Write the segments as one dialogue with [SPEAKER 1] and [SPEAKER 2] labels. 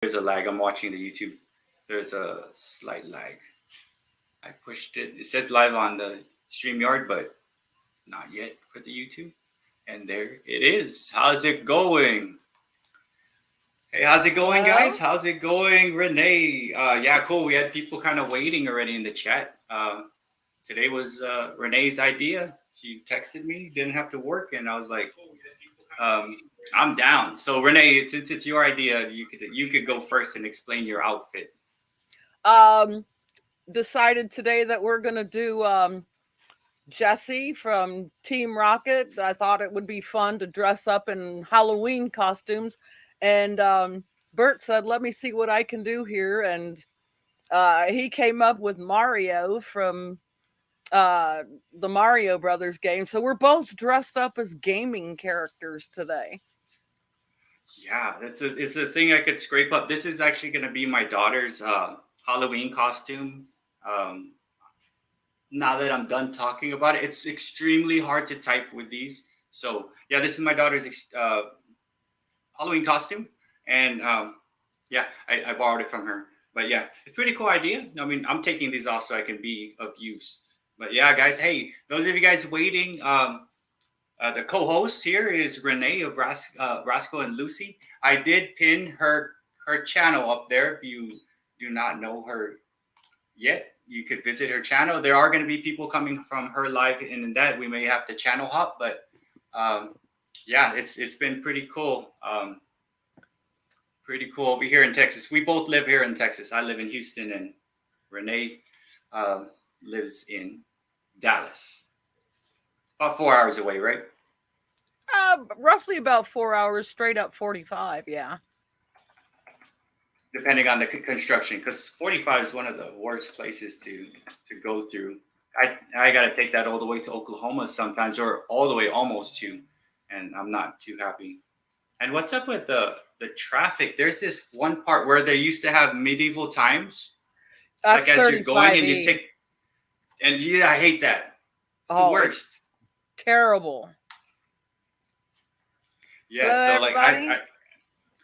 [SPEAKER 1] There's a lag. I'm watching the YouTube. There's a slight lag. I pushed it. It says live on the StreamYard, but not yet for the YouTube. And there it is. How's it going? Hey, how's it going, guys?
[SPEAKER 2] Hello?
[SPEAKER 1] How's it going, Renee? Yeah, cool. We had people kind of waiting already in the chat. Today was Renee's idea. She texted me, didn't have to work, and I was like, I'm down. So Renee, since it's your idea, you could go first and explain your outfit.
[SPEAKER 2] Um, Decided today that we're gonna do Jesse from Team Rocket. I thought it would be fun to dress up in Halloween costumes. And Bert said, let me see what I can do here. And he came up with Mario from the Mario Brothers game. So we're both dressed up as gaming characters today.
[SPEAKER 1] Yeah, it's a thing I could scrape up. This is actually going to be my daughter's Halloween costume. Um, now that I'm done talking about it, it's extremely hard to type with these. So yeah, this is my daughter's Halloween costume, and yeah, I borrowed it from her. But yeah, it's a pretty cool idea. I mean, I'm taking these off so I can be of use. But yeah, guys, hey, those of you guys waiting, the co-host here is Renee of Rascal and Lucy. I did pin her channel up there. If you do not know her yet, you could visit her channel. There are going to be people coming from her live, and in that we may have to channel hop. But yeah, it's been pretty cool. Pretty cool over here in Texas. We both live here in Texas. I live in Houston, and Renee lives in Dallas. About 4 hours away, right?
[SPEAKER 2] Roughly about 4 hours, straight up 45. Yeah.
[SPEAKER 1] Depending on the construction, because 45 is one of the worst places to go through. I got to take that all the way to Oklahoma sometimes, or all the way almost to, and I'm not too happy. And what's up with the traffic? There's this one part where they used to have medieval times,
[SPEAKER 2] That's
[SPEAKER 1] like as you're going and you
[SPEAKER 2] 35E.
[SPEAKER 1] take, and yeah, I hate that. It's the
[SPEAKER 2] Oh, it's
[SPEAKER 1] worst.
[SPEAKER 2] terrible.
[SPEAKER 1] Yeah,
[SPEAKER 2] Hello,
[SPEAKER 1] so like
[SPEAKER 2] everybody.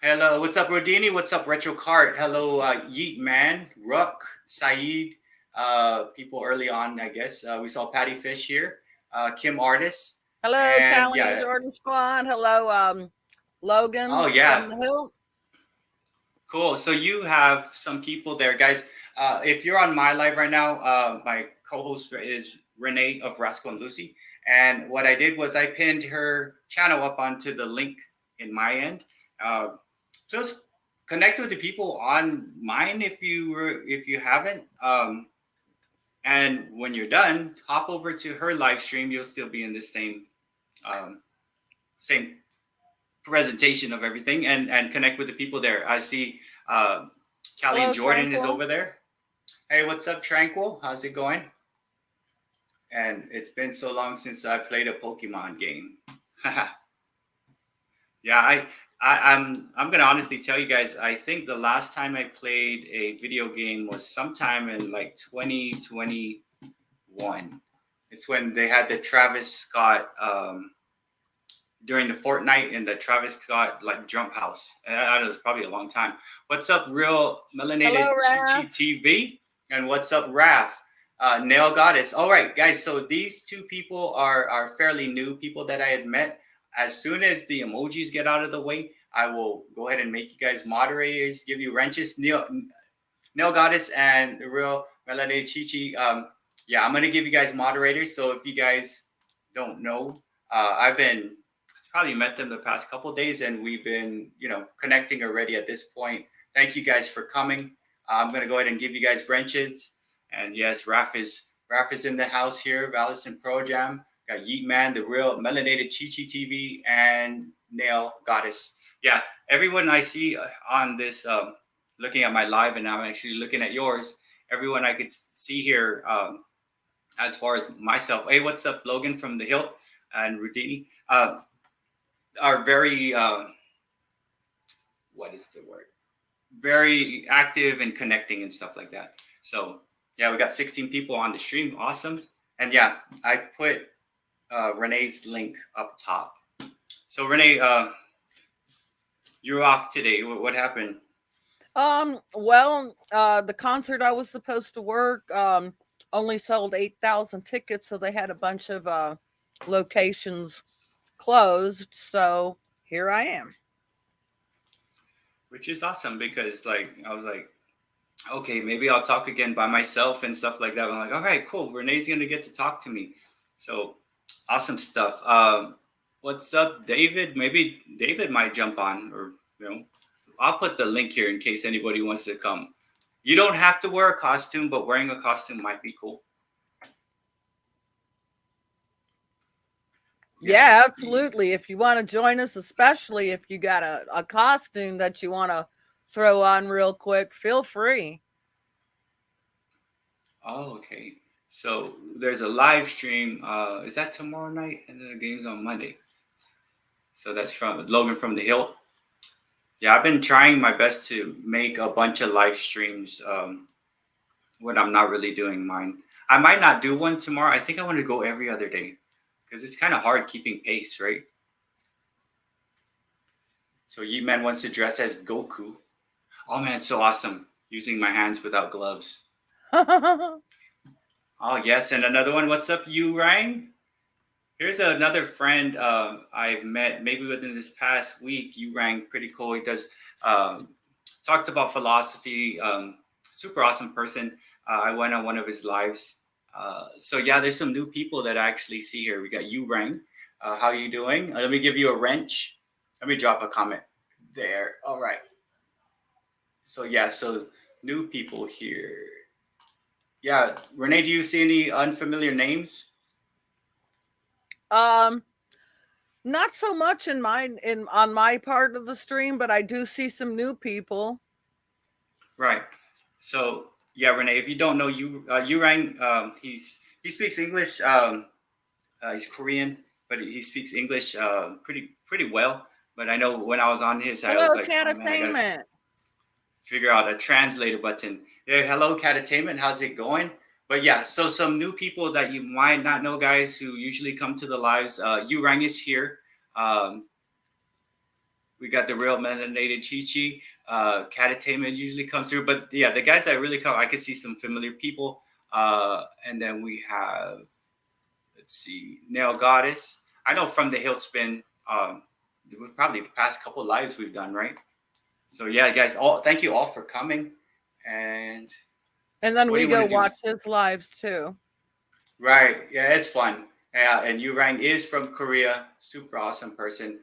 [SPEAKER 1] hello, what's up, Rodini? What's up, Retro Cart? Hello, Yeet Man, Ruck, Saeed. People early on, I guess. We saw Patty Fish here, Kim Artis,
[SPEAKER 2] Hello,
[SPEAKER 1] and
[SPEAKER 2] Callie and
[SPEAKER 1] yeah.
[SPEAKER 2] Jordan Squad. Hello,
[SPEAKER 1] Oh
[SPEAKER 2] Logan
[SPEAKER 1] yeah,
[SPEAKER 2] from the Hill.
[SPEAKER 1] cool. So you have some people there, guys. If you're on my live right now, my co-host is Renee of Rascal and Lucy. And what I did was I pinned her channel up onto the link in my end. Uh, just connect with the people on mine if you haven't. And when you're done, hop over to her live stream. You'll still be in the um, same presentation of everything, and connect with the people there. I see Callie and
[SPEAKER 2] Hello,
[SPEAKER 1] Jordan is
[SPEAKER 2] Tranquil.
[SPEAKER 1] over there. Hey, what's up, Tranquil? How's it going? And it's been so long since I played a Pokemon game. Yeah, I'm gonna honestly tell you guys. I think the last time I played a video game was sometime in like 2021. It's when they had the Travis Scott during the Fortnite in the Travis Scott like jump house. I don't know, it's probably a long time. What's up, Real
[SPEAKER 2] Hello,
[SPEAKER 1] Melanated Chi
[SPEAKER 2] Raph.
[SPEAKER 1] TV? And what's up, Raph? Nail Goddess. All right, guys. So these two people are fairly new people that I had met. As soon as the emojis get out of the way, I will go ahead and make you guys moderators, give you wrenches. Nail Goddess and the Real Melanated Chi. Yeah, I'm gonna give you guys moderators. So if you guys don't know, I've been probably met them the past couple of days, and we've been, connecting already at this point. Thank you guys for coming. I'm gonna go ahead and give you guys branches. And yes, Raf is in the house here. Valison Pro Jam. Got Yeet Man, the Real Melanated Chi TV, and Nail Goddess. Yeah, everyone I see on this, looking at my live, and I'm actually looking at yours. Everyone I could see here, as far as myself. Hey, what's up, Logan from the Hill and Rudini? Are very what is the word? Very active and connecting and stuff like that. So yeah, we got 16 people on the stream. Awesome. And yeah, I put Renee's link up top. So Renee, you're off today. What happened?
[SPEAKER 2] Well, the concert I was supposed to work only sold 8,000 tickets, so they had a bunch of locations closed. So here I am.
[SPEAKER 1] Which is awesome because like I was like, okay, maybe I'll talk again by myself and stuff like that. I'm like, all right, cool. Renee's gonna get to talk to me. So awesome stuff. What's up, David? Maybe David might jump on, or you know, I'll put the link here in case anybody wants to come. You don't have to wear a costume, but wearing a costume might be cool.
[SPEAKER 2] Yeah,
[SPEAKER 1] Let's see.
[SPEAKER 2] absolutely. If you want to join us, especially if you got a costume that you want to throw on real quick, feel free.
[SPEAKER 1] Oh, okay. So there's a live stream. Is that tomorrow night? And then the game's on Monday. So that's from Logan from the Hill. Yeah, I've been trying my best to make a bunch of live streams when I'm not really doing mine. I might not do one tomorrow. I think I want to go every other day because it's kind of hard keeping pace, right? So Yi Man wants to dress as Goku. Oh man, it's so awesome using my hands without gloves. Oh yes, and another one. What's up, you Rang? Here's another friend I've met maybe within this past week. You rang pretty cool. He does talks about philosophy. Super awesome person. I went on one of his lives. So yeah, there's some new people that I actually see here. We got you rang. How you doing? Let me give you a wrench. Let me drop a comment there. All right. So yeah, so new people here. Yeah, Renee, do you see any unfamiliar names?
[SPEAKER 2] um, Not so much in on my part of the stream, but I do see some new people.
[SPEAKER 1] Right. So yeah, Renee, if you don't know you, Yurang, he speaks English. He's Korean, but he speaks English pretty well. But I know when I was on his, I was
[SPEAKER 2] Hello,
[SPEAKER 1] like,
[SPEAKER 2] cat
[SPEAKER 1] oh man, I gotta
[SPEAKER 2] attainment.
[SPEAKER 1] figure out a translator button. Yeah, hello, Catainment. How's it going? But yeah, so some new people that you might not know, guys, who usually come to the lives. Yurang is here. Um, we got the real melanated Chi Chi. Catatainment usually comes through. But yeah, the guys that really come, I can see some familiar people. And then we have, let's see, Nail Goddess. I know from the Hilt Spin, probably the past couple lives we've done, right? So yeah, guys, all thank you all for coming. And
[SPEAKER 2] And then
[SPEAKER 1] what do
[SPEAKER 2] we
[SPEAKER 1] you want
[SPEAKER 2] go
[SPEAKER 1] to do?
[SPEAKER 2] watch his lives too.
[SPEAKER 1] Right. Yeah, it's fun. Yeah, and Yurang is from Korea. Super awesome person.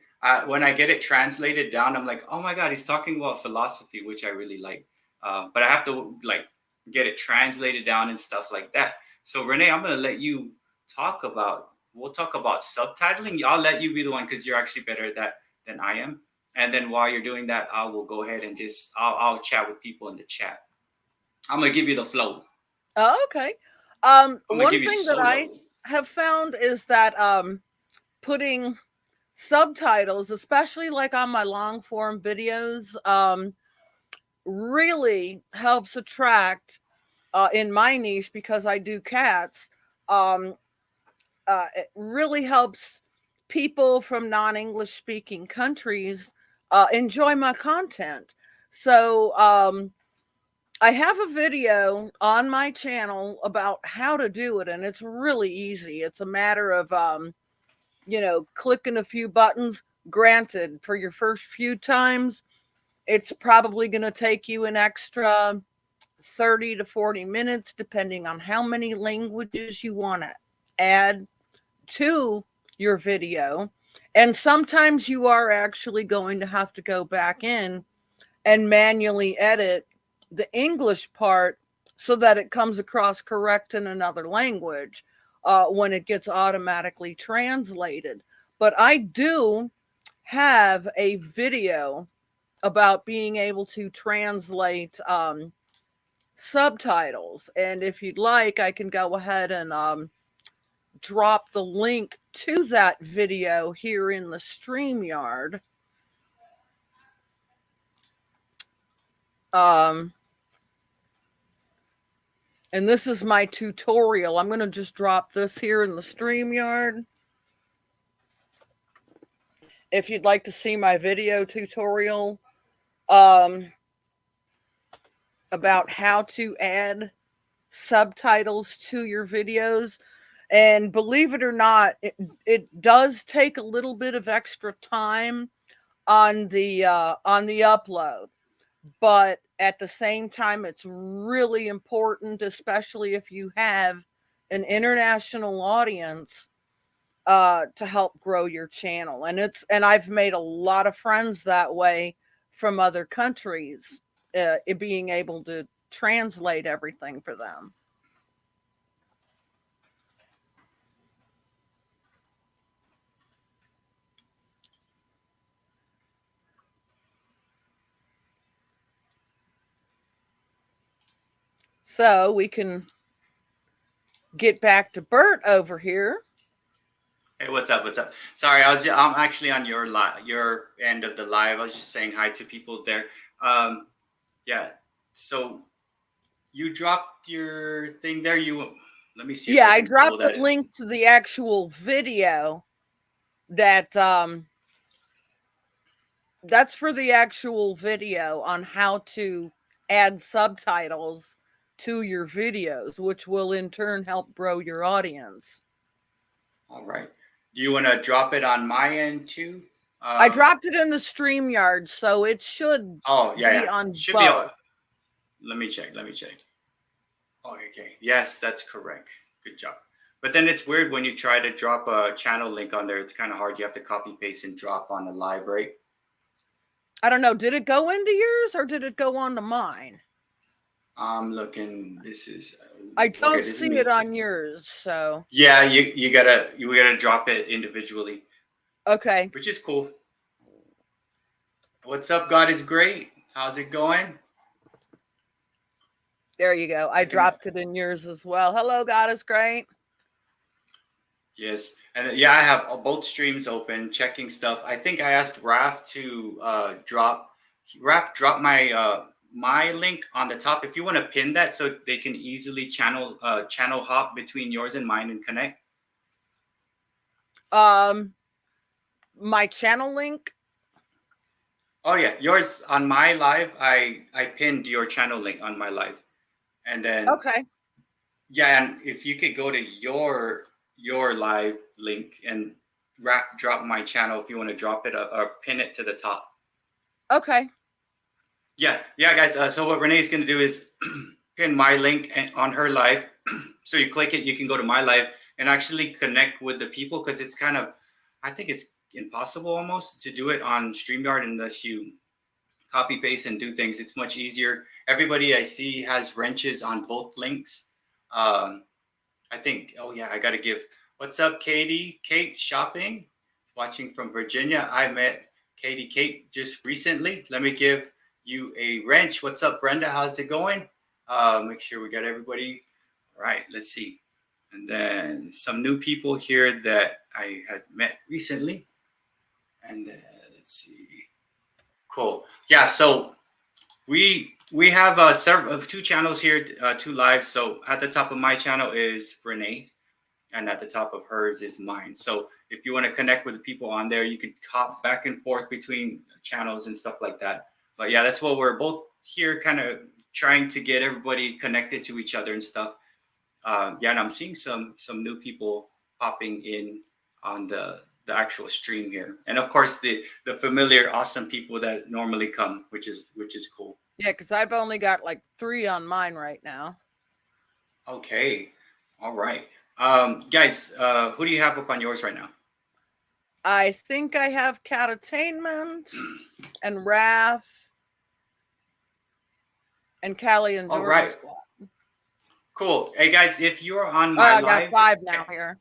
[SPEAKER 1] When I get it translated down, I'm like, oh my God, he's talking about philosophy, which I really like. But I have to like get it translated down and stuff like that. So Renee, I'm gonna let you talk about. We'll talk about subtitling. I'll let you be the one because you're actually better at that than I am. And then while you're doing that, I will go ahead and just I'll chat with people in the chat. I'm gonna give you the flow.
[SPEAKER 2] Oh, okay.
[SPEAKER 1] I'm gonna
[SPEAKER 2] One
[SPEAKER 1] give you
[SPEAKER 2] thing that I
[SPEAKER 1] solo.
[SPEAKER 2] have found is that putting subtitles, especially like on my long form videos, really helps attract in my niche because I do cats. Um, it really helps people from non-English speaking countries enjoy my content. So I have a video on my channel about how to do it, and it's really easy. It's a matter of clicking a few buttons. Granted, for your first few times, it's probably going to take you an extra 30 to 40 minutes, depending on how many languages you want to add to your video. And sometimes you are actually going to have to go back in and manually edit the English part so that it comes across correct in another language when it gets automatically translated. But I do have a video about being able to translate subtitles. And if you'd like, I can go ahead and drop the link to that video here in the StreamYard. Um, and this is my tutorial. I'm going to just drop this here in the StreamYard. If you'd like to see my video tutorial, um, about how to add subtitles to your videos. And believe it or not, it does take a little bit of extra time on the upload, but at the same time, it's really important, especially if you have an international audience, to help grow your channel. And I've made a lot of friends that way from other countries, it being able to translate everything for them. So we can get back to Bert over here.
[SPEAKER 1] Hey, what's up? What's up? Sorry, I'm actually on your end of the live. I was just saying hi to people there. Yeah. So you dropped your thing there. Let me see if
[SPEAKER 2] Yeah,
[SPEAKER 1] I
[SPEAKER 2] I
[SPEAKER 1] can pull
[SPEAKER 2] dropped a
[SPEAKER 1] that in.
[SPEAKER 2] link to the actual video that that's for the actual video on how to add subtitles to your videos, which will in turn help grow your audience.
[SPEAKER 1] All right. Do you want to drop it on my end too?
[SPEAKER 2] I dropped it in the StreamYard, so it should
[SPEAKER 1] Oh, yeah,
[SPEAKER 2] be
[SPEAKER 1] yeah.
[SPEAKER 2] on
[SPEAKER 1] Should be
[SPEAKER 2] both.
[SPEAKER 1] on. Let me check. Oh, okay. Yes, that's correct. Good job. But then it's weird when you try to drop a channel link on there. It's kind of hard. You have to copy paste and drop on the live, right?
[SPEAKER 2] I don't know, did it go into yours or did it go onto mine?
[SPEAKER 1] I'm looking. This is
[SPEAKER 2] I
[SPEAKER 1] okay.
[SPEAKER 2] don't
[SPEAKER 1] This is
[SPEAKER 2] see it
[SPEAKER 1] me.
[SPEAKER 2] on yours, so
[SPEAKER 1] Yeah, you gotta drop it individually,
[SPEAKER 2] okay.
[SPEAKER 1] which is cool. What's up? God is great. How's it going?
[SPEAKER 2] There you go. I
[SPEAKER 1] Second.
[SPEAKER 2] dropped it in yours as well. Hello, God is great.
[SPEAKER 1] Yes, and yeah, I have both streams open, checking stuff. I think I asked Raf to drop my link on the top. If you want to pin that, so they can easily channel hop between yours and mine and connect.
[SPEAKER 2] My channel link.
[SPEAKER 1] Oh yeah, yours on my live. I pinned your channel link on my live, and then
[SPEAKER 2] Okay.
[SPEAKER 1] yeah, and if you could go to your live link and drop my channel if you want to drop it or pin it to the top.
[SPEAKER 2] Okay.
[SPEAKER 1] Yeah, guys. So what Renee's going to do is pin my link on her live. So you click it, you can go to my live and actually connect with the people because it's kind of, I think it's impossible almost to do it on StreamYard unless you copy paste and do things. It's much easier. Everybody I see has wrenches on both links. I think. Oh yeah, I got to give. What's up, Katie? Kate shopping, watching from Virginia. I met Kate just recently. Let me give you a wrench. What's up, Brenda? How's it going? Make sure we got everybody. All right, let's see. And then some new people here that I had met recently. And let's see. Cool. Yeah. So we have several two channels here, two lives. So at the top of my channel is Renee, and at the top of hers is mine. So if you want to connect with the people on there, you can hop back and forth between channels and stuff like that. But yeah, that's what we're both here, kind of trying to get everybody connected to each other and stuff. Yeah, and I'm seeing some new people popping in on the actual stream here, and of course the familiar awesome people that normally come, which is cool.
[SPEAKER 2] Yeah, because I've only got like 3 on mine right now.
[SPEAKER 1] Okay, all right, guys, who do you have up on yours right now?
[SPEAKER 2] I think I have Catattainment and Raph and Callie and
[SPEAKER 1] All
[SPEAKER 2] Jordan.
[SPEAKER 1] right, cool. Hey guys, if you're on
[SPEAKER 2] Oh,
[SPEAKER 1] my
[SPEAKER 2] I got
[SPEAKER 1] live,
[SPEAKER 2] 5 now here.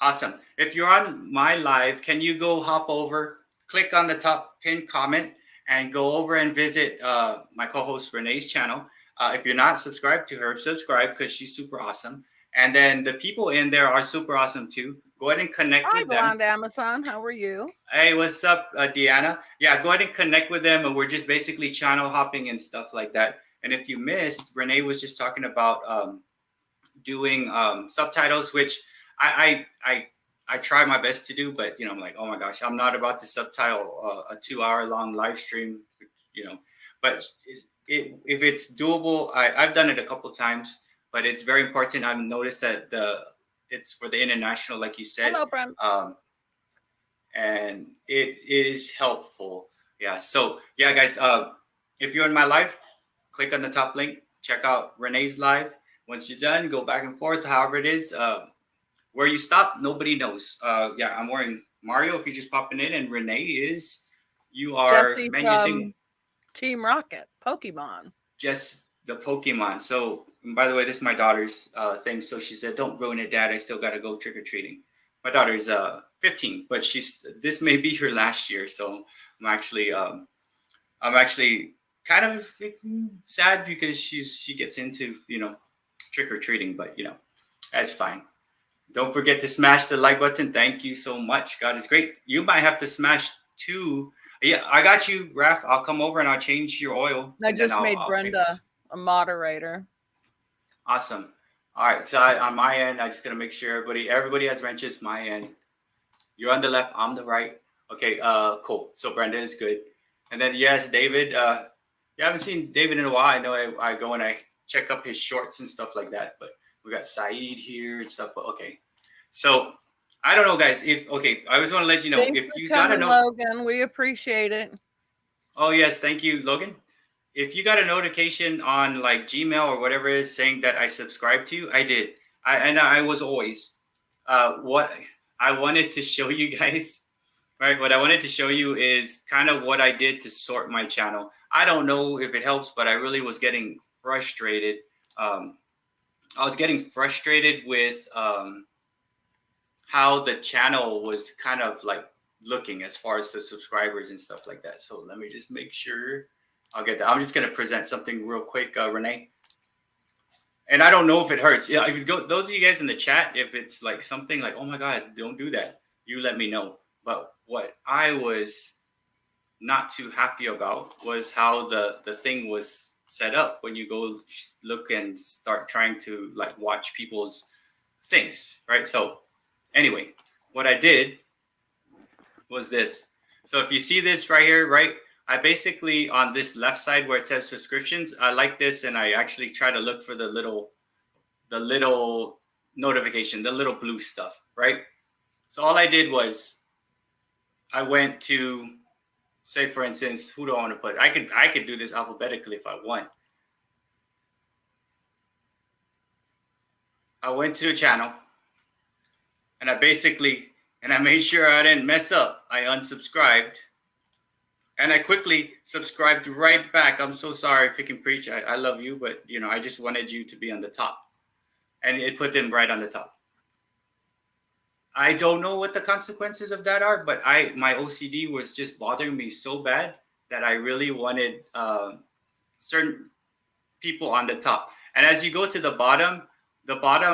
[SPEAKER 1] awesome. If you're on my live, can you go hop over, click on the top pinned comment, and go over and visit my co-host Renee's channel. If you're not subscribed to her, subscribe because she's super awesome. And then the people in there are super awesome too. Go ahead and connect
[SPEAKER 2] Hi,
[SPEAKER 1] with them.
[SPEAKER 2] Blonde Amazon. How are you?
[SPEAKER 1] Hey, what's up, Deanna? Yeah, go ahead and connect with them. And we're just basically channel hopping and stuff like that. And if you missed, Renee was just talking about doing subtitles, which I try my best to do, but I'm like, oh my gosh, I'm not about to subtitle a 2-hour long live stream, but if it's doable, I've done it a couple times, but it's very important. I've noticed that it's for the international, like you said,
[SPEAKER 2] Hello, Brent.
[SPEAKER 1] and it is helpful. Yeah. So yeah, guys, if you're in my live, click on the top link. Check out Renee's live. Once you're done, go back and forth. However it is, where you stop, nobody knows. Yeah, I'm wearing Mario. If you're just popping in, and Renee is, you are,
[SPEAKER 2] Jesse
[SPEAKER 1] man. You think
[SPEAKER 2] from Team Rocket, Pokemon.
[SPEAKER 1] just the Pokemon. So, by the way, this is my daughter's thing. So she said, "Don't ruin it, Dad. I still got to go trick or treating." My daughter's 15, but this may be her last year. So I'm actually kind of sad because she gets into trick or treating, but that's fine. Don't forget to smash the like button. Thank you so much. God is great. You might have to smash two. Yeah, I got you, Raph. I'll come over and I'll change your oil,
[SPEAKER 2] I
[SPEAKER 1] and then
[SPEAKER 2] just made
[SPEAKER 1] I'll
[SPEAKER 2] Brenda
[SPEAKER 1] fix.
[SPEAKER 2] a moderator.
[SPEAKER 1] Awesome. All right. So on my end, I just gotta make sure everybody has wrenches. My end. You're on the left. I'm the right. Okay. Cool. So Brenda is good. And then yes, David. You haven't seen David in a while. I know I go and I check up his shorts and stuff like that. But we got Saeed here and stuff. But okay. So I don't know, guys. I just want to let you know
[SPEAKER 2] Thanks
[SPEAKER 1] if
[SPEAKER 2] for
[SPEAKER 1] you got to
[SPEAKER 2] coming,
[SPEAKER 1] know.
[SPEAKER 2] Logan. We appreciate it.
[SPEAKER 1] Oh yes, thank you, Logan. If you got a notification on like Gmail or whatever it is saying that I subscribed to you, I did. I was always what I wanted to show you guys. Right, what I wanted to show you is kind of what I did to sort my channel. I don't know if it helps, but I really was getting frustrated. I was getting frustrated with how the channel was kind of like looking as far as the subscribers and stuff like that. So let me just make sure I'll get that. I'm just going to present something real quick, Renee. And I don't know if it hurts. Yeah, if you go, those of you guys in the chat, if it's like something like, oh my God, don't do that, you let me know. But what I was not too happy about was how the thing was set up when you go look and start trying to like watch people's things, right? So anyway, what I did was this. So if you see this right here, right, I basically on this left side where it says subscriptions, I like this, and I actually try to look for the little notification, the little blue stuff, right? So all I did was I went to, say for instance, who do I want to put? I could do this alphabetically if I want. I went to a channel and I made sure I didn't mess up. I unsubscribed and I quickly subscribed right back. I'm so sorry, Pick and Preach. I love you, but I just wanted you to be on the top. And it put them right on the top. I don't know what the consequences of that are, but my OCD was just bothering me so bad that I really wanted certain people on the top. And as you go to the bottom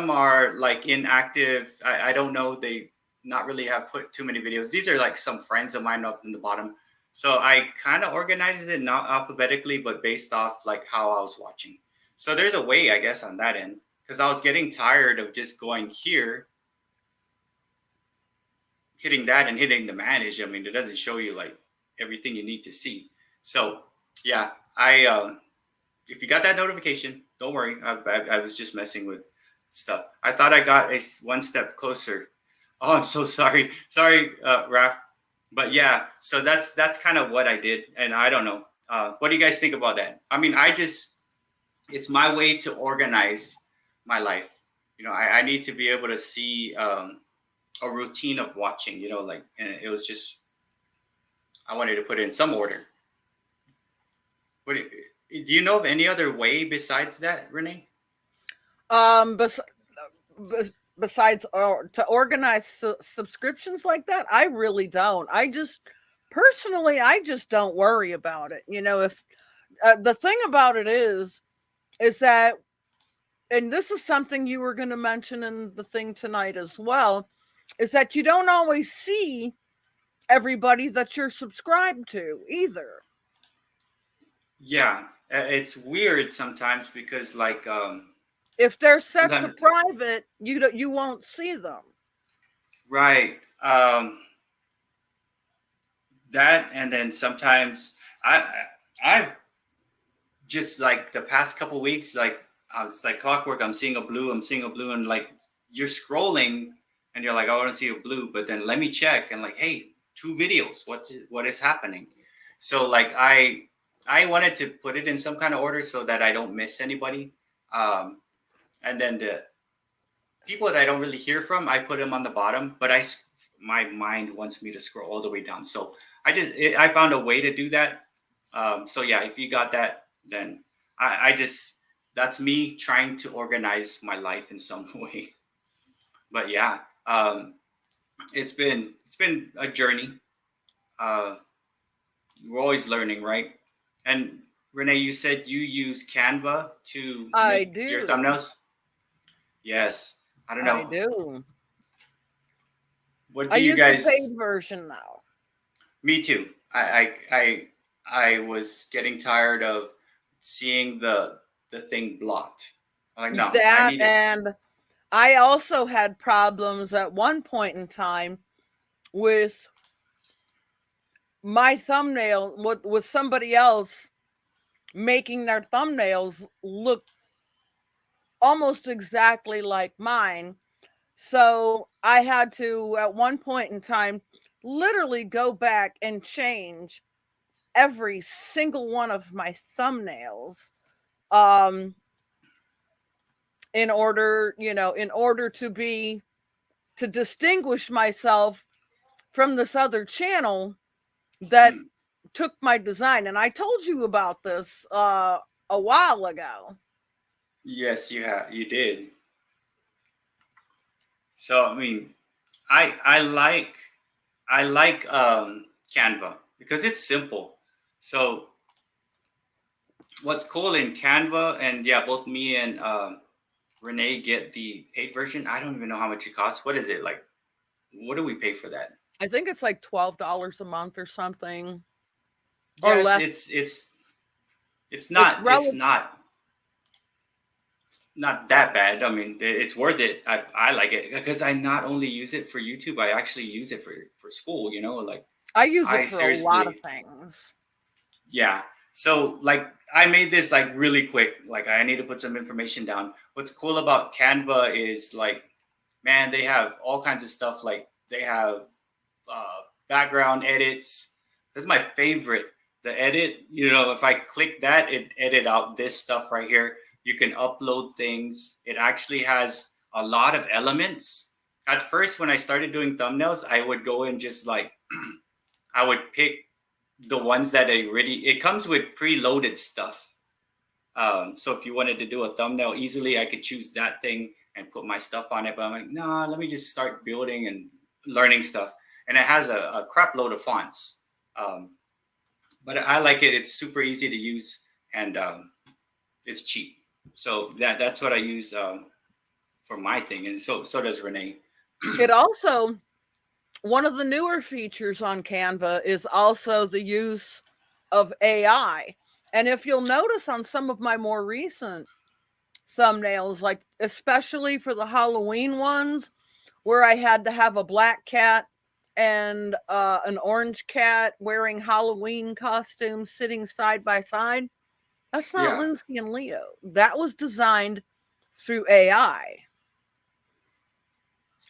[SPEAKER 1] are like inactive. I don't know. They not really have put too many videos. These are like some friends of mine up in the bottom. So I kind of organized it not alphabetically, but based off like how I was watching. So there's a way, I guess, on that end, because I was getting tired of just going here, hitting that and hitting the manage. I mean, it doesn't show you like everything you need to see. So yeah, if you got that notification, don't worry. I was just messing with stuff. I thought I got one step closer. Oh, I'm so sorry. Sorry, Raph. But yeah, so that's kind of what I did. And I don't know. What do you guys think about that? I mean, it's my way to organize my life. I need to be able to see a routine of watching, and it was just, I wanted to put it in some order. Do you know of any other way besides that, Renee?
[SPEAKER 2] Besides to organize subscriptions like that, I really don't. I just don't worry about it. If the thing about it is that, and this is something you were going to mention in the thing tonight as well, is that you don't always see everybody that you're subscribed to either.
[SPEAKER 1] Yeah, it's weird sometimes because like
[SPEAKER 2] if they're set to private, you won't see them.
[SPEAKER 1] Right. That, and then sometimes I've just like the past couple weeks, like I was like clockwork. I'm seeing a blue. And like you're scrolling, and you're like, I want to see a blue, but then let me check, and like, hey, 2 videos. What is happening? So like I wanted to put it in some kind of order so that I don't miss anybody. And then the people that I don't really hear from, I put them on the bottom, but my mind wants me to scroll all the way down. So I found a way to do that. So yeah, if you got that, then I just, that's me trying to organize my life in some way. But yeah, it's been a journey. Uh, we're always learning, right? And Renee, you said you use Canva to
[SPEAKER 2] I
[SPEAKER 1] make your
[SPEAKER 2] do.
[SPEAKER 1] thumbnails. Yes. I don't
[SPEAKER 2] I
[SPEAKER 1] know.
[SPEAKER 2] do.
[SPEAKER 1] What
[SPEAKER 2] I
[SPEAKER 1] do you
[SPEAKER 2] use the
[SPEAKER 1] guys?
[SPEAKER 2] paid version now.
[SPEAKER 1] Me too. I was getting tired of seeing the thing blocked. I'm like, no, I
[SPEAKER 2] That,
[SPEAKER 1] need to.
[SPEAKER 2] and I also had problems at one point in time with my thumbnail, with somebody else making their thumbnails look almost exactly like mine. So I had to, at one point in time, literally go back and change every single one of my thumbnails, um in order, in order to distinguish myself from this other channel that
[SPEAKER 1] Hmm.
[SPEAKER 2] took my design. And I told you about this a while ago.
[SPEAKER 1] Yes, you did. So I mean, I like Canva because it's simple. So what's cool in Canva, and yeah, both me and Renee get the paid version. I don't even know how much it costs. What is it like? What do we pay for that?
[SPEAKER 2] I think it's like $12 a month or something, or
[SPEAKER 1] Yeah, it's
[SPEAKER 2] less.
[SPEAKER 1] it's it's it's
[SPEAKER 2] It's
[SPEAKER 1] not it's
[SPEAKER 2] relative.
[SPEAKER 1] not not that bad. I mean, it's worth it. I like it because I not only use it for YouTube, I actually use it for school. Like
[SPEAKER 2] I use it
[SPEAKER 1] I
[SPEAKER 2] for a lot of
[SPEAKER 1] seriously,
[SPEAKER 2] things.
[SPEAKER 1] yeah. So like I made this like really quick. Like I need to put some information down. What's cool about Canva is like, man, they have all kinds of stuff. Like they have background edits. This is my favorite. The edit, if I click that, it edit out this stuff right here. You can upload things. It actually has a lot of elements. At first, when I started doing thumbnails, I would go and just like, I would pick the ones that it comes with preloaded stuff. So if you wanted to do a thumbnail easily, I could choose that thing and put my stuff on it. But I'm like, nah, let me just start building and learning stuff. And it has a crap load of fonts. Um, but I like it. It's super easy to use, and it's cheap. So that's what I use for my thing, and so does Renee.
[SPEAKER 2] It also, one of the newer features on Canva is also the use of AI. And if you'll notice on some of my more recent thumbnails, like especially for the Halloween ones, where I had to have a black cat and an orange cat wearing Halloween costumes sitting side by side, that's not
[SPEAKER 1] Yeah,
[SPEAKER 2] Lucy and Leo. That was designed through AI.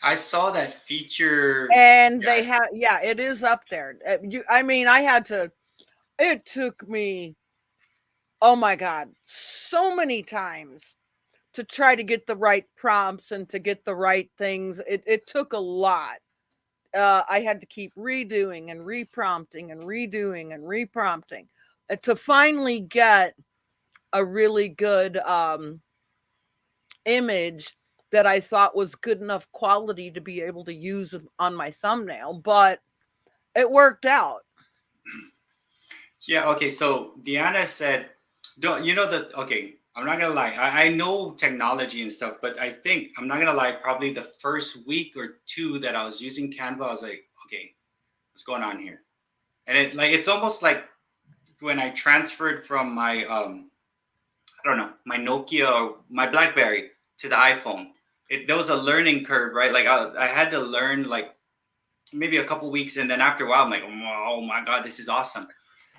[SPEAKER 1] I saw that feature.
[SPEAKER 2] And
[SPEAKER 1] Yeah,
[SPEAKER 2] they have, yeah, it is up there. I mean, it took me, oh my God, so many times to try to get the right prompts and to get the right things. It took a lot. I had to keep redoing and reprompting and redoing and reprompting to finally get a really good image that I thought was good enough quality to be able to use on my thumbnail. But it worked out.
[SPEAKER 1] yeah. Okay, so Deanna said, "Don't you know that?" Okay, I'm not gonna lie. I know technology and stuff, but I think I'm not gonna lie. Probably the first week or two that I was using Canva, I was like, okay, what's going on here? And it's almost like when I transferred from my I don't know, my Nokia or my BlackBerry to the iPhone. There was a learning curve, right? Like I had to learn like maybe a couple weeks, and then after a while, I'm like, oh my god, this is awesome.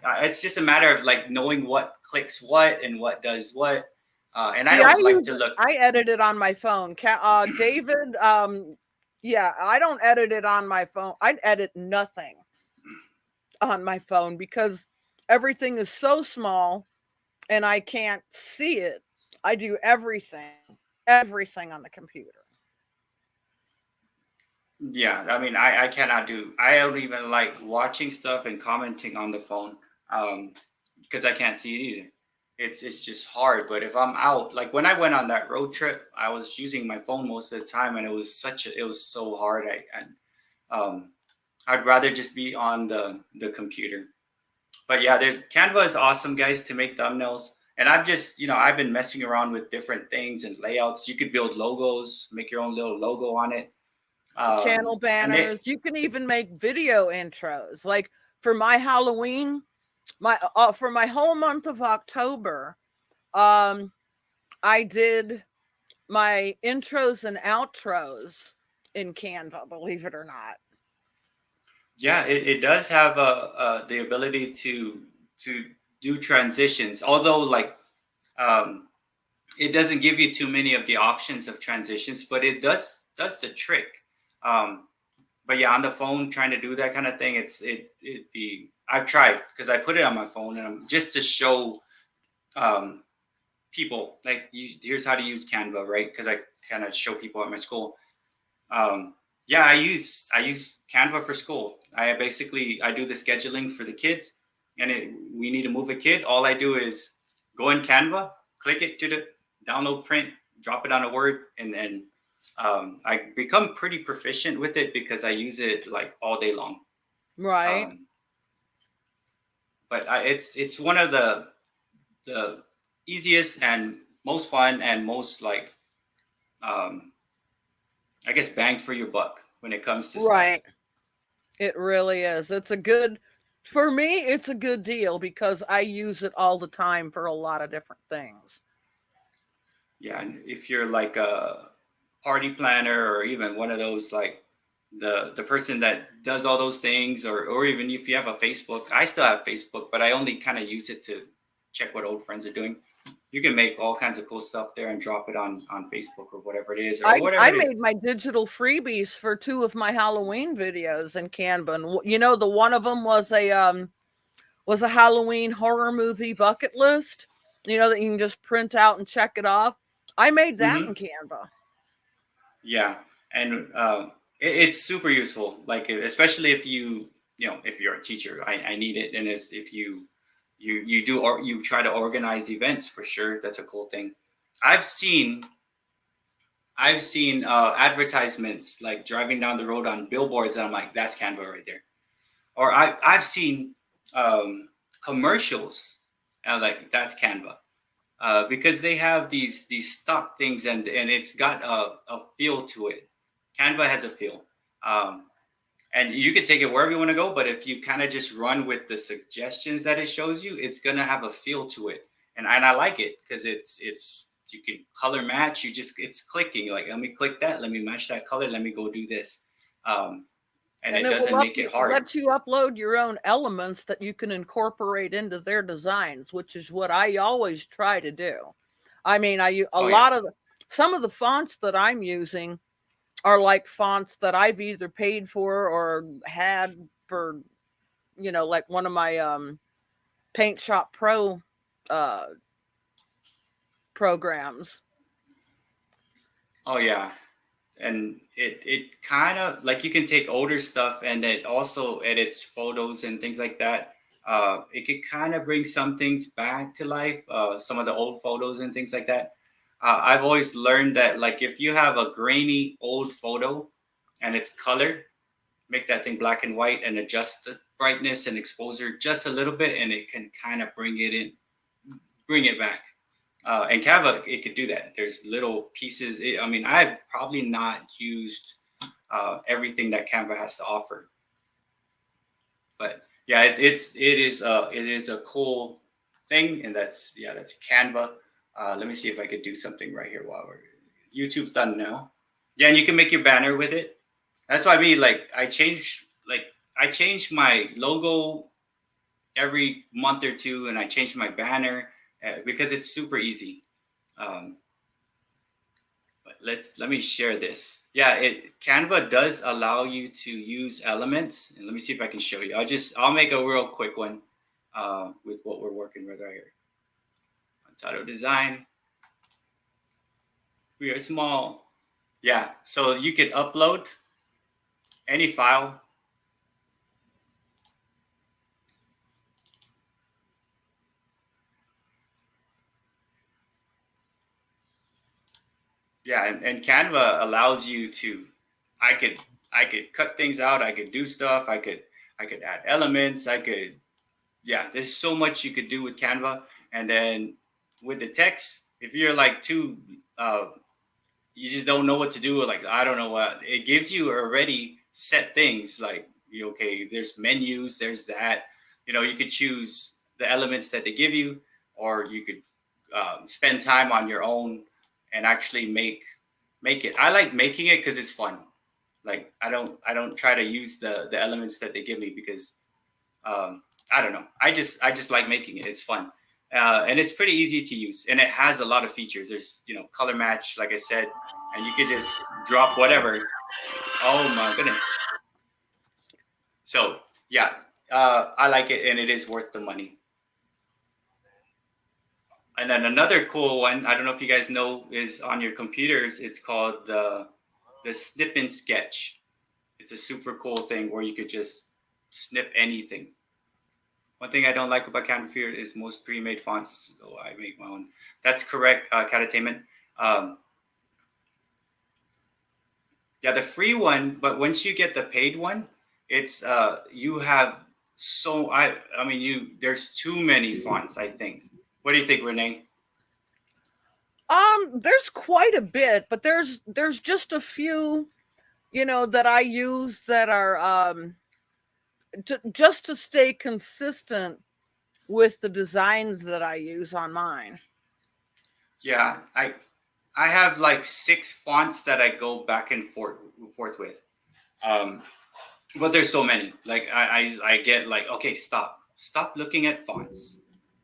[SPEAKER 1] It's just a matter of like knowing what clicks what and what does what. And I
[SPEAKER 2] See, I
[SPEAKER 1] don't like
[SPEAKER 2] use
[SPEAKER 1] to
[SPEAKER 2] it.
[SPEAKER 1] look.
[SPEAKER 2] I edit it on my phone. David, yeah, I don't edit it on my phone. I edit nothing on my phone because everything is so small and I can't see it. I do everything on the computer.
[SPEAKER 1] Yeah, I mean, I cannot do. I don't even like watching stuff and commenting on the phone, because I can't see it either. It's just hard. But if I'm out, like when I went on that road trip, I was using my phone most of the time, and it was so hard. Um, I'd rather just be on the computer. But yeah, there's Canva is awesome, guys, to make thumbnails. And I've just, I've been messing around with different things and layouts. You could build logos, make your own little logo on it.
[SPEAKER 2] Channel
[SPEAKER 1] And they,
[SPEAKER 2] banners. You can even make video intros. Like for my Halloween, for my whole month of October, um, I did my intros and outros in Canva, believe it or not.
[SPEAKER 1] yeah, it does have the ability to do transitions. Although, like, um, it doesn't give you too many of the options of transitions, but it does the trick. Um, but yeah, on the phone trying to do that kind of thing, it be I've tried because I put it on my phone and just to show um, people like here's how to use Canva, right? Because I kind of show people at my school. Um, yeah, I use Canva for school. I do the scheduling for the kids, and we need to move a kid. All I do is go in Canva, click it to the download, print, drop it on a Word, and then I become pretty proficient with it because I use it like all day long.
[SPEAKER 2] Right.
[SPEAKER 1] Um, but it's one of the easiest and most fun and most like um, I guess bang for your buck when it comes to stuff.
[SPEAKER 2] Right. It really is. For me, it's a good deal because I use it all the time for a lot of different things.
[SPEAKER 1] Yeah, and if you're like a party planner or even one of those like the person that does all those things, or even if you have a Facebook, I still have Facebook, but I only kind of use it to check what old friends are doing. You can make all kinds of cool stuff there and drop it on Facebook or whatever it is, or whatever
[SPEAKER 2] I
[SPEAKER 1] it is.
[SPEAKER 2] made my digital freebies for two of my Halloween videos in Canva, and you know, the one of them was a Halloween horror movie bucket list. You know that you can just print out and check it off. I made that
[SPEAKER 1] Hmm.
[SPEAKER 2] in Canva.
[SPEAKER 1] Yeah, and it's super useful. Like especially if if you're a teacher, I need it. And it's if you do or you try to organize events for sure. That's a cool thing. I've seen I've seen advertisements like driving down the road on billboards, and I'm like, that's Canva right there. Or I've seen commercials, and I'm like, that's Canva. Because they have these stock things, and it's got a feel to it. Canva has a feel, um, and you can take it wherever you want to go. But if you kind of just run with the suggestions that it shows you, it's gonna have a feel to it, and I like it because it's you can color match. It's clicking. Like let me click that. Let me match that color. Let me go do this, um, and
[SPEAKER 2] And
[SPEAKER 1] it
[SPEAKER 2] it will
[SPEAKER 1] doesn't make it hard.
[SPEAKER 2] let you upload your own elements that you can incorporate into their designs, which is what I always try to do. I mean, a
[SPEAKER 1] Oh yeah.
[SPEAKER 2] lot of some of the fonts that I'm using are like fonts that I've either paid for or had for, like one of my Paint Shop Pro uh programs.
[SPEAKER 1] Oh yeah. And it kind of like you can take older stuff and it also edits photos and things like that. It could kind of bring some things back to life, some of the old photos and things like that. I've always learned that like if you have a grainy old photo and it's colored, make that thing black and white and adjust the brightness and exposure just a little bit, and it can kind of bring it back. And Canva, it could do that. There's little pieces. I mean, I've probably not used everything that Canva has to offer, but yeah, it is a cool thing, and that's Canva. Let me see if I could do something right here while we're YouTube's done now. Yeah, and you can make your banner with it. That's why I mean, like I changed my logo every month or two, and I change my banner because it's super easy. But let me share this. Yeah, Canva does allow you to use elements, and let me see if I can show you. I'll make a real quick one with what we're working with right here. Title design. We are small. Yeah, so you could upload any file. Yeah, and Canva allows you to. I could cut things out. I could do stuff. I could add elements. Yeah. There's so much you could do with Canva, and then with the text, if you're like too you just don't know what to do. Like, I don't know what it gives you already set things like, okay, there's menus, there's that, you could choose the elements that they give you, or you could spend time on your own and actually make it. I like making it because it's fun. Like, I don't try to use the elements that they give me because I don't know. I just like making it. It's fun. And it's pretty easy to use, and it has a lot of features. There's color match, like I said, and you could just drop whatever. Oh my goodness! So yeah, I like it, and it is worth the money. And then another cool one, I don't know if you guys know, is on your computers. It's called the snip and sketch. It's a super cool thing where you could just snip anything. One thing I don't like about Canva is most pre-made fonts. So I make my own. That's correct, Catatainment. Yeah, the free one, but once you get the paid one, it's you have I mean there's too many fonts, I think. What do you think, Renee?
[SPEAKER 2] There's quite a bit, but there's just a few, that I use that are just to stay consistent with the designs that I use on mine.
[SPEAKER 1] Yeah, I have like 6 fonts that I go back and forth with. Um, but there's so many. Like I get like, okay, stop looking at fonts.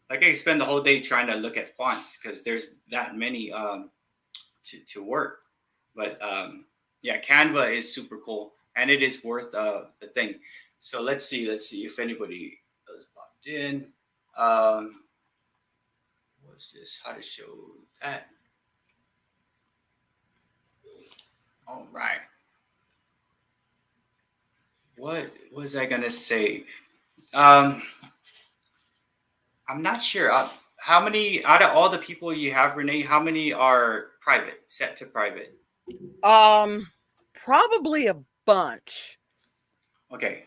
[SPEAKER 1] Like I spend the whole day trying to look at fonts because there's that many to work. But yeah, Canva is super cool, and it is worth the thing. So let's see if anybody is logged in. What's this? How to show that? All right. What was I gonna say? Um, I'm not sure. How many out of all the people you have, Renee? How many are private, set to private?
[SPEAKER 2] Probably a bunch.
[SPEAKER 1] Okay.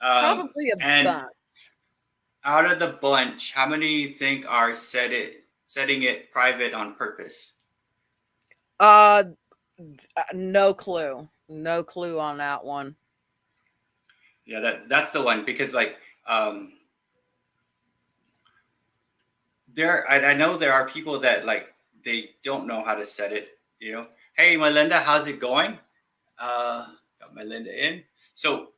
[SPEAKER 2] Probably a
[SPEAKER 1] And
[SPEAKER 2] bunch.
[SPEAKER 1] out of the bunch, how many you think are setting it private on purpose?
[SPEAKER 2] Uh, no clue. No clue on that one.
[SPEAKER 1] Yeah, that's the one because like I know there are people that like they don't know how to set it. Hey Melinda, how's it going? Got Melinda in. So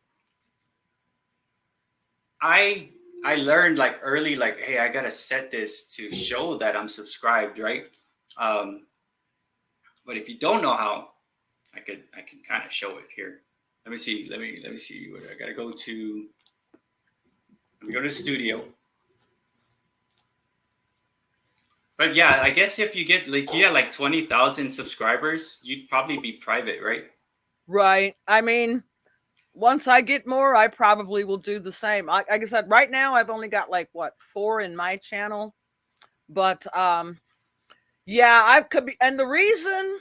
[SPEAKER 1] I I learned like early, like, hey, I gotta set this to show that I'm subscribed, right? Um, but if you don't know how, I can kind of show it here. Let me see. Let me see what I gotta go to. Let me go to Studio. But yeah, I guess if you get like 20,000 subscribers, you'd probably be private, right?
[SPEAKER 2] Right. I mean, once I get more, I probably will do the same. Like I said, right now I've only got like 4 in my channel, but yeah, I could be. And the reason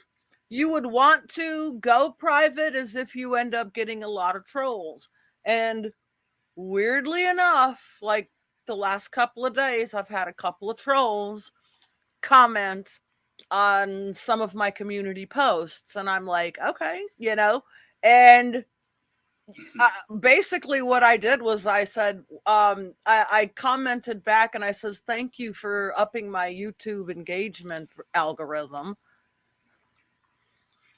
[SPEAKER 2] you would want to go private is if you end up getting a lot of trolls. And weirdly enough, like the last couple of days, I've had a couple of trolls comment on some of my community posts, and I'm like, okay, and basically what I did was I said, I commented back and I says, thank you for upping my YouTube engagement algorithm.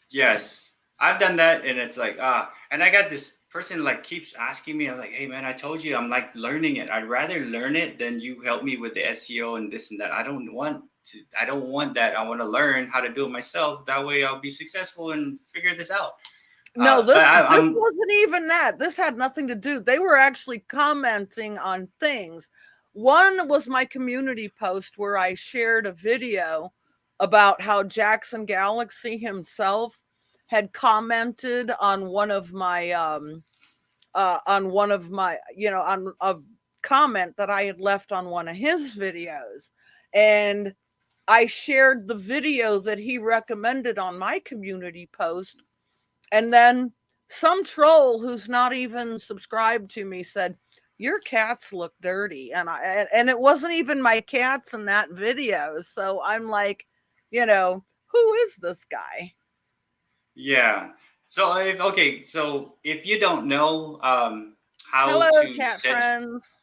[SPEAKER 1] Yes. I've done that, and it's like and I got this person like keeps asking me. I'm like, hey man, I told you I'm like learning it. I'd rather learn it than you help me with the SEO and this and that. I don't want to. I don't want that. I want to learn how to do it myself. That way, I'll be successful and figure this out.
[SPEAKER 2] No,
[SPEAKER 1] But
[SPEAKER 2] this
[SPEAKER 1] I'm
[SPEAKER 2] wasn't even that. This had nothing to do. They were actually commenting on things. One was my community post where I shared a video about how Jackson Galaxy himself had commented on one of my on a comment that I had left on one of his videos. And I shared the video that he recommended on my community post, and then some troll who's not even subscribed to me said, "Your cats look dirty," and it wasn't even my cats in that video. So I'm like, who is this guy?
[SPEAKER 1] yeah. So if you don't know how
[SPEAKER 2] Hello,
[SPEAKER 1] to
[SPEAKER 2] cat
[SPEAKER 1] set
[SPEAKER 2] friends.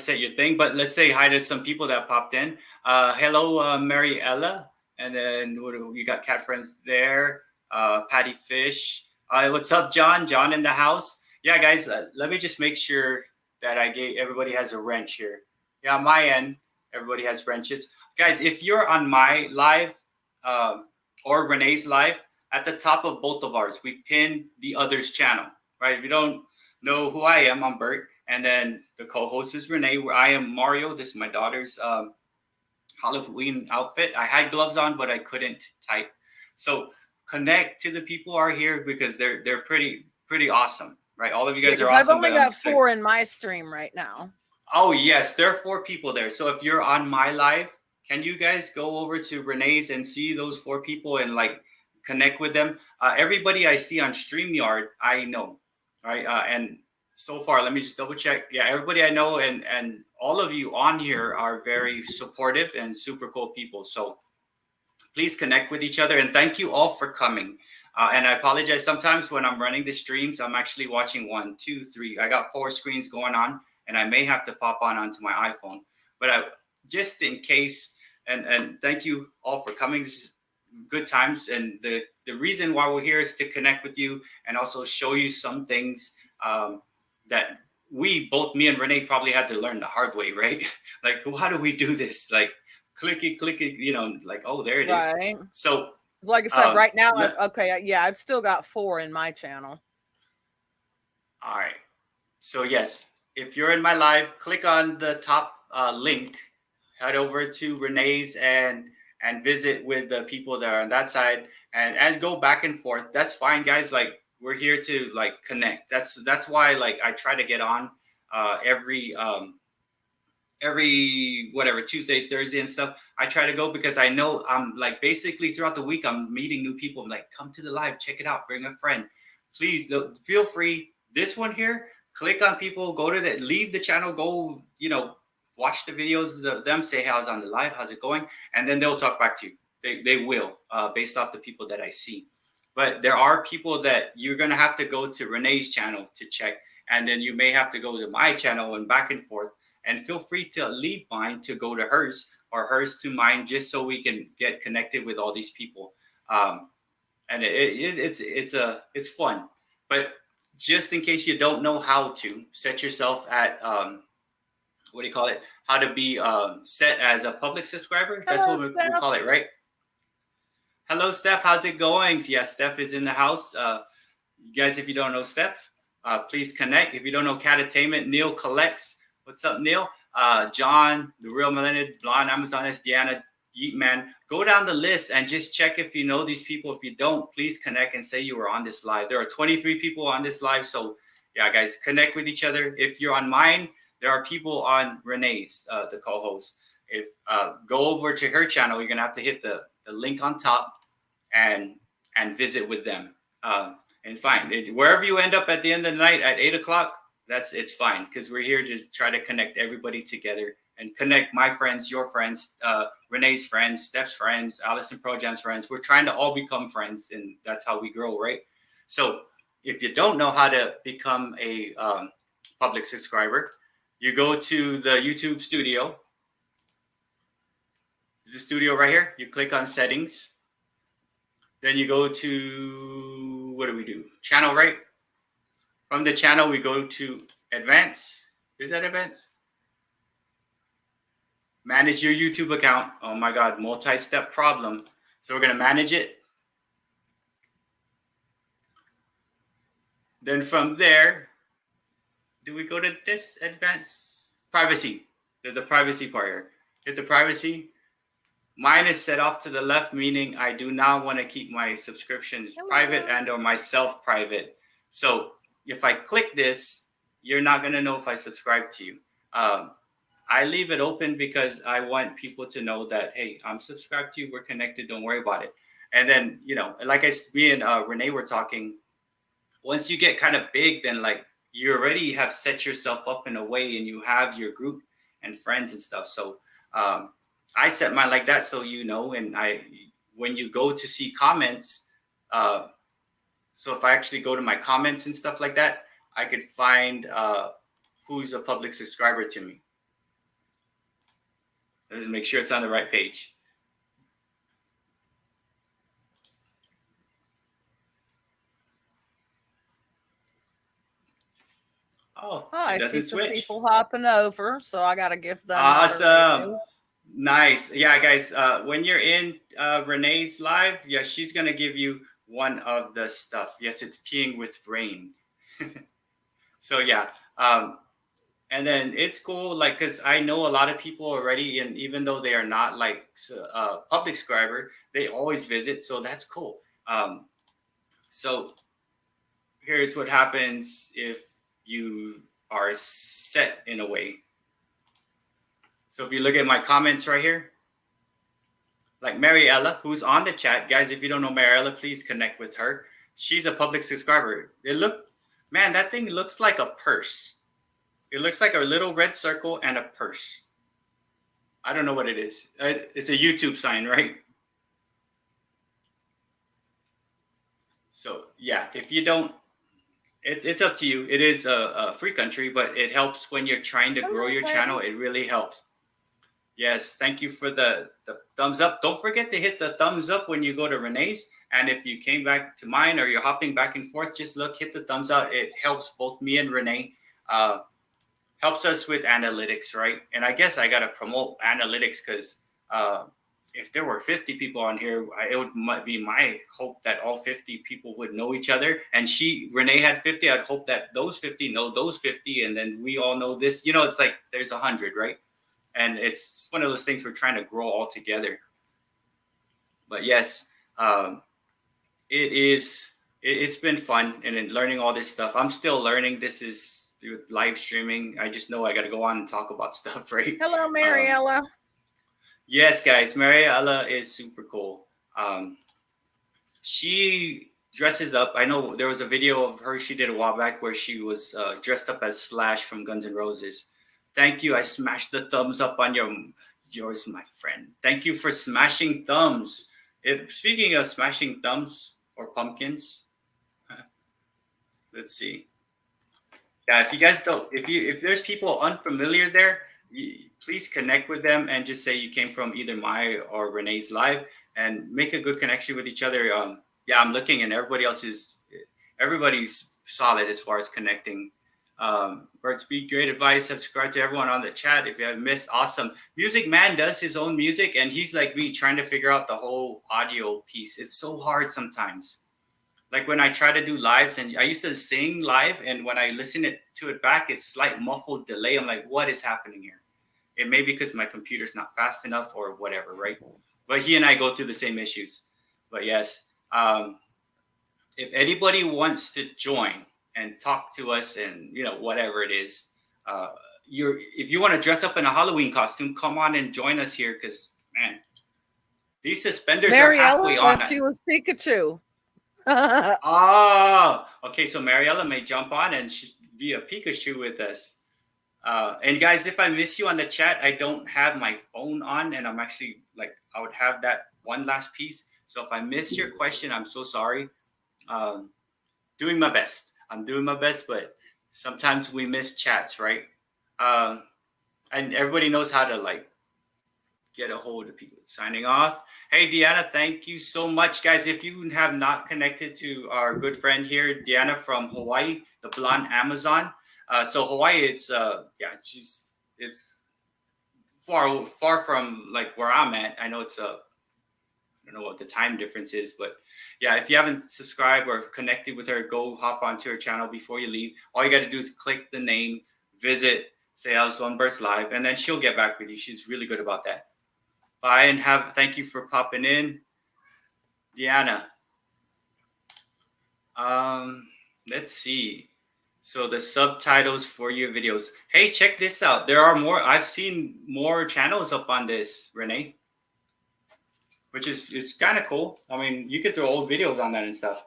[SPEAKER 1] your thing, but let's say hi to some people that popped in. Hello, Mary Ella, and then you got cat friends there. Patty Fish. What's up, John? John in the house. Yeah, guys. Let me just make sure that everybody has a wrench here. Yeah, on my end, everybody has wrenches. Guys, if you're on my live or Renee's live, at the top of both of ours, we pin the other's channel. Right? If you don't know who I am, I'm Bert. And then the co-host is Renee, where I am Mario. This is my daughter's Halloween outfit. I had gloves on, but I couldn't type. So connect to the people who are here because they're pretty awesome, right? All of you guys are
[SPEAKER 2] Because I've
[SPEAKER 1] awesome,
[SPEAKER 2] only
[SPEAKER 1] but I'm
[SPEAKER 2] got
[SPEAKER 1] just saying.
[SPEAKER 2] 4 in my stream right now.
[SPEAKER 1] Oh yes, there are 4 people there. So if you're on my live, can you guys go over to Renee's and see those 4 people and like connect with them? Everybody I see on StreamYard, I know, right? And so far, let me just double check. Yeah, everybody I know and all of you on here are very supportive and super cool people. So please connect with each other and thank you all for coming. And I apologize. Sometimes when I'm running the streams, I'm actually watching 1, 2, 3. I got 4 screens going on, and I may have to pop onto my iPhone. But just in case, and thank you all for coming. This is good times, and the reason why we're here is to connect with you and also show you some things that both me and Renee probably had to learn the hard way, right? Like, how do we do this? Like, click it, like, oh, there it is.
[SPEAKER 2] Right.
[SPEAKER 1] So,
[SPEAKER 2] like I said, right now, I've still got 4 in my channel.
[SPEAKER 1] All right. So yes, if you're in my live, click on the top link, head over to Renee's and visit with the people that are on that side and go back and forth. That's fine, guys. Like, we're here to like connect. That's why like I try to get on every whatever Tuesday, Thursday and stuff. I try to go because I know I'm like basically throughout the week I'm meeting new people. I'm like, come to the live, check it out, bring a friend. Please feel free. This one here, click on people, go to leave the channel, go, watch the videos of them, say how's on the live, how's it going, and then they'll talk back to you. They will, based off the people that I see. But there are people that you're gonna have to go to Renee's channel to check, and then you may have to go to my channel and back and forth. And feel free to leave mine to go to hers or hers to mine, just so we can get connected with all these people. And it's fun. But just in case you don't know how to set yourself at what do you call it? How to be set as a public subscriber. That's
[SPEAKER 2] Hello,
[SPEAKER 1] what we call it, right? Hello, Steph. How's it going? Yes, Steph is in the house. You guys, if you don't know Steph, please connect. If you don't know Catattainment, Neil collects. What's up, Neil? John, The Real Millennial, Blonde, Amazoness, Deanna, Yeetman. Go down the list and just check if you know these people. If you don't, please connect and say you were on this live. There are 23 people on this live. So, yeah, guys, connect with each other. If you're on mine, there are people on Renee's, the co-host. If go over to her channel, you're going to have to hit the link on top and visit with them. And fine. Wherever you end up at the end of the night at 8 o'clock, it's fine, because we're here to try to connect everybody together and connect my friends, your friends, Renee's friends, Steph's friends, Allison Projam's friends. We're trying to all become friends, and that's how we grow, right? So if you don't know how to become a public subscriber, you go to the YouTube studio. The studio right here. You click on settings. Then you go to, what do we do? Channel, right? From the channel, we go to advanced. Is that advanced? Manage your YouTube account. Oh my God, multi-step problem. So we're going to manage it. Then from there, do we go to this advanced privacy? There's a privacy part here. Hit the privacy. Mine is set off to the left, meaning I do not want to keep my subscriptions private and or myself private. So if I click this, you're not going to know if I subscribe to you. I leave it open because I want people to know that, hey, I'm subscribed to you. We're connected. Don't worry about it. And then, you know, like me and Renee were talking, once you get kind of big, then like you already have set yourself up in a way and you have your group and friends and stuff. So I set mine like that, so you know, and when you go to see comments, so if I actually go to my comments and stuff like that, I could find who's a public subscriber to me. Let's make sure it's on the right page. Oh,
[SPEAKER 2] I
[SPEAKER 1] it doesn't
[SPEAKER 2] see some
[SPEAKER 1] switch.
[SPEAKER 2] people hopping over, so I got to give them
[SPEAKER 1] awesome. Nice. Yeah, guys, when you're in Renee's live, yeah, she's going to give you one of the stuff. Yes, it's peeing with rain. So, yeah. And then it's cool, like, because I know a lot of people already, and even though they are not like public subscriber, they always visit. So that's cool. So here's what happens if you are set in a way. So if you look at my comments right here, like Mariella, who's on the chat, guys, if you don't know Mariella, please connect with her. She's a public subscriber. Man, that thing looks like a purse. It looks like a little red circle and a purse. I don't know what it is. It's a YouTube sign, right? So yeah, if you don't, it's up to you. It is a free country, but it helps when you're trying to grow your channel. It really helps. Yes, thank you for the thumbs up. Don't forget to hit the thumbs up when you go to Renee's. And if you came back to mine or you're hopping back and forth, just hit the thumbs up. It helps both me and Renee. Helps us with analytics, right? And I guess I got to promote analytics because if there were 50 people on here, might be my hope that all 50 people would know each other. And Renee had 50. I'd hope that those 50 know those 50. And then we all know this. You know, it's like there's 100, right? And it's one of those things we're trying to grow all together. But yes, it's been fun and learning all this stuff. I'm still learning. This is through live streaming. I just know I got to go on and talk about stuff, right?
[SPEAKER 2] Hello, Mariella.
[SPEAKER 1] Yes, guys, Mariella is super cool. She dresses up. I know there was a video of her she did a while back where she was dressed up as Slash from Guns N' Roses. Thank you. I smashed the thumbs up on yours, my friend. Thank you for smashing thumbs. Speaking of smashing thumbs or pumpkins, let's see. Yeah, if you guys don't, if there's people unfamiliar there, please connect with them and just say you came from either my or Renee's live and make a good connection with each other. Yeah, I'm looking and everybody's solid as far as connecting. BertsBEATS, great advice. Subscribe to everyone on the chat. If you have missed, awesome. Music Man does his own music and he's like me trying to figure out the whole audio piece. It's so hard sometimes. Like when I try to do lives and I used to sing live and when I listen to it back, it's slight muffled delay. I'm like, what is happening here? It may be because my computer's not fast enough or whatever, right? But he and I go through the same issues. But yes, if anybody wants to join and talk to us and, you know, whatever it is, if you want to dress up in a Halloween costume, come on and join us here because, man, these suspenders are halfway on.
[SPEAKER 2] She was Pikachu.
[SPEAKER 1] Oh, okay. So Mariella may jump on and be a Pikachu with us. And guys, if I miss you on the chat, I don't have my phone on and I'm actually like, I would have that one last piece. So if I miss your question, I'm so sorry. Doing my best. I'm doing my best, but sometimes we miss chats, right? And everybody knows how to like get a hold of people. Signing off. Hey, Deanna, thank you so much, guys. If you have not connected to our good friend here, Deanna from Hawaii, the blonde Amazon. So Hawaii, it's it's far from like where I'm at. I know it's I don't know what the time difference is, but yeah, if you haven't subscribed or connected with her, go hop onto her channel before you leave. All you got to do is click the name, visit, say I was on Burst Live, and then she'll get back with you. She's really good about that. Bye, and thank you for popping in, Deanna. Let's see. So the subtitles for your videos. Hey, check this out. There are more. I've seen more channels up on this, Renee, which is it's kind of cool. I mean, you could throw old videos on that and stuff.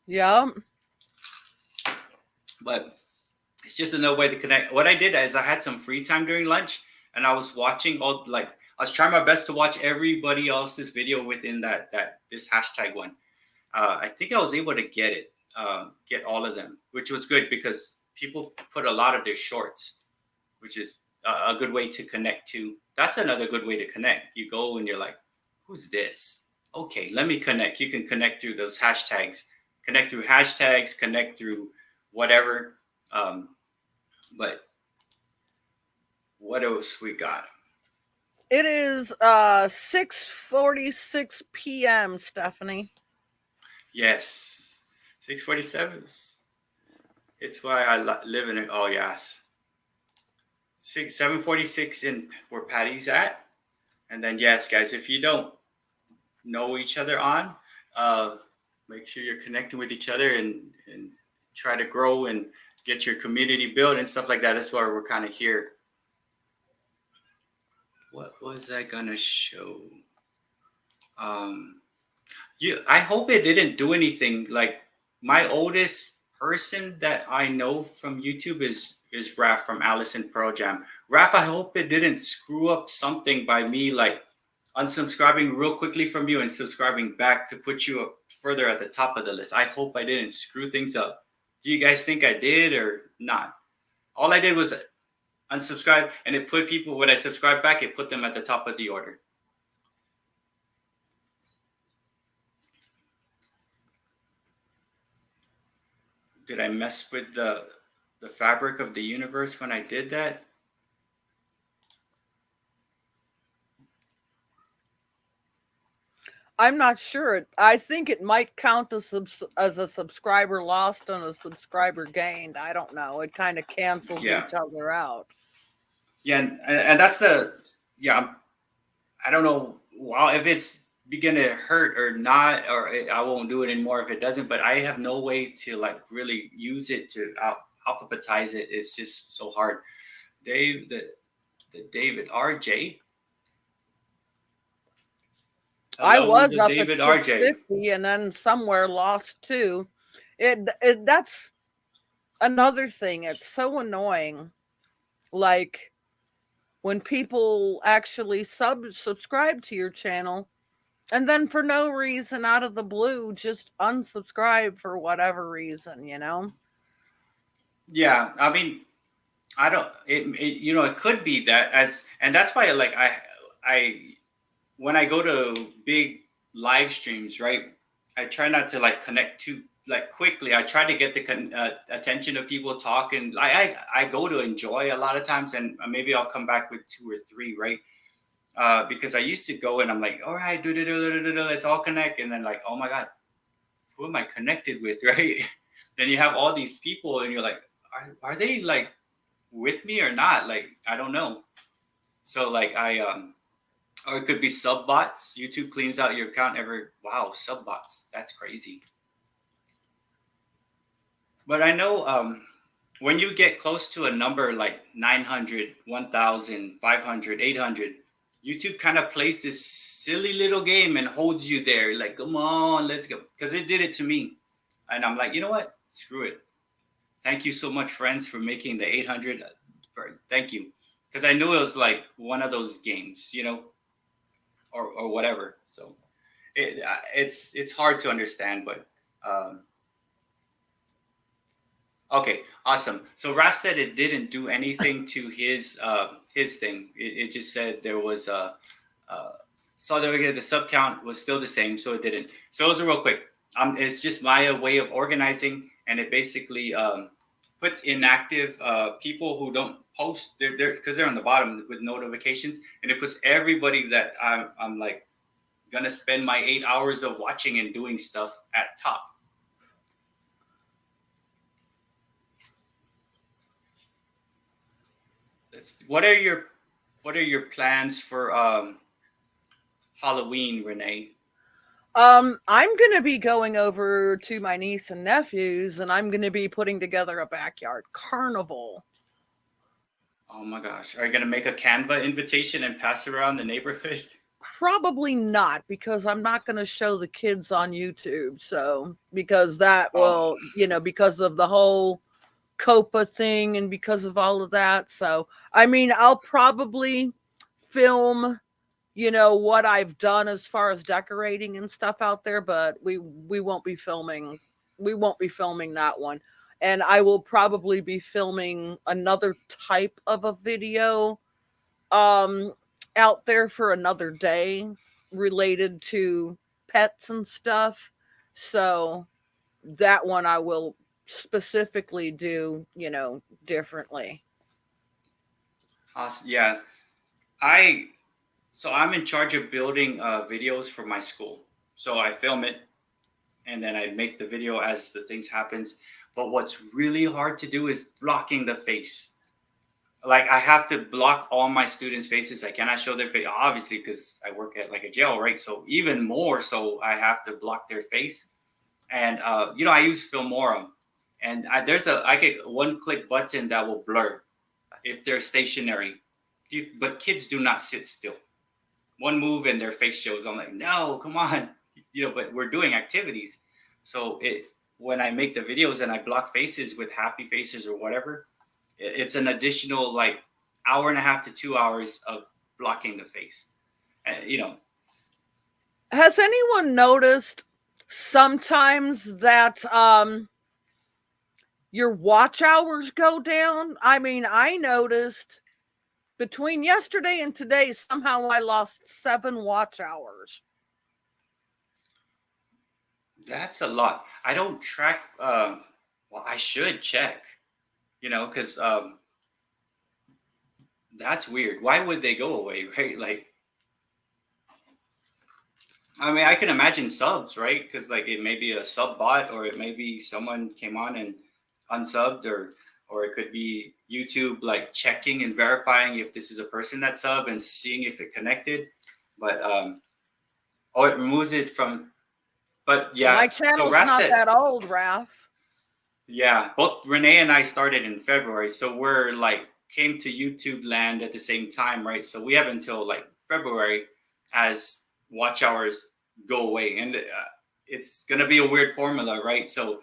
[SPEAKER 2] Yeah.
[SPEAKER 1] But it's just another way to connect. What I did is I had some free time during lunch, and I was watching I was trying my best to watch everybody else's video within this hashtag one. I think I was able to get all of them, which was good because people put a lot of their shorts, which is a good way to connect to. That's another good way to connect. You go and you're like, who's this? Okay, let me connect. You can connect through those hashtags, connect through whatever. But what else we got?
[SPEAKER 2] It is 6:46 p.m., Stephanie.
[SPEAKER 1] Yes, 6:47. It's why I live in it. Oh yes, 7:46 in where Patty's at. And then yes, guys, if you don't know each other make sure you're connecting with each other and try to grow and get your community built and stuff like that. That's why we're kind of here. What was I gonna show? I hope it didn't do anything. Like my oldest person that I know from YouTube is Raph from Allison Pearl Jam. Raph, I hope it didn't screw up something by me like unsubscribing real quickly from you and subscribing back to put you up further at the top of the list. I hope I didn't screw things up. Do you guys think I did or not? All I did was unsubscribe, and it put people, when I subscribe back, it put them at the top of the order. Did I mess with the fabric of the universe when I did that?
[SPEAKER 2] I'm not sure. I think it might count as a subscriber lost and a subscriber gained. I don't know. It kind of cancels each other out.
[SPEAKER 1] Yeah, and that's I don't know if it's begin to hurt or not, or I won't do it anymore if it doesn't. But I have no way to like really use it to alphabetize it. It's just so hard. Dave, the David RJ.
[SPEAKER 2] I was up at 650 and then somewhere lost too. That's another thing. It's so annoying. Like when people actually subscribe to your channel and then for no reason out of the blue just unsubscribe for whatever reason, you know?
[SPEAKER 1] Yeah, I mean, I don't it could be that and that's why like I when I go to big live streams, right? I try not to like connect too like quickly. I try to get the attention of people talking. I go to enjoy a lot of times, and maybe I'll come back with 2 or 3, right? Because I used to go and I'm like, all right, let's all connect, and then like, oh my god, who am I connected with, right? Then you have all these people, and you're like, are they like with me or not? Like I don't know. So like or it could be sub bots. YouTube cleans out your account wow, sub bots. That's crazy. But I know when you get close to a number like 900, 1,000, 500, 800, YouTube kind of plays this silly little game and holds you there. Like, come on, let's go. Because it did it to me. And I'm like, you know what? Screw it. Thank you so much, friends, for making the 800. Thank you. Because I knew it was like one of those games, or whatever. So it's hard to understand, but okay, awesome. So Raph said it didn't do anything to his thing. It just said there was saw the sub count was still the same, so it didn't. So it was real quick. It's just my way of organizing, and it basically puts inactive people who don't post. They're because they're on the bottom with notifications, and it puts everybody that I'm like gonna spend my 8 hours of watching and doing stuff at top. What are your plans for Halloween, Renee?
[SPEAKER 2] I'm going to be going over to my niece and nephews, and I'm going to be putting together a backyard carnival.
[SPEAKER 1] Oh my gosh. Are you going to make a Canva invitation and pass it around the neighborhood?
[SPEAKER 2] Probably not, because I'm not going to show the kids on YouTube. So, because that will, because of the whole COPA thing and because of all of that. So, I mean, I'll probably film what I've done as far as decorating and stuff out there, but we won't be filming that one. And I will probably be filming another type of a video out there for another day related to pets and stuff. So that one I will specifically do, differently.
[SPEAKER 1] Awesome. Yeah. So I'm in charge of building videos for my school. So I film it and then I make the video as the things happens. But what's really hard to do is blocking the face. Like I have to block all my students' faces. I cannot show their face, obviously, because I work at like a jail, right? So even more so, I have to block their face. And I use Filmora, and I get one-click button that will blur if they're stationary. But kids do not sit still. One move and their face shows. I'm like, no, come on, But we're doing activities, so when I make the videos and I block faces with happy faces or whatever. It's an additional like hour and a half to 2 hours of blocking the face.
[SPEAKER 2] Has anyone noticed sometimes that your watch hours go down? I mean, I noticed between yesterday and today, somehow I lost 7 watch hours.
[SPEAKER 1] That's a lot. I don't track. Well, I should check. Because that's weird. Why would they go away, right? Like, I mean, I can imagine subs, right? Because like it may be a sub bot, or it may be someone came on and unsubbed, or it could be YouTube like checking and verifying if this is a person that sub and seeing if it connected. But it removes it from. But yeah,
[SPEAKER 2] my channel's not that old, Raph.
[SPEAKER 1] Yeah, both Renee and I started in February, so we're like came to YouTube land at the same time, right? So we have until like February as watch hours go away, and it's gonna be a weird formula, right? So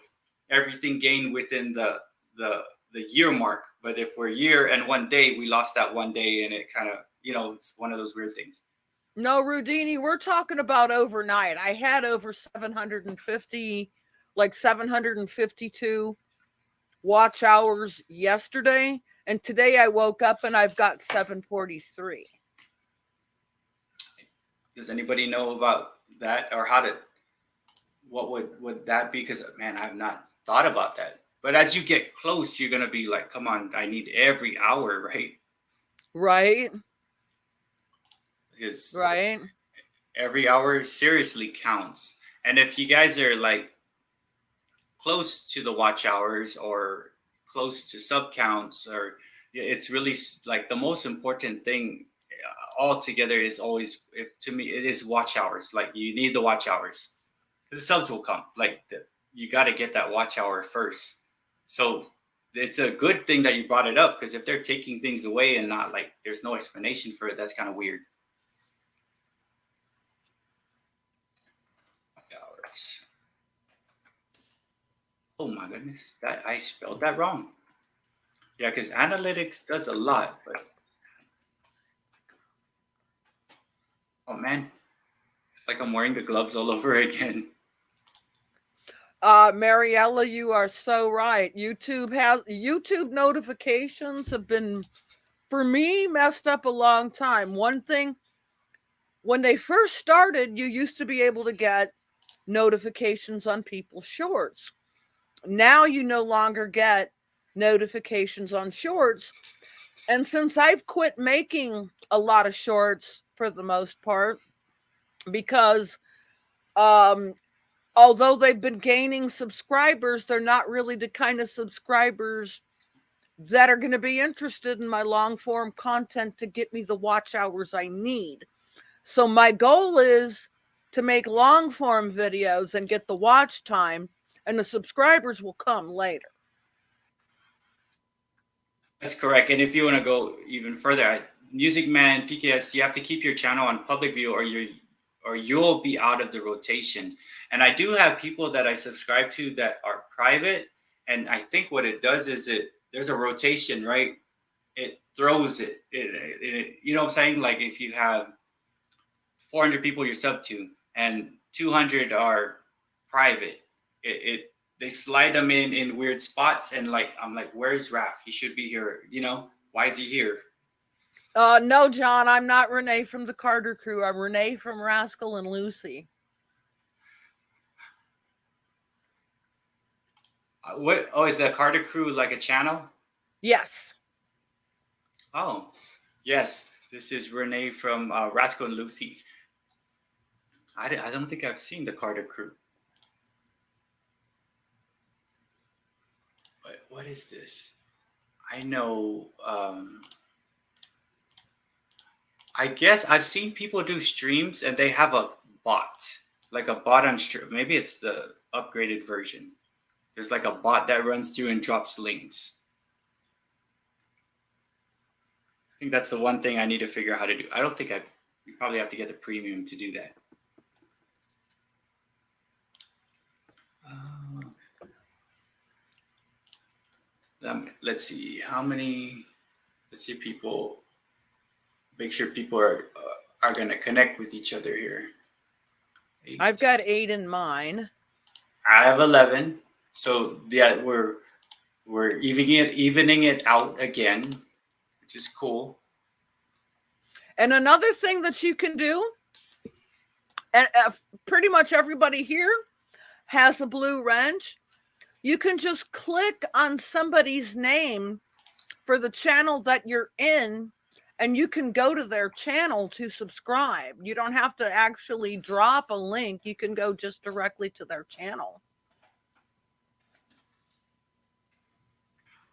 [SPEAKER 1] everything gained within the year mark, but if we're year and 1 day, we lost that 1 day, and it kind of it's one of those weird things.
[SPEAKER 2] No, Rudini, we're talking about overnight. I had over 750, like 752 watch hours yesterday, and today I woke up and I've got 743.
[SPEAKER 1] Does anybody know about that, or what would that be? Because man, I've not thought about that. But as you get close, you're gonna be like, come on, I need every hour, right?
[SPEAKER 2] Right.
[SPEAKER 1] Because
[SPEAKER 2] right.
[SPEAKER 1] Every hour seriously counts. And if you guys are like close to the watch hours or close to sub counts, or it's really like the most important thing altogether is always, to me, it is watch hours. Like you need the watch hours because the subs will come. Like you got to get that watch hour first. So it's a good thing that you brought it up, because if they're taking things away and not like there's no explanation for it, that's kind of weird. Hours. Oh my goodness, that I spelled that wrong. Yeah, because analytics does a lot, but oh man, it's like I'm wearing the gloves all over again.
[SPEAKER 2] Mariella, you are so right. YouTube notifications have been, for me, messed up a long time. One thing, when they first started, you used to be able to get notifications on people's shorts. Now you no longer get notifications on shorts. And since I've quit making a lot of shorts for the most part, because although they've been gaining subscribers, they're not really the kind of subscribers that are going to be interested in my long form content to get me the watch hours I need. So my goal is to make long form videos and get the watch time, and the subscribers will come later.
[SPEAKER 1] That's correct. And if you want to go even further, Music Man PKS, you have to keep your channel on public view, or you'll be out of the rotation. And I do have people that I subscribe to that are private, and I think what it does is there's a rotation, right? It throws it, you know what I'm saying? Like if you have 400 people you're sub to and 200 are private, they slide them in weird spots, and like I'm like, where's Raph? He should be here. You know, why is he here?
[SPEAKER 2] No, John, I'm not Renee from the Carter Crew. I'm Renee from Rascal and Lucy.
[SPEAKER 1] What? Oh, is the Carter Crew like a channel?
[SPEAKER 2] Yes.
[SPEAKER 1] Oh, yes. This is Renee from Rascal and Lucy. I don't think I've seen the Carter Crew. What is this? I know. I guess I've seen people do streams and they have a bot, like a bot on stream. Maybe it's the upgraded version. There's like a bot that runs through and drops links. I think that's the one thing I need to figure out how to do. I don't think you probably have to get the premium to do that. Let's see how many. Let's see people. Make sure people are going to connect with each other here. 8.
[SPEAKER 2] I've got 8 in mine.
[SPEAKER 1] I have 11. So yeah, we're evening it out again, which is cool.
[SPEAKER 2] And another thing that you can do, and pretty much everybody here has a blue wrench. You can just click on somebody's name for the channel that you're in, and you can go to their channel to subscribe. You don't have to actually drop a link. You can go just directly to their channel.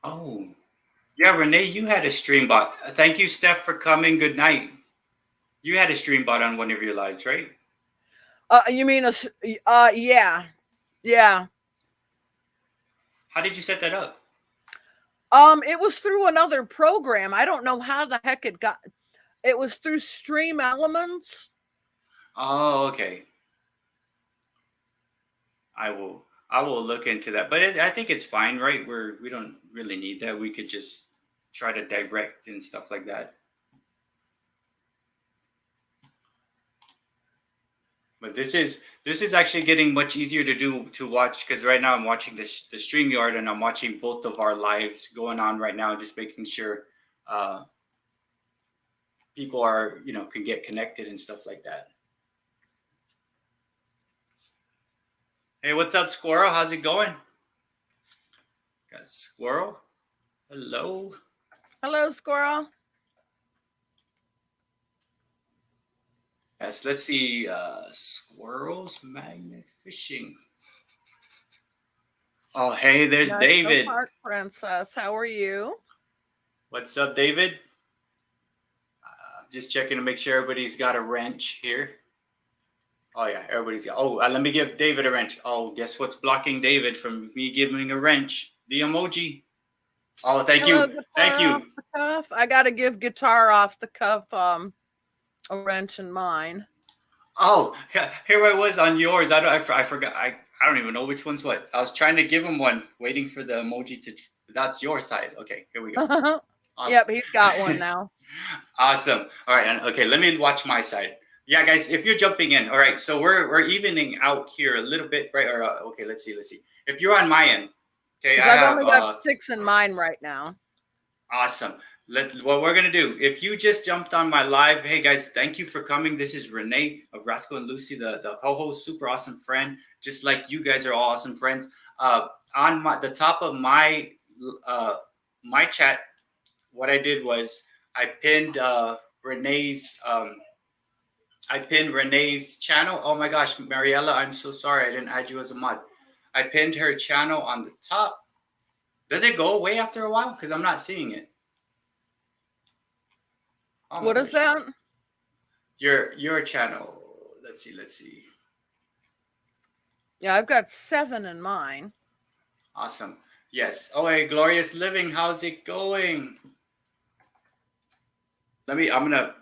[SPEAKER 1] Oh, yeah, Renee, you had a stream bot. Thank you, Steph, for coming. Good night. You had a stream bot on one of your lives, right?
[SPEAKER 2] You mean yeah.
[SPEAKER 1] How did you set that up?
[SPEAKER 2] It was through another program. I don't know how the heck it got. It was through Stream Elements.
[SPEAKER 1] Oh, okay. I will look into that, but I think it's fine, right? We don't really need that. We could just try to direct and stuff like that. But this is actually getting much easier to watch, because right now I'm watching the StreamYard, and I'm watching both of our lives going on right now, just making sure people are, can get connected and stuff like that. Hey, what's up, Squirrel? How's it going? Got a Squirrel. Hello.
[SPEAKER 2] Hello, Squirrel.
[SPEAKER 1] Yes, let's see. Squirrels magnet fishing. Oh, hey, there's David.
[SPEAKER 2] Park Princess, how are you?
[SPEAKER 1] What's up, David? Just checking to make sure everybody's got a wrench here. Oh yeah, everybody's got. Oh, let me give David a wrench. Oh, guess what's blocking David from me giving a wrench? The emoji. Oh, thank you. Thank you.
[SPEAKER 2] I got to give Guitar Off the Cuff a wrench in mine.
[SPEAKER 1] Oh, here I was on yours. I forgot. I don't even know which one's what. I was trying to give him one, waiting for the emoji to. That's your side. Okay, here we go.
[SPEAKER 2] Awesome. Yep, he's got one now.
[SPEAKER 1] Awesome. All right. Okay, let me watch my side. Yeah, guys, if you're jumping in, all right. So we're evening out here a little bit, right? Or okay, let's see. If you're on my end, okay,
[SPEAKER 2] I've only got 6 in mine right now.
[SPEAKER 1] Awesome. What we're gonna do. If you just jumped on my live, hey guys, thank you for coming. This is Renee of Rascal and Lucy, the co-host, super awesome friend, just like you guys are all awesome friends. On the top of my my chat, what I did was I pinned Renee's channel. Oh my gosh, Mariella, I'm so sorry I didn't add you as a mod. I pinned her channel on the top. Does it go away after a while? Because I'm not seeing it. Oh
[SPEAKER 2] what is that?
[SPEAKER 1] Your channel. Let's see.
[SPEAKER 2] Yeah, I've got 7 in mine.
[SPEAKER 1] Awesome. Yes. Oh, hey, Glorious Living. How's it going? I'm gonna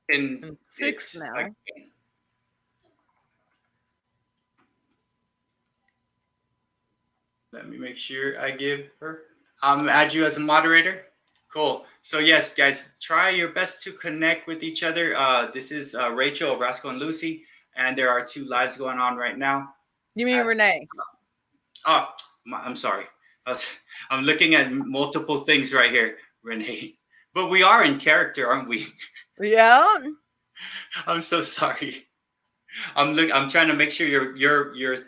[SPEAKER 1] pin
[SPEAKER 2] 6 now.
[SPEAKER 1] Again. Let me make sure I give her. Add you as a moderator. Cool. So yes, guys, try your best to connect with each other. This is Rachel of Rascal and Lucy, and there are 2 lives going on right now.
[SPEAKER 2] You mean Renee?
[SPEAKER 1] Oh, I'm sorry. I'm looking at multiple things right here, Renee. But we are in character, aren't we?
[SPEAKER 2] Yeah.
[SPEAKER 1] I'm so sorry. I'm trying to make sure your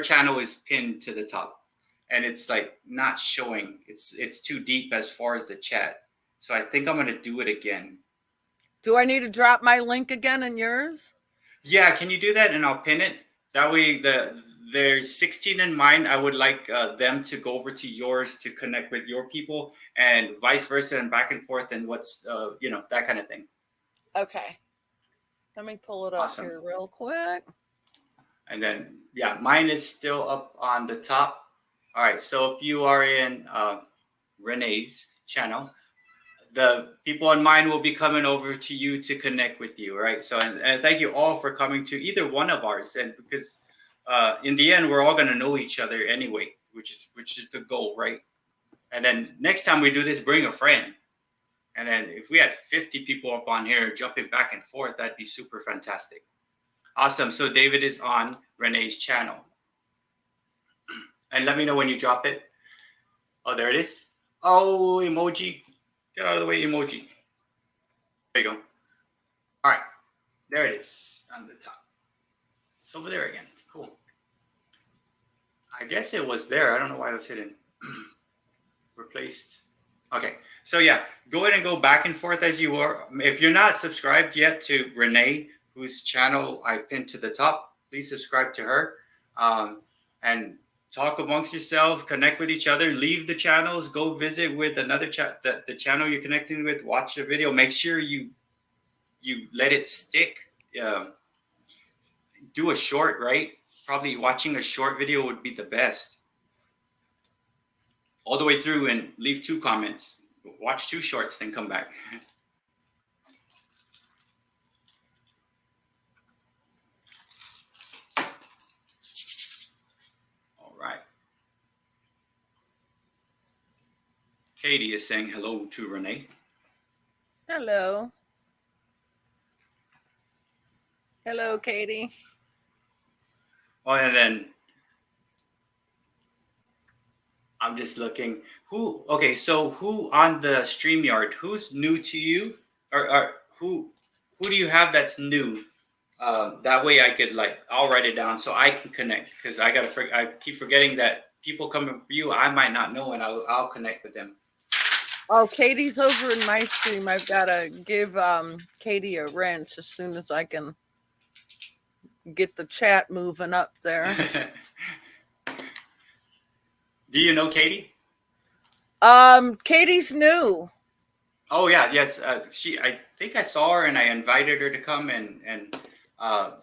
[SPEAKER 1] channel is pinned to the top, and it's like not showing. It's too deep as far as the chat. So I think I'm gonna do it again.
[SPEAKER 2] Do I need to drop my link again in yours?
[SPEAKER 1] Yeah, can you do that? And I'll pin it. That way, there's 16 in mine. I would like them to go over to yours to connect with your people, and vice versa, and back and forth, and what's that kind of thing.
[SPEAKER 2] Okay. Let me pull it up here real quick.
[SPEAKER 1] And then, yeah, mine is still up on the top. All right. So if you are in Renee's channel, the people on mine will be coming over to you to connect with you. Right. So, and thank you all for coming to either one of ours. And because in the end, we're all going to know each other anyway, which is the goal. Right. And then next time we do this, bring a friend. And then if we had 50 people up on here jumping back and forth, that'd be super fantastic. Awesome. So David is on Renee's channel. And let me know when you drop it. Oh, there it is. Oh, emoji. Get out of the way, emoji. There you go. All right. There it is on the top. It's over there again. It's cool. I guess it was there. I don't know why it was hidden. Replaced. Okay. So yeah, go ahead and go back and forth as you are. If you're not subscribed yet to Renee, whose channel I pinned to the top, please subscribe to her. And talk amongst yourselves, connect with each other, leave the channels, go visit with another chat, the channel you're connecting with, watch the video, make sure you let it stick. Do a short, right? Probably watching a short video would be the best. All the way through and leave 2 comments. Watch 2 shorts, then come back. Right. Katie is saying hello to Renee.
[SPEAKER 2] Hello. Hello, Katie.
[SPEAKER 1] Oh, and then I'm just looking. So who on the StreamYard, who's new to you? Or who do you have that's new? That way I could I'll write it down so I can connect, because I keep forgetting that people coming for you, I might not know, and I'll connect with them.
[SPEAKER 2] Oh, Katie's over in my stream. I've got to give Katie a wrench as soon as I can get the chat moving up there.
[SPEAKER 1] Do you know Katie?
[SPEAKER 2] Katie's new.
[SPEAKER 1] Oh yeah, yes. I think I saw her and I invited her to come and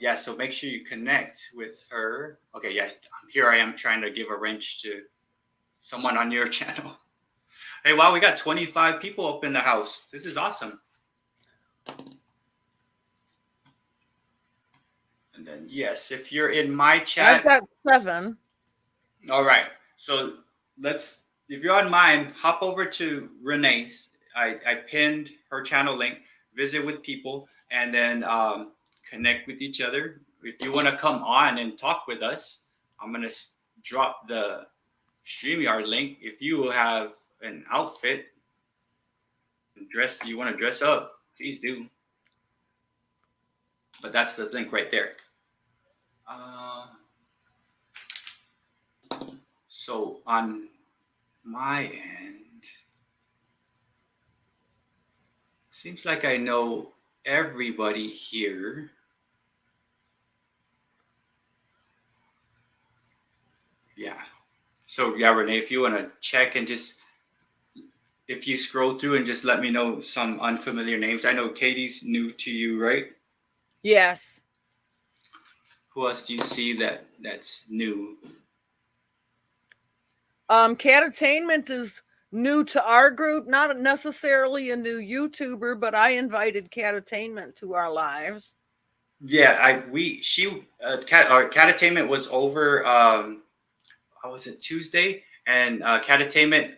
[SPEAKER 1] yeah. So make sure you connect with her. Okay, yes. Here I am trying to give a wrench to someone on your channel. Hey, wow, we got 25 people up in the house. This is awesome. And then yes, if you're in my chat,
[SPEAKER 2] I've got 7.
[SPEAKER 1] All right. So if you're on mine, hop over to Renee's. I pinned her channel link, visit with people, and then connect with each other. If you want to come on and talk with us, I'm going to drop the StreamYard link. If you have an outfit, Dress. You want to dress up? Please do. But that's the link right there. So on my end, seems like I know everybody here. Yeah. So yeah, Renee, if you want to check and just if you scroll through and just let me know some unfamiliar names. I know Katie's new to you, right?
[SPEAKER 2] Yes.
[SPEAKER 1] Who else do you see that's new?
[SPEAKER 2] Catattainment is new to our group, not necessarily a new YouTuber, but I invited Catattainment to our lives.
[SPEAKER 1] Yeah, Catattainment was over was it Tuesday? And Catattainment,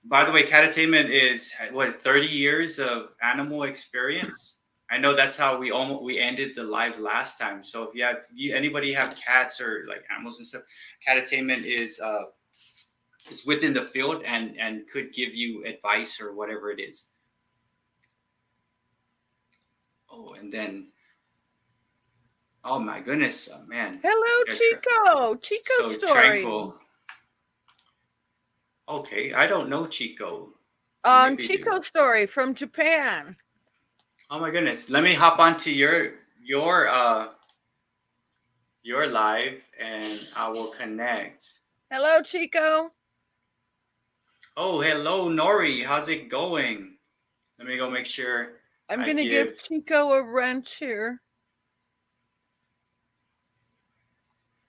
[SPEAKER 1] by the way, Catattainment is what 30 years of animal experience. I know that's how we ended the live last time. So if anybody have cats or like animals and stuff, Catattainment is within the field and could give you advice or whatever it is. Oh, and then oh my goodness, man.
[SPEAKER 2] Hello, Chico Story.
[SPEAKER 1] Tranquil. Okay, I don't know Chico.
[SPEAKER 2] Chico Story from Japan.
[SPEAKER 1] Oh my goodness. Let me hop onto your live and I will connect.
[SPEAKER 2] Hello, Chico.
[SPEAKER 1] Oh, hello, Nori. How's it going? Let me go make sure.
[SPEAKER 2] I'm going to give Chico a wrench here.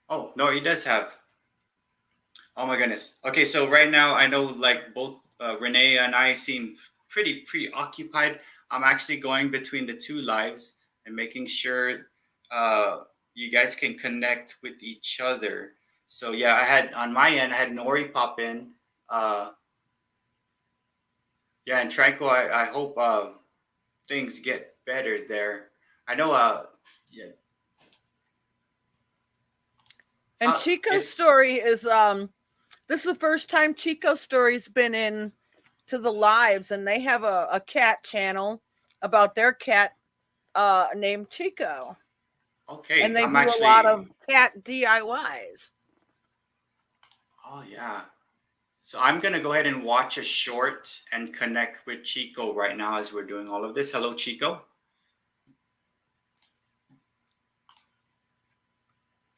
[SPEAKER 1] Oh, no, he does have. Oh my goodness. Okay, so right now I know like both Renee and I seem pretty preoccupied. I'm actually going between the two lives and making sure you guys can connect with each other. So yeah, I had on my end, I had Nori pop in. Yeah, and Tranquil, I hope things get better there. I know yeah.
[SPEAKER 2] And Chico's Story is this is the first time Chico Story's been in to the lives, and they have a cat channel about their cat named Chico.
[SPEAKER 1] Okay,
[SPEAKER 2] and they do a lot of cat DIYs.
[SPEAKER 1] Oh yeah. So I'm gonna go ahead and watch a short and connect with Chico right now as we're doing all of this. Hello, Chico.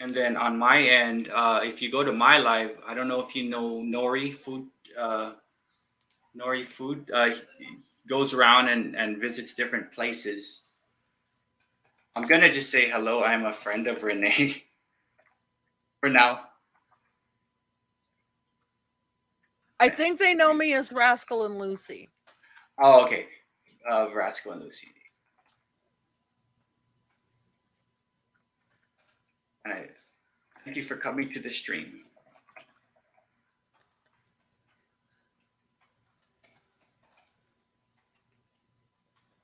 [SPEAKER 1] And then on my end, if you go to my live, I don't know if you know Nori Food. Nori Food he goes around and visits different places. I'm gonna just say hello. I'm a friend of Renee for now.
[SPEAKER 2] I think they know me as Rascal and Lucy.
[SPEAKER 1] Oh, okay. Rascal and Lucy. And I thank you for coming to the stream.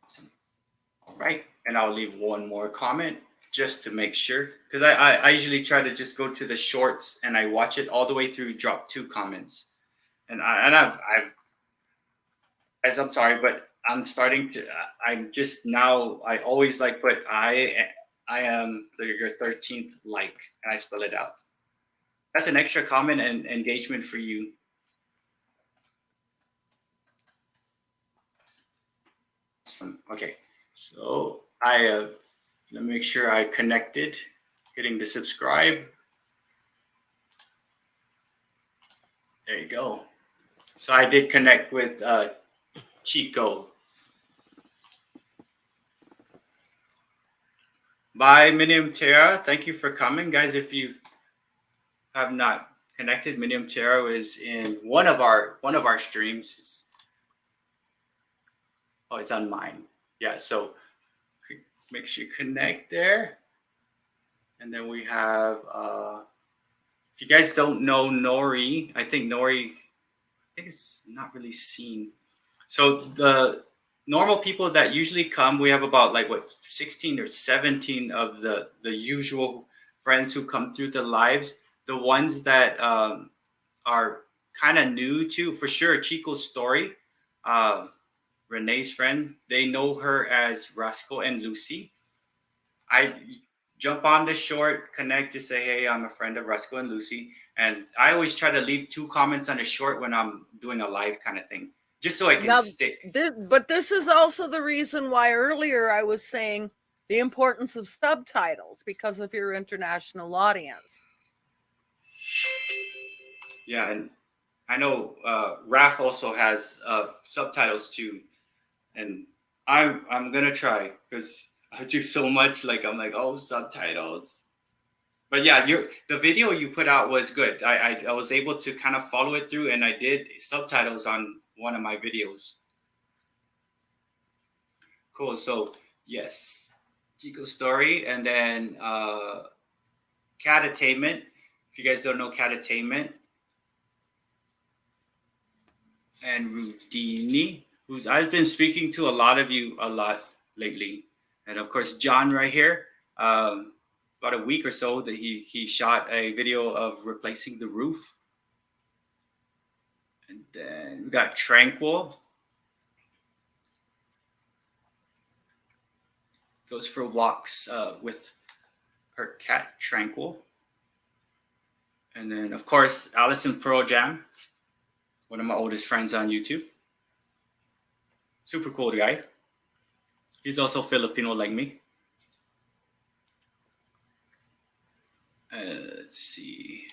[SPEAKER 1] Awesome. All right. And I'll leave one more comment just to make sure. Because I usually try to just go to the shorts and I watch it all the way through, drop 2 comments. And I've as I'm sorry, but I'm starting to I'm just now I always like put I am your 13th like and I spell it out. That's an extra comment and engagement for you. Awesome. Okay, so I let me make sure I connected, hitting the subscribe. There you go. So I did connect with Chico. Bye, Minium Terra. Thank you for coming, guys. If you have not connected, Minium Terra is in one of our streams. It's on mine. Yeah, so make sure you connect there. And then we have if you guys don't know Nori, I think it's not really seen. So the normal people that usually come, we have about 16 or 17 of the usual friends who come through the lives. The ones that are kind of new to, for sure, Chico's Story. Renee's friend. They know her as Roscoe and Lucy. I jump on the short, connect to say, hey, I'm a friend of Roscoe and Lucy. And I always try to leave 2 comments on the short when I'm doing a live kind of thing, just so I can stick.
[SPEAKER 2] But this is also the reason why earlier I was saying the importance of subtitles because of your international audience.
[SPEAKER 1] Yeah, and I know Raph also has subtitles too, and I'm gonna try because I do so much. Like I'm like, oh, subtitles. But yeah, the video you put out was good. I was able to kind of follow it through, and I did subtitles on one of my videos. Cool. So yes, Chico Story, and then Catatainment. If you guys don't know Catatainment, and Rudini, who's I've been speaking to a lot of you a lot lately, and of course John right here. About a week or so that he shot a video of replacing the roof, and then we got Tranquil. Goes for walks with her cat Tranquil, and then of course Allison Pearl Jam, one of my oldest friends on YouTube. Super cool guy. He's also Filipino like me. Let's see.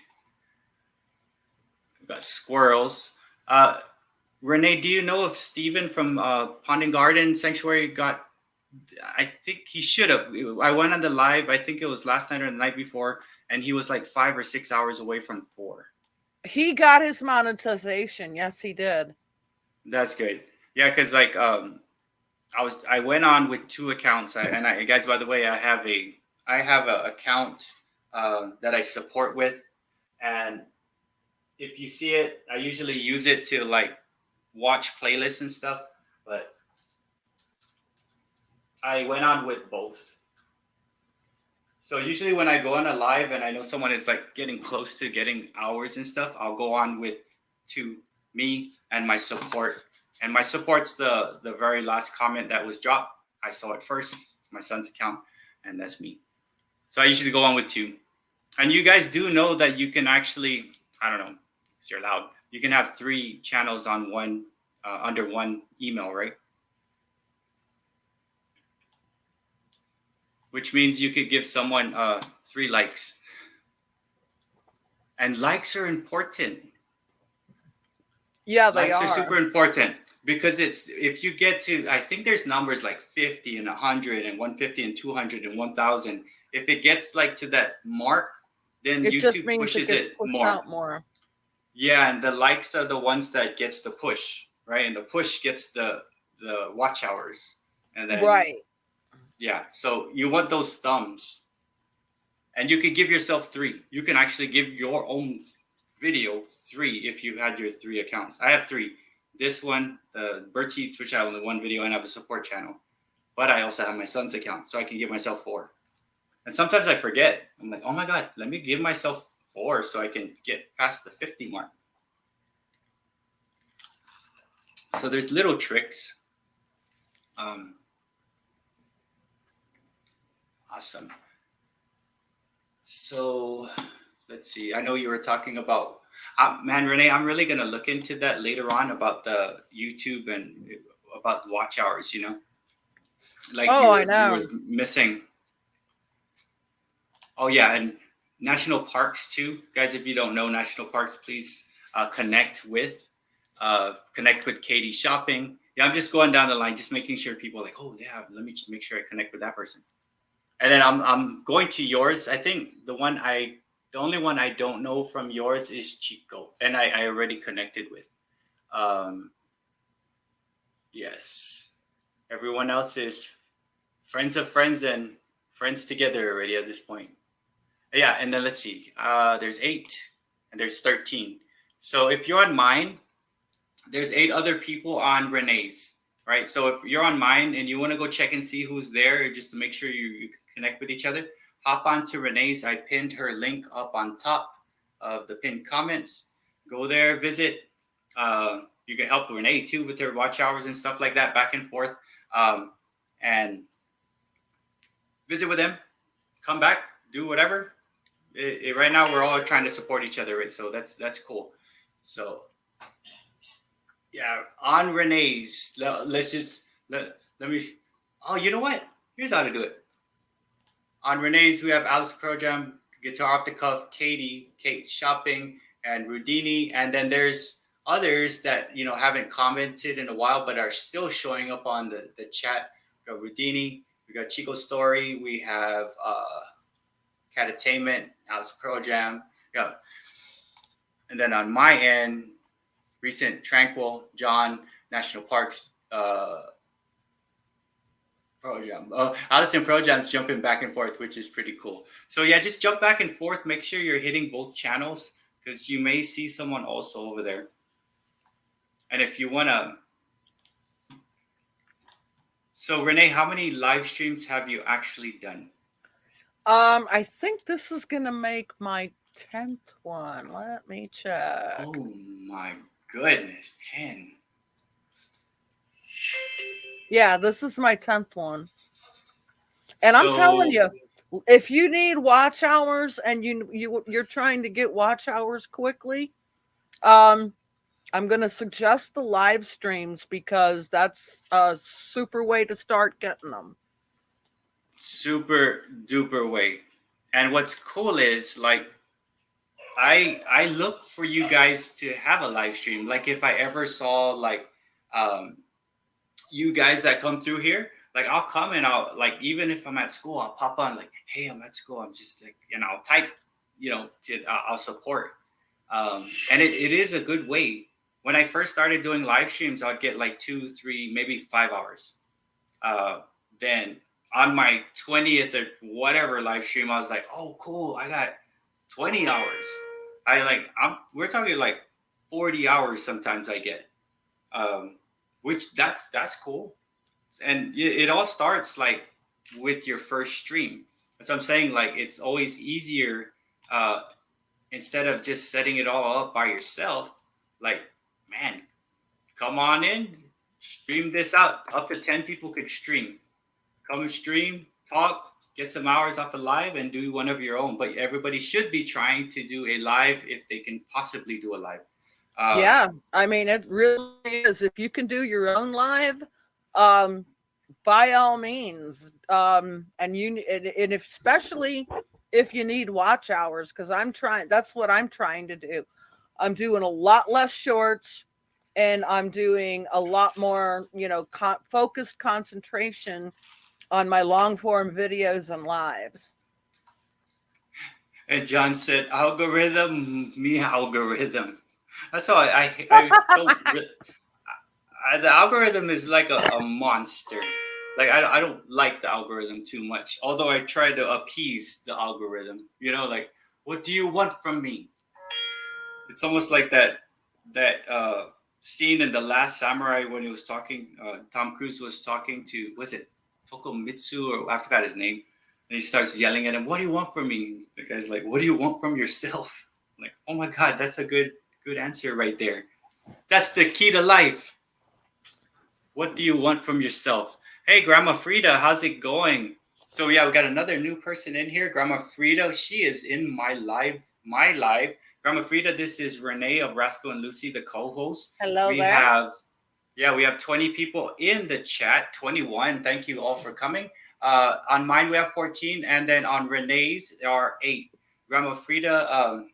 [SPEAKER 1] We got squirrels. Renee, do you know if Steven from Pond and Garden Sanctuary got? I think he should have. I went on the live. I think it was last night or the night before, and he was like 5 or 6 hours away from 4.
[SPEAKER 2] He got his monetization. Yes, he did.
[SPEAKER 1] That's good. Yeah, because like I went on with 2 accounts, and guys, by the way, I have a account that I support with, and if you see it, I usually use it to like watch playlists and stuff, but I went on with both. So usually when I go on a live and I know someone is like getting close to getting hours and stuff, I'll go on with 2, me and my support. And my support's the very last comment that was dropped. I saw it first. It's my son's account, and that's me. So I usually go on with 2. And you guys do know that you can actually, I don't know, because you're loud, you can have 3 channels on one under one email, right? Which means you could give someone 3 likes. And likes are important.
[SPEAKER 2] Yeah, they
[SPEAKER 1] likes are super important because it's if you get to, I think there's numbers like 50 and 100 and 150 and 200 and 1,000. If it gets like to that mark, then
[SPEAKER 2] it
[SPEAKER 1] YouTube pushes it more.
[SPEAKER 2] Out more.
[SPEAKER 1] Yeah, and the likes are the ones that gets the push, right? And the push gets the watch hours, and then
[SPEAKER 2] right.
[SPEAKER 1] Yeah, so you want those thumbs, and you could give yourself 3. You can actually give your own video 3 if you had your 3 accounts. I have 3. This one, the BertsBEATS, which I have only 1 video, and I have a support channel. But I also have my son's account, so I can give myself 4. And sometimes I forget. I'm like, oh my God, let me give myself 4 so I can get past the 50 mark. So there's little tricks. Awesome. So let's see. I know you were talking about, man, Renee, I'm really going to look into that later on about the YouTube and about watch hours, you know? Like
[SPEAKER 2] I know.
[SPEAKER 1] You were missing. Oh, yeah. And national parks too. Guys, if you don't know national parks, please connect with Katie Shopping. Yeah, I'm just going down the line, just making sure people are like, oh, yeah, let me just make sure I connect with that person. And then I'm going to yours. I think the only one I don't know from yours is Chico, and I already connected with. Yes, everyone else is friends of friends and friends together already at this point. Yeah, and then let's see. There's 8, and there's 13. So if you're on mine, there's 8 other people on Renee's, right? So if you're on mine and you want to go check and see who's there, just to make sure you connect with each other, hop on to Renee's. I pinned her link up on top of the pinned comments. Go there, visit. You You can help Renee too with her watch hours and stuff like that, back and forth. And visit with them, come back, do whatever. Right now, we're all trying to support each other, right? So that's cool. So yeah, on Renee's, let's just let me. Oh, you know what? Here's how to do it. On Renee's, we have Alice Projam, Guitar Off the Cuff, Katie, Kate Shopping, and Rudini. And then there's others that haven't commented in a while but are still showing up on the chat. We got Rudini, we got Chico Story, we have Catattainment, Alice Projam. Yeah. And then on my end, recent Tranquil, John, National Parks, Projam. Allison Projam's jumping back and forth, which is pretty cool. So yeah, just jump back and forth. Make sure you're hitting both channels because you may see someone also over there. And if you wanna, so Renee, how many live streams have you actually done?
[SPEAKER 2] I think this is gonna make my 10th one. Let me check.
[SPEAKER 1] Oh my goodness, 10.
[SPEAKER 2] Yeah, this is my 10th one. And I'm telling you, if you need watch hours and you're trying to get watch hours quickly, I'm going to suggest the live streams because that's a super way to start getting them.
[SPEAKER 1] Super duper way. And what's cool is like I look for you guys to have a live stream. Like if I ever saw like you guys that come through here, like I'll come and I'll like, even if I'm at school, I'll pop on like, hey, I'm at school. I'm just like, and I'll type, I'll support. And it is a good way. When I first started doing live streams, I'd get like 2, 3, maybe 5 hours. Then on my 20th or whatever live stream, I was like, oh, cool. I got 20 hours. We're talking like 40 hours sometimes I get, which that's cool. And it all starts like with your first stream. That's what I'm saying. Like it's always easier instead of just setting it all up by yourself. Like, man, come on in, stream this out. Up to 10 people could stream. Come and stream, talk, get some hours off the live, and do one of your own. But everybody should be trying to do a live if they can possibly do a live.
[SPEAKER 2] Yeah, I mean, it really is. If you can do your own live, by all means, and especially if you need watch hours, because that's what I'm trying to do. I'm doing a lot less shorts and I'm doing a lot more, focused concentration on my long form videos and lives.
[SPEAKER 1] And John said, algorithm, me algorithm. That's all I don't. The algorithm is like a monster. Like I don't like the algorithm too much. Although I try to appease the algorithm. Like, what do you want from me? It's almost like that scene in The Last Samurai when he was talking. Tom Cruise was talking to, was it Tokomitsu or I forgot his name, and he starts yelling at him, "What do you want from me?" The guy's like, "What do you want from yourself?" I'm like, oh my God, that's a good answer right there. That's the key to life. What do you want from yourself? Hey, Grandma Frida, how's it going? So yeah, we got another new person in here, Grandma Frida. She is in my live. Grandma Frida, this is Renee of Rascal and Lucy, the co-host.
[SPEAKER 2] Hello
[SPEAKER 1] we
[SPEAKER 2] there.
[SPEAKER 1] We have 20 people in the chat, 21. Thank you all for coming. On mine, we have 14. And then on Renee's, there are 8. Grandma Frida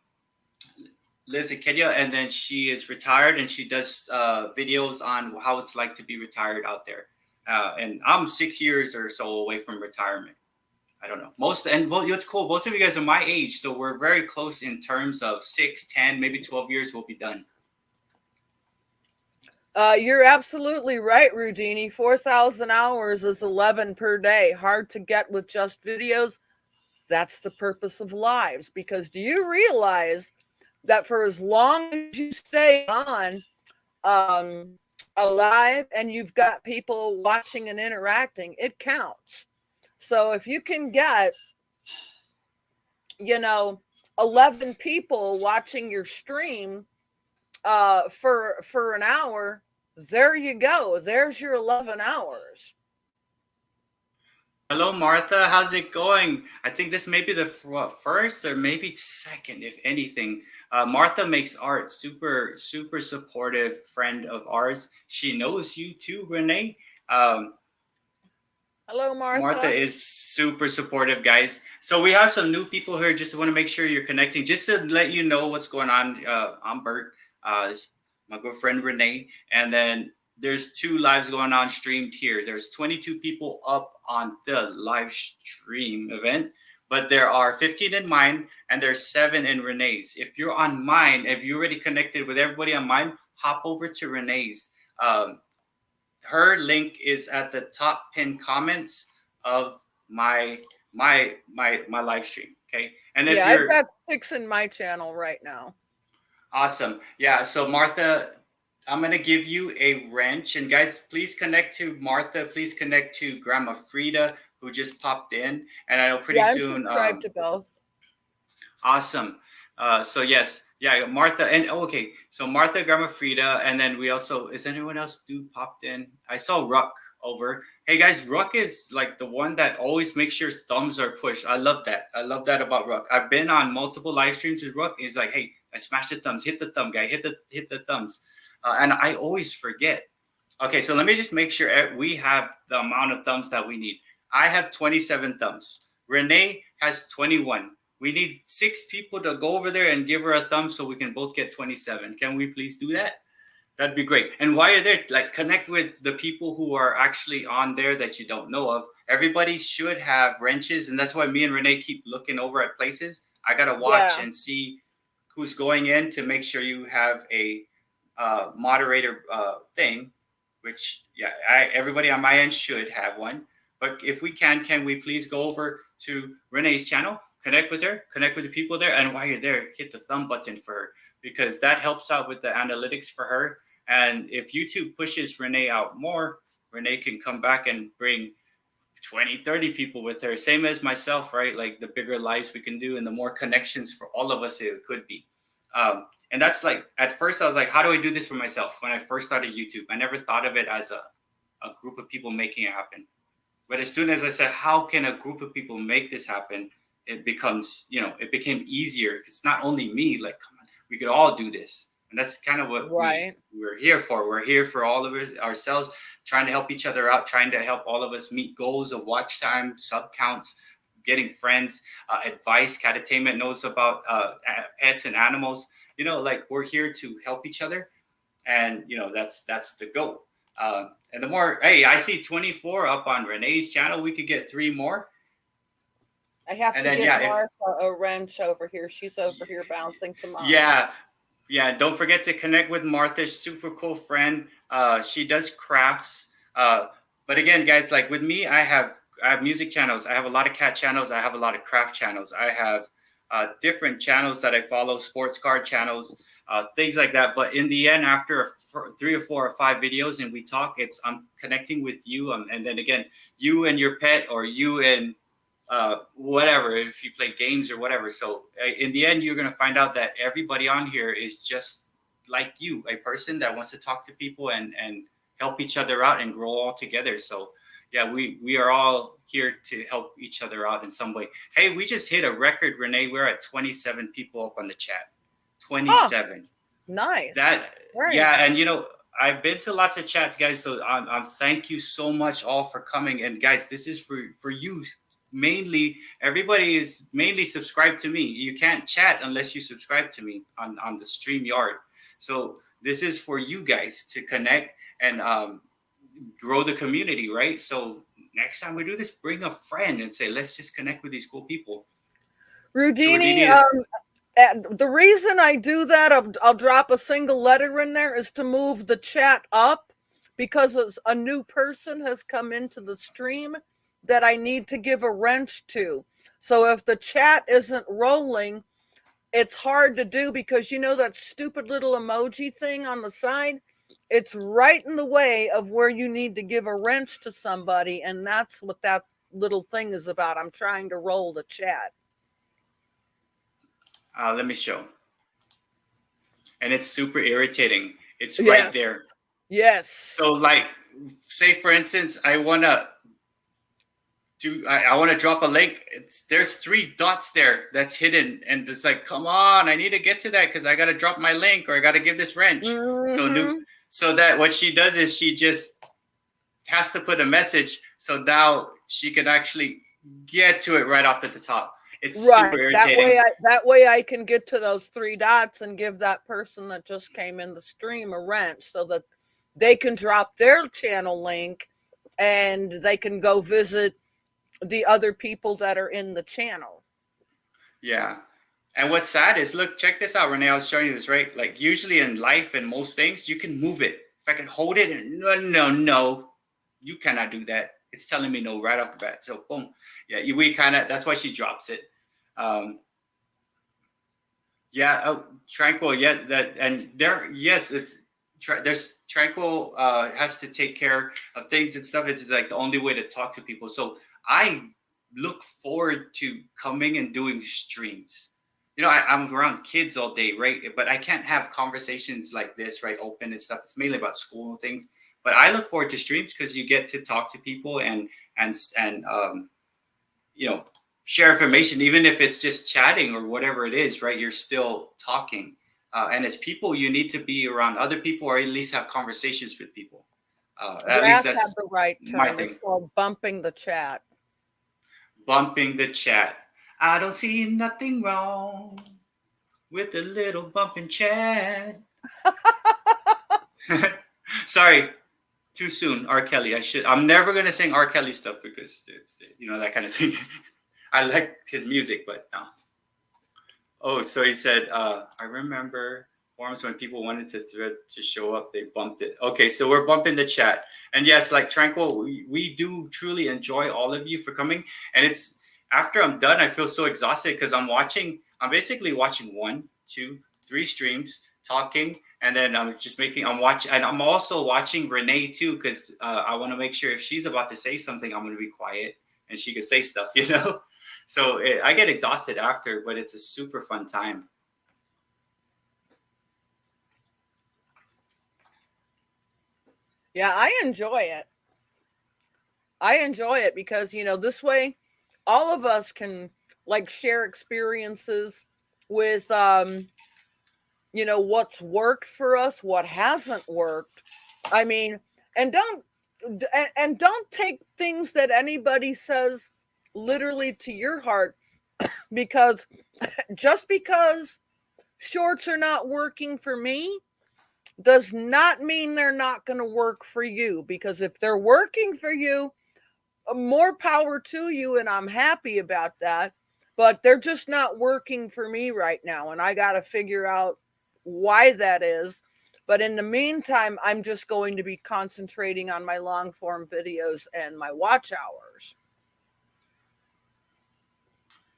[SPEAKER 1] lives in Kenya, and then she is retired, and she does videos on how it's like to be retired out there. And I'm 6 years or so away from retirement. I don't know. It's cool. Most of you guys are my age, so we're very close in terms of 6, 10, maybe 12 years we'll be done.
[SPEAKER 2] You're absolutely right, Rudini. 4,000 hours is 11 per day. Hard to get with just videos. That's the purpose of lives, because do you realize that for as long as you stay on alive and you've got people watching and interacting, it counts. So if you can get 11 people watching your stream for an hour, there you go. There's your 11 hours.
[SPEAKER 1] Hello, Martha. How's it going? I think this may be the first or maybe second, if anything. Martha makes art. Super, super supportive friend of ours. She knows you too, Renee. Um,
[SPEAKER 2] Hello,
[SPEAKER 1] Martha
[SPEAKER 2] Martha.
[SPEAKER 1] is super supportive, guys. So we have some new people here. Just want to make sure you're connecting. Just to let you know what's going on. I'm Bert. This my good friend Renee, and then there's two lives going on streamed here. There's 22 people up on the live stream event, but there are 15 in mine, and there's 7 in Renee's. If you're on mine, if you already connected with everybody on mine, hop over to Renee's. Her link is at the top pinned comments of my live stream. Okay, and if
[SPEAKER 2] Yeah,
[SPEAKER 1] you're
[SPEAKER 2] I've got 6 in my channel right now.
[SPEAKER 1] awesome, yeah. So Martha, I'm gonna give you a wrench, and guys, please connect to Martha. Please connect to Grandma Frida, who just popped in, and I know pretty
[SPEAKER 2] Yeah, I'm
[SPEAKER 1] soon.
[SPEAKER 2] subscribed to both.
[SPEAKER 1] Awesome. So yes, yeah, Martha and okay. So Martha, Grandma Frida, and then we also is anyone else do popped in? I saw Ruck over. Hey guys, Ruck is like the one that always makes sure thumbs are pushed. I love that. I love that about Ruck. I've been on multiple live streams with Ruck. He's like, hey, I smashed the thumbs. Hit the thumb, guy. Hit the thumbs. And I always forget. Okay, so let me just make sure we have the amount of thumbs that we need. I have 27 thumbs. Renee has 21. We need 6 people to go over there and give her a thumb so we can both get 27. Can we please do that? That'd be great. And while you're there, like connect with the people who are actually on there that you don't know of. Everybody should have wrenches, and that's why me and Renee keep looking over at places. I gotta watch and see who's going in to make sure you have a moderator thing. Which everybody on my end should have one. But if we can we please go over to Renee's channel? Connect with her, connect with the people there, and while you're there, hit the thumb button for her because that helps out with the analytics for her. And if YouTube pushes Renee out more, Renee can come back and bring 20, 30 people with her. Same as myself, right? Like the bigger lives we can do and the more connections for all of us it could be. And that's like, at first I was like, how do I do this for myself? When I first started YouTube, I never thought of it as a group of people making it happen. But as soon as I said, how can a group of people make this happen? It becomes, it became easier. It's not only me, like, come on, we could all do this. And that's kind of what we're here for. We're here for all of ourselves, trying to help each other out, trying to help all of us meet goals of watch time, sub counts, getting friends, advice. Catatainment knows about pets and animals. Like we're here to help each other. And, that's the goal. And the more, hey, I see 24 up on Renee's channel. We could get 3 more.
[SPEAKER 2] I have to get Martha a wrench over here. She's over here bouncing to mine.
[SPEAKER 1] Yeah. Don't forget to connect with Martha. Super cool friend. She does crafts. But again, guys, like with me, I have music channels. I have a lot of cat channels. I have a lot of craft channels. I have different channels that I follow, sports card channels, things like that. But in the end, after 3 or 4 or 5 videos and we talk, I'm connecting with you. And then again, you and your pet or you and whatever, if you play games or whatever. So in the end, you're going to find out that everybody on here is just like you, a person that wants to talk to people and help each other out and grow all together. So yeah, we are all here to help each other out in some way. Hey, we just hit a record, Renee. We're at 27 people up on the chat. 27.
[SPEAKER 2] Nice.
[SPEAKER 1] Yeah, and I've been to lots of chats, guys. So thank you so much all for coming. And guys, this is for you. Mainly, everybody is mainly subscribed to me. You can't chat unless you subscribe to me on the StreamYard. So this is for you guys to connect and grow the community, right? So next time we do this, bring a friend and say, let's just connect with these cool people.
[SPEAKER 2] Rudini, the reason I do that, I'll drop a single letter in there, is to move the chat up because a new person has come into the stream that I need to give a wrench to. So if the chat isn't rolling, it's hard to do because that stupid little emoji thing on the side, it's right in the way of where you need to give a wrench to somebody. And that's what that little thing is about. I'm trying to roll the chat.
[SPEAKER 1] Let me show. and it's super irritating. It's right
[SPEAKER 2] Yes.
[SPEAKER 1] there. So
[SPEAKER 2] Yes.
[SPEAKER 1] like, say for instance, I wanna I want to drop a link. There's 3 dots there that's hidden, and it's like, come on, I need to get to that because I got to drop my link or I got to give this wrench.
[SPEAKER 2] Mm-hmm.
[SPEAKER 1] So that what she does is she just has to put a message, so now she can actually get to it right off at the top. It's super
[SPEAKER 2] Right.
[SPEAKER 1] irritating.
[SPEAKER 2] That way I can get to those 3 dots and give that person that just came in the stream a wrench so that they can drop their channel link and they can go visit the other people that are in the channel.
[SPEAKER 1] Yeah. And what's sad is, look, check this out, Renee. I was showing you this, right? Like usually in life and most things, you can move it. If I can hold it, and no, you cannot do that. It's telling me no right off the bat. So boom, yeah, we kind of. That's why she drops it. Yeah, oh, Tranquil. Yeah, that and there. Yes, there's Tranquil has to take care of things and stuff. It's like the only way to talk to people. So I look forward to coming and doing streams. I'm around kids all day, right? But I can't have conversations like this, right? Open and stuff. It's mainly about school and things. But I look forward to streams because you get to talk to people and share information, even if it's just chatting or whatever it is, right? You're still talking. And as people, you need to be around other people or at least have conversations with people. At least
[SPEAKER 2] Raph
[SPEAKER 1] that's
[SPEAKER 2] had the right
[SPEAKER 1] my
[SPEAKER 2] term.
[SPEAKER 1] thing.
[SPEAKER 2] It's called bumping the chat.
[SPEAKER 1] Bumping the chat. I don't see nothing wrong with a little bump in chat. Sorry, too soon. R. Kelly. I'm never gonna sing R. Kelly stuff because it's that kind of thing. I like his music, but no. Oh, so he said, I remember forums when people wanted to show up, they bumped it. Okay, so we're bumping the chat. And yes, like Tranquil, we do truly enjoy all of you for coming. And it's after I'm done, I feel so exhausted because I'm basically watching 1, 2, 3 streams, talking, and then I'm also watching Renee too, because I want to make sure if she's about to say something, I'm going to be quiet and she can say stuff, So I get exhausted after, but it's a super fun time.
[SPEAKER 2] Yeah, I enjoy it. I enjoy it because, this way all of us can like share experiences with, what's worked for us, what hasn't worked. I mean, and don't take things that anybody says literally to your heart, because just because shorts are not working for me does not mean they're not going to work for you, because if they're working for you, more power to you, and I'm happy about that. But they're just not working for me right now, and I got to figure out why that is. But in the meantime, I'm just going to be concentrating on my long form videos and my watch hours.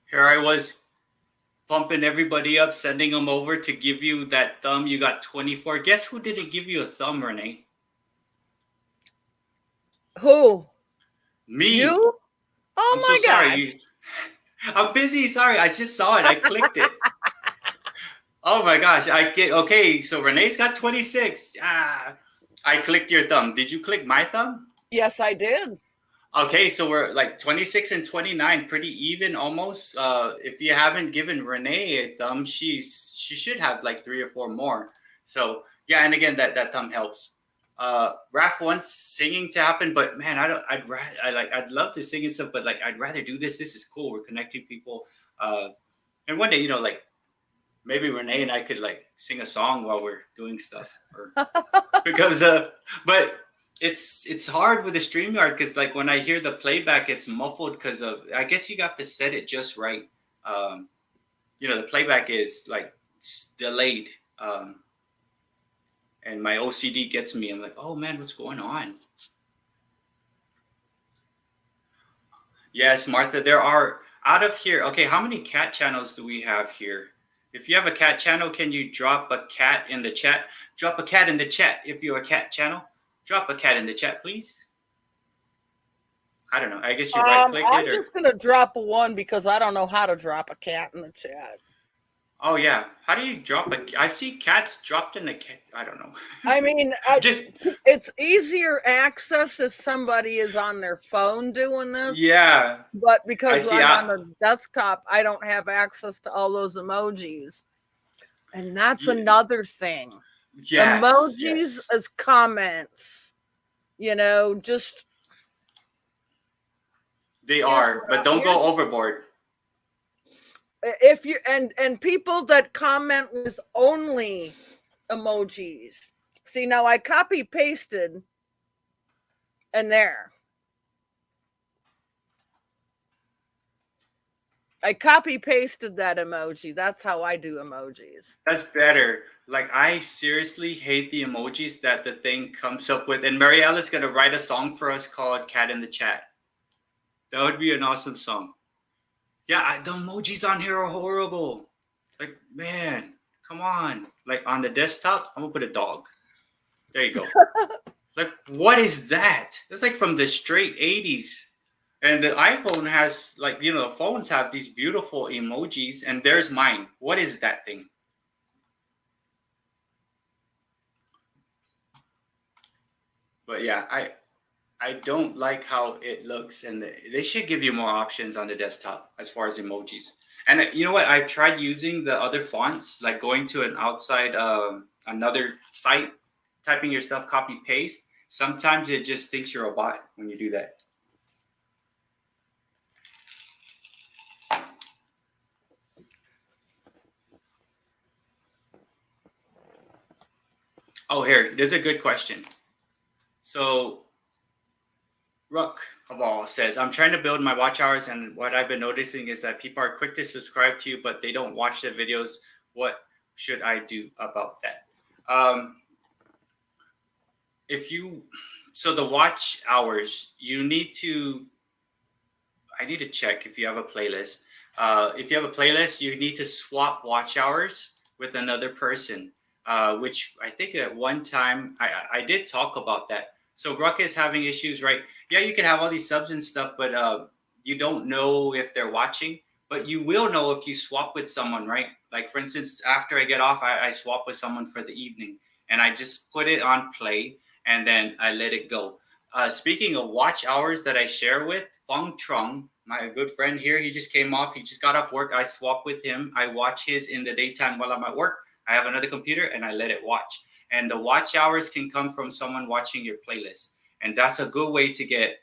[SPEAKER 1] Here I was pumping everybody up, sending them over to give you that thumb. You got 24. Guess who didn't give you a thumb, Renee?
[SPEAKER 2] Who?
[SPEAKER 1] Me.
[SPEAKER 2] You? Oh
[SPEAKER 1] I'm
[SPEAKER 2] my
[SPEAKER 1] so sorry.
[SPEAKER 2] gosh.
[SPEAKER 1] I'm busy. Sorry. I just saw it. I clicked it. Oh my gosh. Okay. So Renee's got 26. I clicked your thumb. Did you click my thumb?
[SPEAKER 2] Yes, I did.
[SPEAKER 1] Okay, so we're like 26 and 29, pretty even almost. If you haven't given Renee a thumb, she should have like 3 or 4 more. So yeah, and again, that thumb helps. Raph wants singing to happen, but man, I'd love to sing and stuff, but like I'd rather do this. This is cool. We're connecting people. And one day, like maybe Renee and I could like sing a song while we're doing stuff, or because but it's hard with the StreamYard because like when I hear the playback, it's muffled because of, I guess you got to set it just right. The playback is like delayed, and my OCD gets me. I'm like, oh man, what's going on? Yes, Martha, there are out of here. Okay, how many cat channels do we have here? If you have a cat channel, can you drop a cat in the chat? Drop a cat in the chat if you're a cat channel. Drop a cat in the chat, please. I don't know. I guess you right click it.
[SPEAKER 2] I'm just going to drop a 1 because I don't know how to drop a cat in the chat.
[SPEAKER 1] Oh yeah. How do you drop a? I see cats dropped in a cat. I don't know.
[SPEAKER 2] I mean,
[SPEAKER 1] Just
[SPEAKER 2] it's easier access if somebody is on their phone doing this.
[SPEAKER 1] yeah.
[SPEAKER 2] But
[SPEAKER 1] I
[SPEAKER 2] because
[SPEAKER 1] see.
[SPEAKER 2] I'm on the desktop, I don't have access to all those emojis. And that's another thing.
[SPEAKER 1] Yes.
[SPEAKER 2] Emojis
[SPEAKER 1] Yes.
[SPEAKER 2] as comments, just
[SPEAKER 1] They
[SPEAKER 2] here's
[SPEAKER 1] are, but don't go overboard.
[SPEAKER 2] if you and people that comment with only emojis. See, now I copy pasted and there. I copy pasted that emoji. That's how I do emojis.
[SPEAKER 1] That's better. Like I seriously hate the emojis that the thing comes up with. And Mariella's gonna write a song for us called "Cat in the Chat." That would be an awesome song. Yeah, the emojis on here are horrible. Like, man, come on. Like on the desktop, I'm gonna put a dog. There you go. Like, what is that? It's like from the straight 80s. And the iPhone has like, the phones have these beautiful emojis, and there's mine. What is that thing? But yeah, I don't like how it looks, and they should give you more options on the desktop as far as emojis. And you know what? I've tried using the other fonts, like going to an outside, another site, typing your stuff, copy paste. Sometimes it just thinks you're a bot when you do that. Oh, here, there's a good question. So, Ruck of all says, I'm trying to build my watch hours, and what I've been noticing is that people are quick to subscribe to you, but they don't watch the videos. What should I do about that? If you, so the watch hours, I need to check if you have a playlist. If you have a playlist, you need to swap watch hours with another person, which I think at one time I did talk about that. So Ruck is having issues, right? Yeah, you can have all these subs and stuff, but you don't know if they're watching. But you will know if you swap with someone, right? Like for instance, after I get off, I swap with someone for the evening, and I just put it on play, and then I let it go. Speaking of watch hours that I share with Feng Trung, my good friend here, he just came off. He just got off work. I swap with him. I watch his in the daytime while I'm at work. I have another computer and I let it watch. And the watch hours can come from someone watching your playlist, and that's a good way to get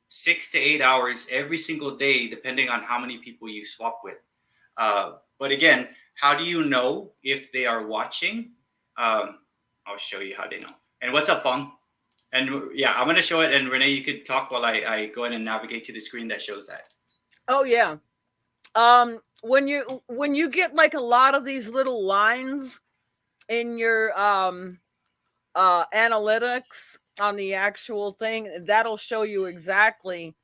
[SPEAKER 1] 6 to 8 hours every single day, depending on how many people you swap with. But again, how do you know if they are watching? I'll show you how they know. And what's up, Feng? And yeah, I'm going to show it. And Renee, you could talk while I go ahead and navigate to the screen that shows that.
[SPEAKER 2] Oh yeah. When you get like a lot of these little lines in your analytics on the actual thing, that'll show you exactly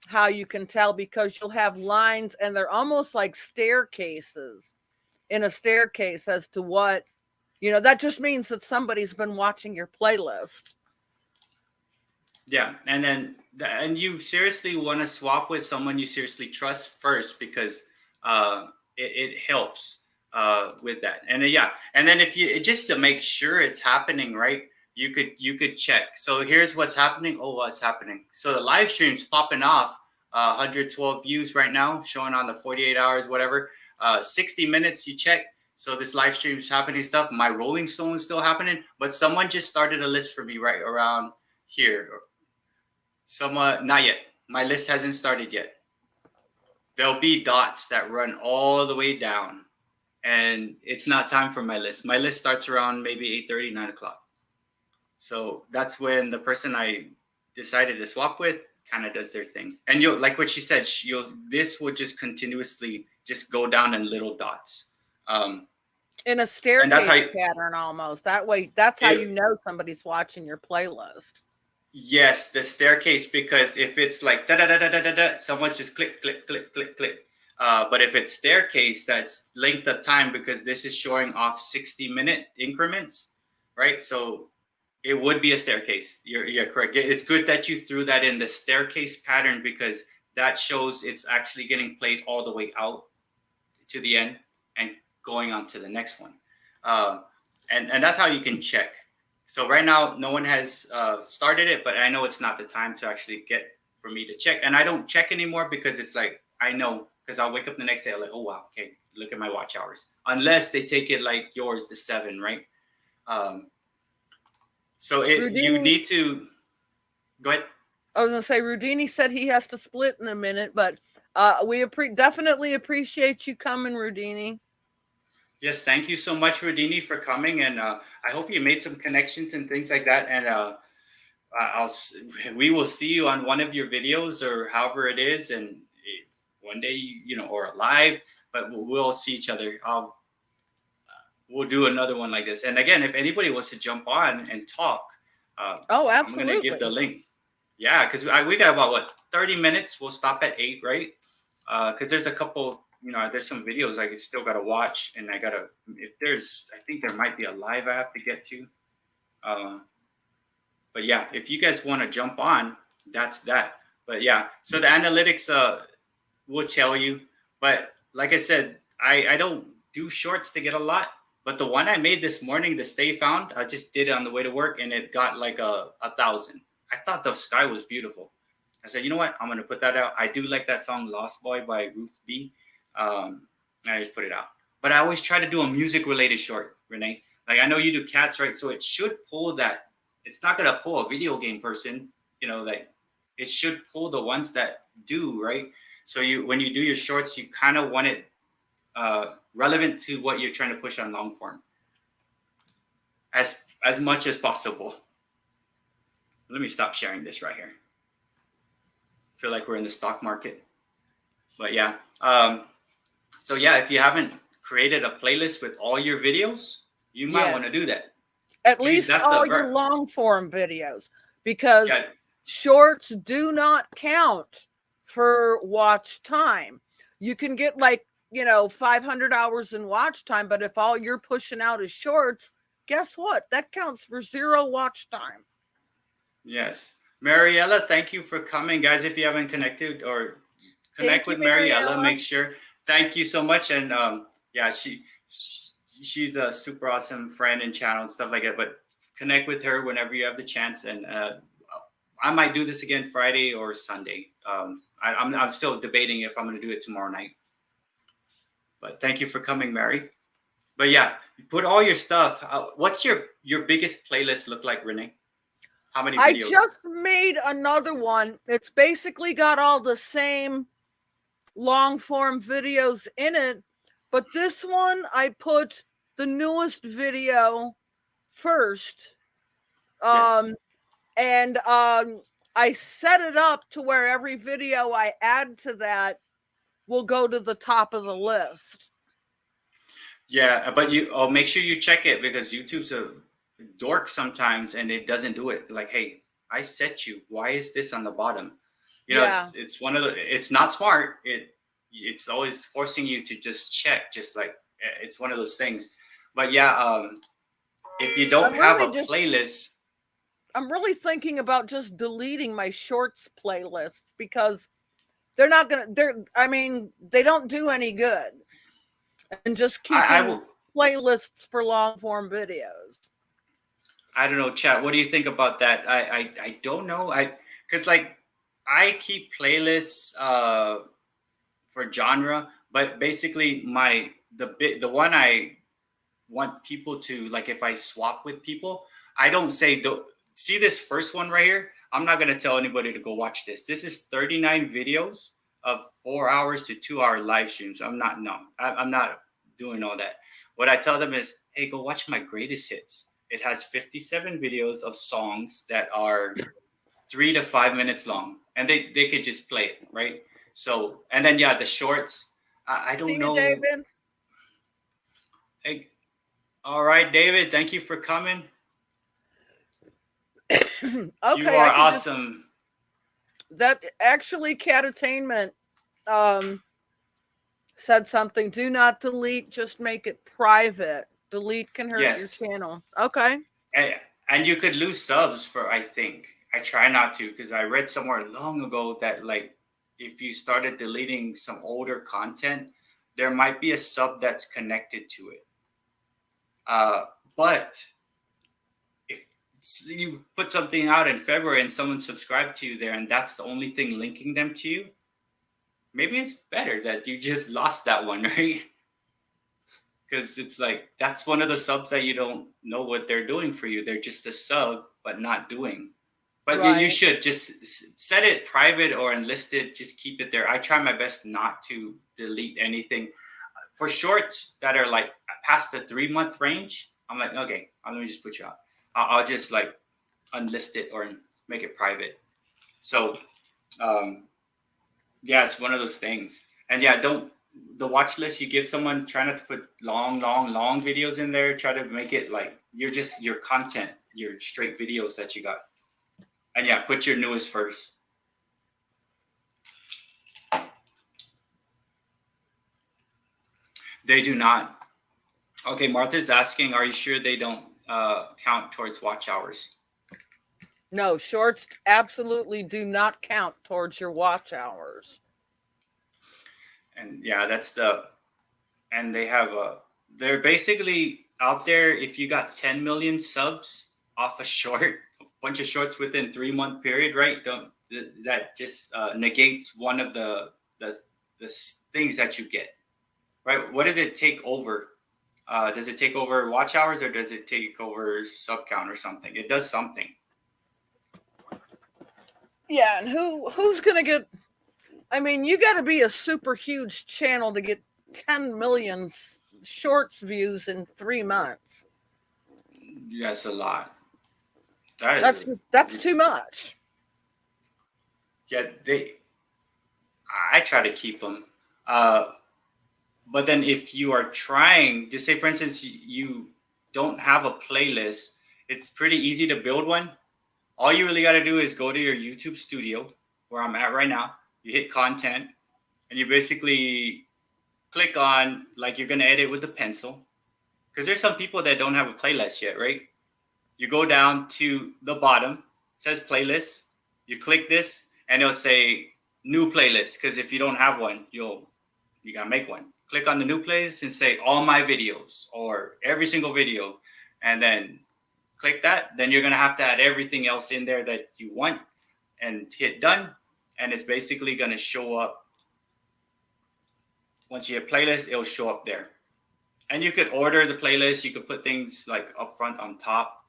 [SPEAKER 2] how you can tell, because you'll have lines and they're almost like staircases in a staircase as to what, that just means that somebody's been watching your playlist.
[SPEAKER 1] Yeah, and you seriously want to swap with someone you seriously trust first, because it helps with that. And yeah, and then if you just to make sure it's happening right, you could check. So here's what's happening. Oh, what's happening? So the live stream's popping off. 112 views right now, showing on the 48 hours, whatever. 60 minutes, you check. So this live stream's happening stuff. My Rolling Stone is still happening, but someone just started a list for me right around here. Someone, not yet. My list hasn't started yet. There'll be dots that run all the way down, and it's not time for my list. My list starts around maybe 8:30, 9 o'clock. So that's when the person I decided to swap with kind of does their thing. And you'll like what she said. This will just continuously just go down in little dots.
[SPEAKER 2] In a staircase pattern almost. That way, that's how you know somebody's watching your playlist.
[SPEAKER 1] Yes, the staircase, because if it's like da da da da da da da, someone's just click click click click click. But if it's staircase, that's length of time, because this is showing off 60-minute increments, right? So it would be a staircase. You're correct. It's good that you threw that in, the staircase pattern, because that shows it's actually getting played all the way out to the end and going on to the next one. And that's how you can check. So right now, no one has started it, but I know it's not the time to actually get for me to check. And I don't check anymore because it's like, I know, because I'll wake up the next day, I'm like, oh, wow, okay, look at my watch hours. Unless they take it like yours, the 7, right? So you need to, go ahead.
[SPEAKER 2] I was going to say, Rudini said he has to split in a minute, but we definitely appreciate you coming, Rudini.
[SPEAKER 1] Yes, thank you so much, Rodini, for coming, and I hope you made some connections and things like that. And we will see you on one of your videos or however it is, and one day, or live. But we'll see each other. We'll do another one like this. And again, if anybody wants to jump on and talk,
[SPEAKER 2] absolutely,
[SPEAKER 1] I'm going to give the link. Yeah, because we got about 30 minutes. We'll stop at 8, right? Because there's a couple. There's some videos I still got to watch, and I think there might be a live I have to get to. But yeah, if you guys want to jump on, that's that. But yeah, so the analytics will tell you. But like I said, I don't do shorts to get a lot. But the one I made this morning, the Stay Found, I just did it on the way to work, and it got like 1,000. I thought the sky was beautiful. I said, you know what? I'm going to put that out. I do like that song Lost Boy by Ruth B. I just put it out. But I always try to do a music-related short, Renee. Like, I know you do cats, right? So it should pull that. It's not going to pull a video game person, like it should pull the ones that do, right? So when you do your shorts, you kind of want it relevant to what you're trying to push on long form as much as possible. Let me stop sharing this right here. I feel like we're in the stock market. But yeah. So yeah, if you haven't created a playlist with all your videos, you might want to do that.
[SPEAKER 2] At least all your long form videos, because shorts do not count for watch time. You can get 500 hours in watch time, but if all you're pushing out is shorts, guess what? That counts for 0 watch time.
[SPEAKER 1] Yes. Mariella, thank you for coming. Guys, if you haven't connected or connect with Mariella, make sure. Thank you so much. And yeah, she's a super awesome friend and channel and stuff like that. But connect with her whenever you have the chance. And I might do this again Friday or Sunday. I'm still debating if I'm going to do it tomorrow night. But thank you for coming, Mary. But yeah, put all your stuff. What's your biggest playlist look like, Renee? How many videos?
[SPEAKER 2] I just made another one. It's basically got all the same long form videos in it, but this one I put the newest video first. And I set it up to where every video I add to that will go to the top of the list.
[SPEAKER 1] Yeah, but make sure you check it, because YouTube's a dork sometimes and it doesn't do it. Like, hey, I set you. Why is this on the bottom? It's one of it's not smart. It's always forcing you to just check, just like it's one of those things. But yeah, if you don't have a playlist,
[SPEAKER 2] I'm really thinking about just deleting my shorts playlist, because they're not gonna. They don't do any good, and just keeping playlists for long form videos.
[SPEAKER 1] I don't know, chat. What do you think about that? I don't know. Because I keep playlists for genre, but basically the one I want people to, like, if I swap with people, I don't say, see this first one right here? I'm not going to tell anybody to go watch this. This is 39 videos of 4 hours to 2 hour live streams. I'm not doing all that. What I tell them is, hey, go watch my greatest hits. It has 57 videos of songs that are 3 to 5 minutes long, and they could just play it, right? So, and then the shorts. I don't know.
[SPEAKER 2] David.
[SPEAKER 1] Hey, all right, David. Thank you for coming.
[SPEAKER 2] Okay,
[SPEAKER 1] you are awesome.
[SPEAKER 2] That actually, Catatainment said something. Do not delete. Just make it private. Delete can hurt your channel. Okay.
[SPEAKER 1] And you could lose subs for, I think. I try not to, because I read somewhere long ago that, like, if you started deleting some older content, there might be a sub that's connected to it. But if you put something out in February and someone subscribed to you there, and that's the only thing linking them to you, maybe it's better that you just lost that one, right? Because it's like, that's one of the subs that you don't know what they're doing for you. They're just a sub, but not doing. But you should just set it private or enlisted. Just keep it there. I try my best not to delete anything. For shorts that are like past the 3-month range, I'm like, okay, let me just put you out. I'll just like unlist it or make it private. So, yeah, it's one of those things. And yeah, the watch list you give someone, try not to put long videos in there. Try to make it like you're just your content, your straight videos that you got. And yeah, put your newest first. They do not. Okay, Martha's asking, are you sure they don't count towards watch hours?
[SPEAKER 2] No, shorts absolutely do not count towards your watch hours.
[SPEAKER 1] And yeah, and they have they're basically out there. If you got 10 million subs off a bunch of shorts within 3-month period, right? That just negates one of the things that you get, right? What does it take over? Does it take over watch hours or does it take over sub count or something? It does something.
[SPEAKER 2] Yeah, and who's gonna get? I mean, you got to be a super huge channel to get 10 million shorts views in 3 months.
[SPEAKER 1] That's a lot.
[SPEAKER 2] That's too much.
[SPEAKER 1] Yeah, I try to keep them. But then if you are trying, just say for instance, you don't have a playlist, it's pretty easy to build one. All you really got to do is go to your YouTube studio where I'm at right now. You hit content and you basically click on, like you're going to edit with the pencil. Because there's some people that don't have a playlist yet, right? You go down to the bottom, it says playlist. You click this and it'll say new playlist. Because if you don't have one, you got to make one. Click on the new playlist and say all my videos or every single video. And then click that. Then you're going to have to add everything else in there that you want and hit done. And it's basically going to show up. Once you hit playlist, it'll show up there. And you could order the playlist. You could put things like up front on top.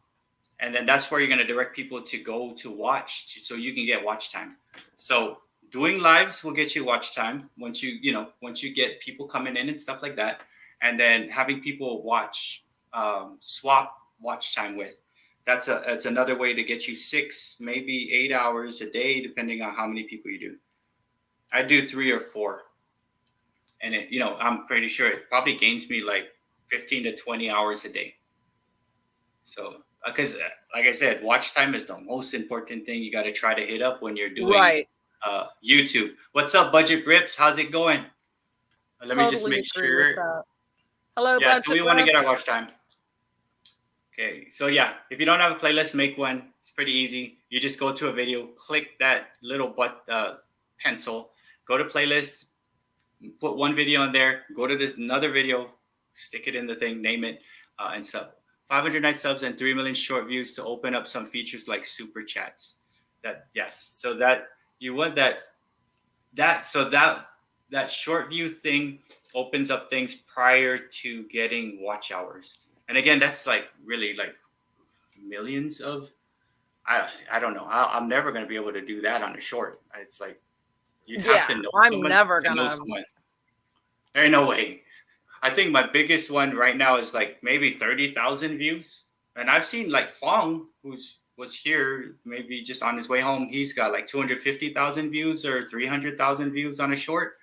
[SPEAKER 1] And then that's where you're going to direct people to go to watch so you can get watch time. So doing lives will get you watch time once you get people coming in and stuff like that. And then having people watch, swap watch time with. That's another way to get you 6, maybe 8 hours a day, depending on how many people you do. I do 3 or 4. And I'm pretty sure it probably gains me like 15 to 20 hours a day. So, because like I said, watch time is the most important thing you got to try to hit up when you're doing YouTube. What's up, Budget Rips? How's it going? Let me just make sure.
[SPEAKER 2] Hello,
[SPEAKER 1] yeah, so we want to get our watch time. Okay, so yeah, if you don't have a playlist, make one. It's pretty easy. You just go to a video, click that little pencil, go to playlist, put one video on there, go to this another video, stick it in the thing, name it, and stuff. 509 subs and 3 million short views to open up some features like super chats. So that you want that short view thing opens up things prior to getting watch hours. And again, that's like really like millions of, I don't know. I'm never going to be able to do that on a short. It's like, you have to know someone. There ain't no way. I think my biggest one right now is like maybe 30,000 views. And I've seen like Fong, was here, maybe just on his way home. He's got like 250,000 views or 300,000 views on a short.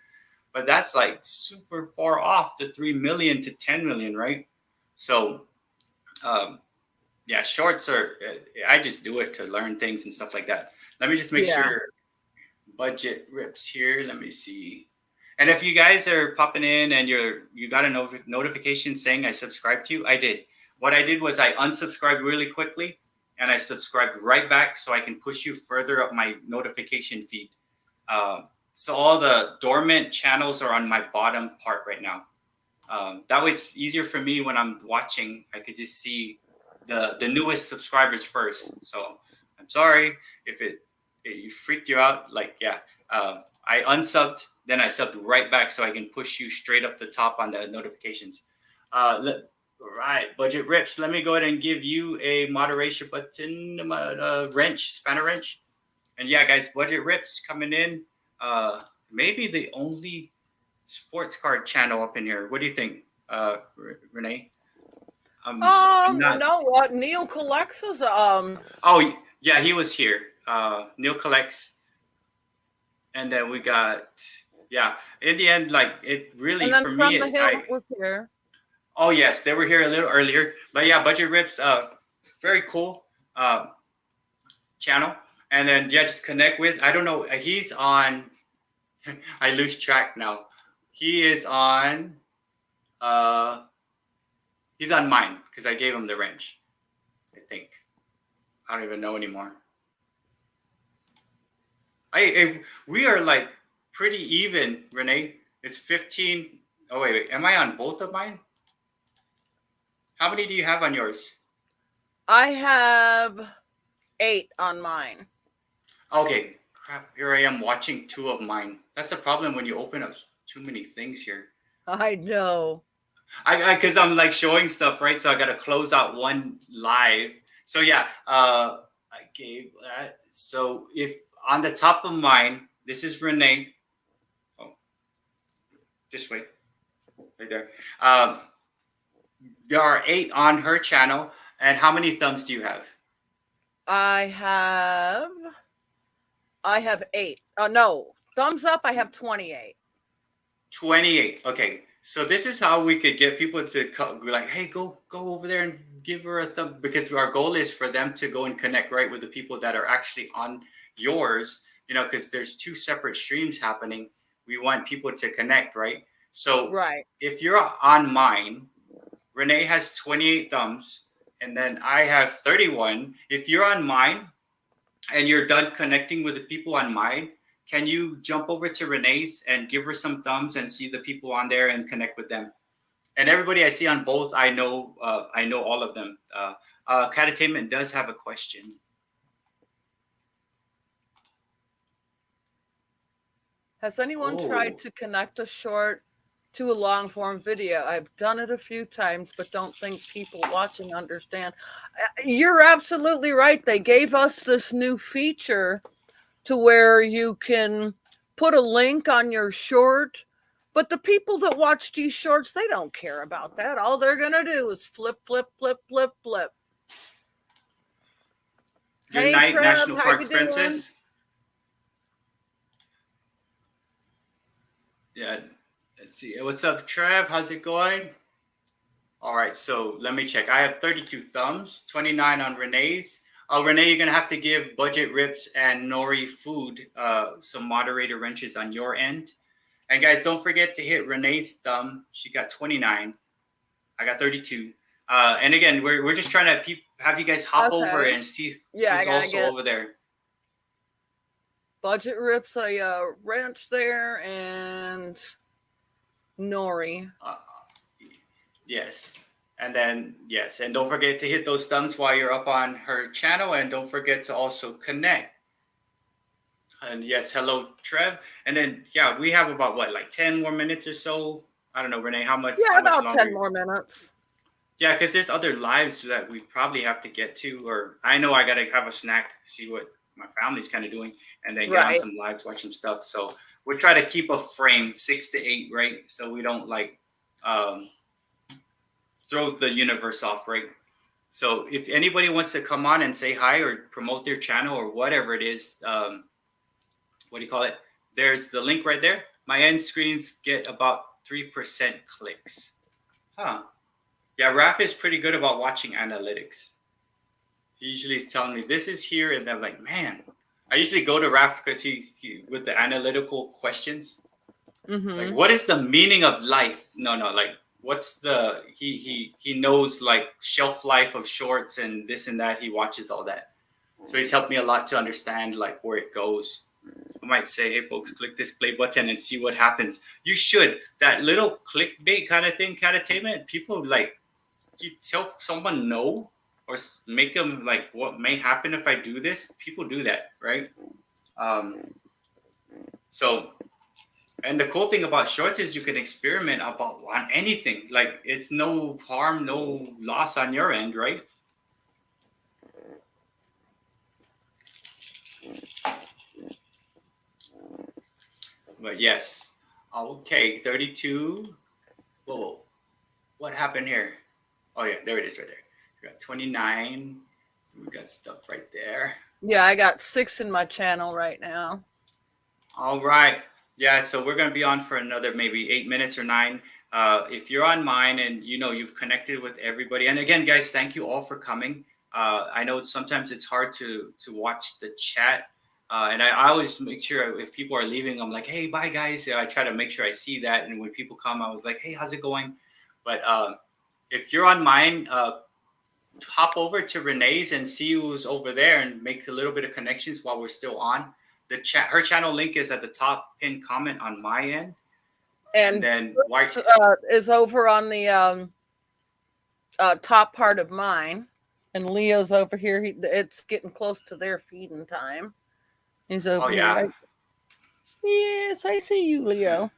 [SPEAKER 1] But that's like super far off the 3 million to 10 million, right? So, yeah, shorts I just do it to learn things and stuff like that. Let me just make sure Budget Rips here. Let me see. And if you guys are popping in and you got a notification saying I subscribed to you, I did. What I did was I unsubscribed really quickly and I subscribed right back so I can push you further up my notification feed. So all the dormant channels are on my bottom part right now. That way it's easier for me when I'm watching. I could just see the newest subscribers first. So I'm sorry if it freaked you out. Like, yeah, I unsubbed, then I subbed right back so I can push you straight up the top on the notifications. Right, Budget Rips. Let me go ahead and give you a moderation button, wrench, spanner wrench. And yeah, guys, Budget Rips coming in. Maybe the only sports card channel up in here. What do you think, Renee? I'm not.
[SPEAKER 2] No, what Neil collects is
[SPEAKER 1] Oh yeah, he was here. Neil collects, and then we got In the end, like it really
[SPEAKER 2] and then
[SPEAKER 1] for
[SPEAKER 2] From
[SPEAKER 1] me.
[SPEAKER 2] the Hill was here.
[SPEAKER 1] Oh yes, they were here a little earlier, but yeah, Budget Rips, very cool channel. And then yeah, just connect with. I don't know. He's on. I lose track now. He is on. He's on mine because I gave him the wrench. I think. I don't even know anymore. We are like pretty even, Renee. It's 15. Oh wait. Am I on both of mine? How many do you have on yours?
[SPEAKER 2] I have 8 on mine.
[SPEAKER 1] Okay. Crap. Here I am watching 2 of mine. That's the problem when you open up too many things here.
[SPEAKER 2] I know.
[SPEAKER 1] Because I'm like showing stuff, right? So I got to close out one live. So yeah, I gave that. So if on the top of mine, this is Renee. Oh, this way, right there. There are 8 on her channel. And how many thumbs do you have?
[SPEAKER 2] I have 8. No, thumbs up. I have 28.
[SPEAKER 1] 28. Okay. So this is how we could get people to be like, hey, go over there and give her a thumb, because our goal is for them to go and connect right with the people that are actually on yours, because there's 2 separate streams happening. We want people to connect, right? So
[SPEAKER 2] right.
[SPEAKER 1] If you're on mine, Renee has 28 thumbs and then I have 31. If you're on mine and you're done connecting with the people on mine, can you jump over to Renee's and give her some thumbs and see the people on there and connect with them? And everybody I see on both, I know all of them. Catatainment does have a question.
[SPEAKER 2] Has anyone tried to connect a short to a long form video? I've done it a few times, but don't think people watching understand. You're absolutely right. They gave us this new feature to where you can put a link on your short, but the people that watch these shorts, they don't care about that. All they're going to do is flip, flip, flip, flip, flip.
[SPEAKER 1] Good night, National Parks Princess. Yeah, let's see. What's up, Trev? How's it going? All right, so let me check. I have 32 thumbs, 29 on Renee's. Renee, you're going to have to give Budget Rips and Nori Food some moderator wrenches on your end. And guys, don't forget to hit Renee's thumb. She got 29. I got 32. And again, we're just trying to have you guys hop over and see who's also over there.
[SPEAKER 2] Budget Rips a wrench there and Nori.
[SPEAKER 1] Yes. And then, yes, and don't forget to hit those thumbs while you're up on her channel. And don't forget to also connect. And yes, hello, Trev. And then, yeah, we have about, like 10 more minutes or so. I don't know, Renee, how much?
[SPEAKER 2] Yeah,
[SPEAKER 1] about
[SPEAKER 2] 10 more minutes.
[SPEAKER 1] Yeah, because there's other lives that we probably have to get to. Or I know I got to have a snack, see what my family's kind of doing. And then get on some lives, watching stuff. So we'll try to keep a frame 6 to 8, right? So we don't, like, throw the universe off, right? So if anybody wants to come on and say hi or promote their channel or whatever it is, what do you call it? There's the link right there. My end screens get about 3% clicks. Huh. Yeah, Raph is pretty good about watching analytics. He usually is telling me this is here, and I'm like, man. I usually go to Raph because he with the analytical questions. Mm-hmm. Like, what is the meaning of life? No, like, what's the he knows like shelf life of shorts and this and that. He watches all that, so he's helped me a lot to understand like where it goes. might say, hey folks, click this play button and see what happens. You should. That little clickbait kind of thing, entertainment, people like, you tell someone no or make them like, what may happen if I do this? People do that, right? So, and the cool thing about shorts is you can experiment on anything. Like, it's no harm, no loss on your end, right? But yes. Okay, 32. Whoa. What happened here? Oh yeah, there it is right there. We got 29. We got stuff right there.
[SPEAKER 2] Yeah, I got 6 in my channel right now.
[SPEAKER 1] All right. Yeah, so we're going to be on for another maybe 8 minutes or 9. If you're on mine and you've connected with everybody, and again, guys, thank you all for coming. I know sometimes it's hard to watch the chat, and I always make sure if people are leaving, I'm like, hey, bye, guys. I try to make sure I see that, and when people come, I was like, hey, how's it going? But if you're on mine, hop over to Renee's and see who's over there and make a little bit of connections while we're still on. Her channel link is at the top pinned comment on my end, and then White
[SPEAKER 2] is over on the top part of mine, and Leo's over here. It's getting close to their feeding time. He's over here.
[SPEAKER 1] yeah.
[SPEAKER 2] Right? Yes, I see you, Leo.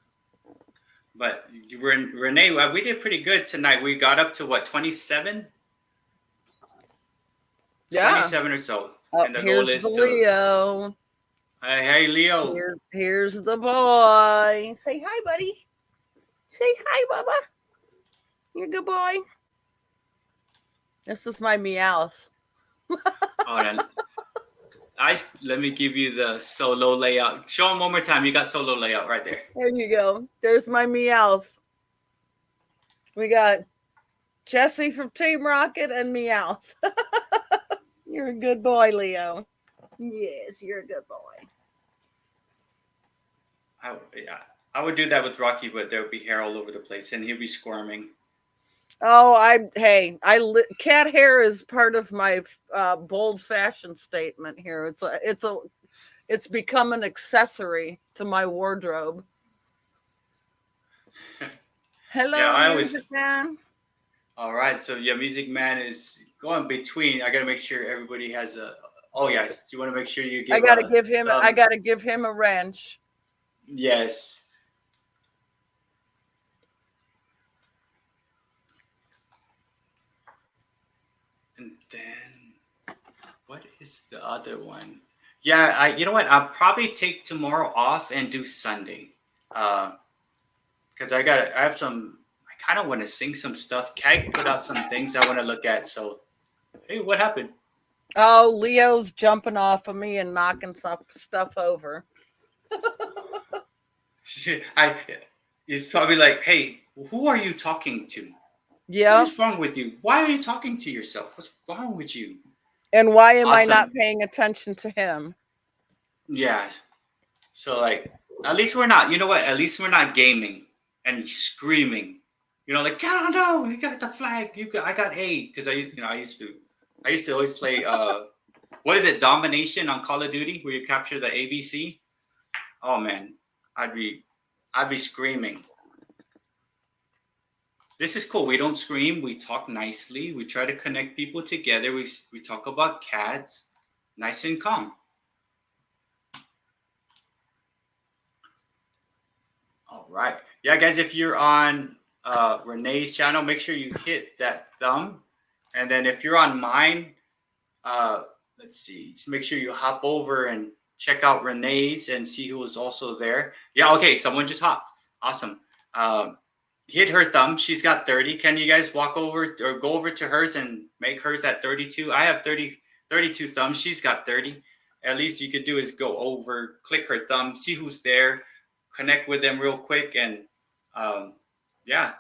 [SPEAKER 1] But Renee, we did pretty good tonight. We got up to what, 27?
[SPEAKER 2] Yeah,
[SPEAKER 1] 27 or so.
[SPEAKER 2] And the goal is Leo.
[SPEAKER 1] Hey, Leo.
[SPEAKER 2] Here's the boy. Say hi, buddy. Say hi, Bubba. You're a good boy. This is my Meowth.
[SPEAKER 1] Let me give you the solo layout. Show him one more time. You got solo layout right there.
[SPEAKER 2] There you go. There's my Meowth. We got Jesse from Team Rocket and Meowth. You're a good boy, Leo. Yes, you're a good boy.
[SPEAKER 1] I would do that with Rocky, but there would be hair all over the place, and he'd be squirming.
[SPEAKER 2] Oh, cat hair is part of my bold fashion statement here. It's become an accessory to my wardrobe. Hello, Music Man.
[SPEAKER 1] All right, so yeah, Music Man is going between. I gotta make sure everybody has a. Oh yes, you want to make sure you give.
[SPEAKER 2] I gotta give him a wrench.
[SPEAKER 1] Yes. And then, what is the other one? Yeah, you know what? I'll probably take tomorrow off and do Sunday, because I have some. I kind of want to sing some stuff. Kag put out some things I want to look at. So, hey, what happened?
[SPEAKER 2] Oh, Leo's jumping off of me and knocking some stuff over.
[SPEAKER 1] He's probably like, hey, who are you talking to?
[SPEAKER 2] Yeah.
[SPEAKER 1] What's wrong with you? Why are you talking to yourself? What's wrong with you?
[SPEAKER 2] And why am I not paying attention to him?
[SPEAKER 1] Yeah. So like, at least we're not, you know what? At least we're not gaming and screaming. Like, I don't know. You got the flag. I got A, because I used to always play what is it? Domination on Call of Duty, where you capture the ABC. Oh man, I'd be screaming. This is cool. We don't scream. We talk nicely. We try to connect people together. We talk about cats, nice and calm. All right. Yeah, guys, if you're on Renee's channel, make sure you hit that thumb. And then if you're on mine, let's see, just make sure you hop over and check out Renee's and see who is also there. Yeah, okay, someone just hopped. Awesome. Hit her thumb. She's got 30. Can you guys walk over or go over to hers and make hers at 32? I have 32 thumbs. She's got 30. At least you could do is go over, click her thumb, see who's there, connect with them real quick, and yeah.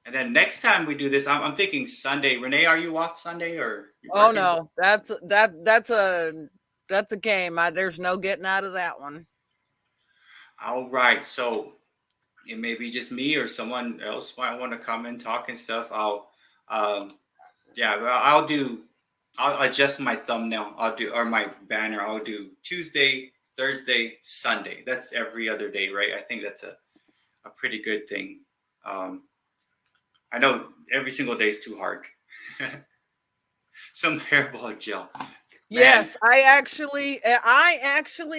[SPEAKER 1] And then next time we do this, I'm thinking Sunday. Renee, are you off Sunday or?
[SPEAKER 2] Oh no, that's a game. There's no getting out of that one.
[SPEAKER 1] All right, so it may be just me or someone else might want to come and talk and stuff. I'll adjust my thumbnail. Or my banner. I'll do Tuesday Thursday, Sunday. That's every other day, right? I think that's a pretty good thing. I know every single day is too hard. Some hairball gel.
[SPEAKER 2] Yes, I actually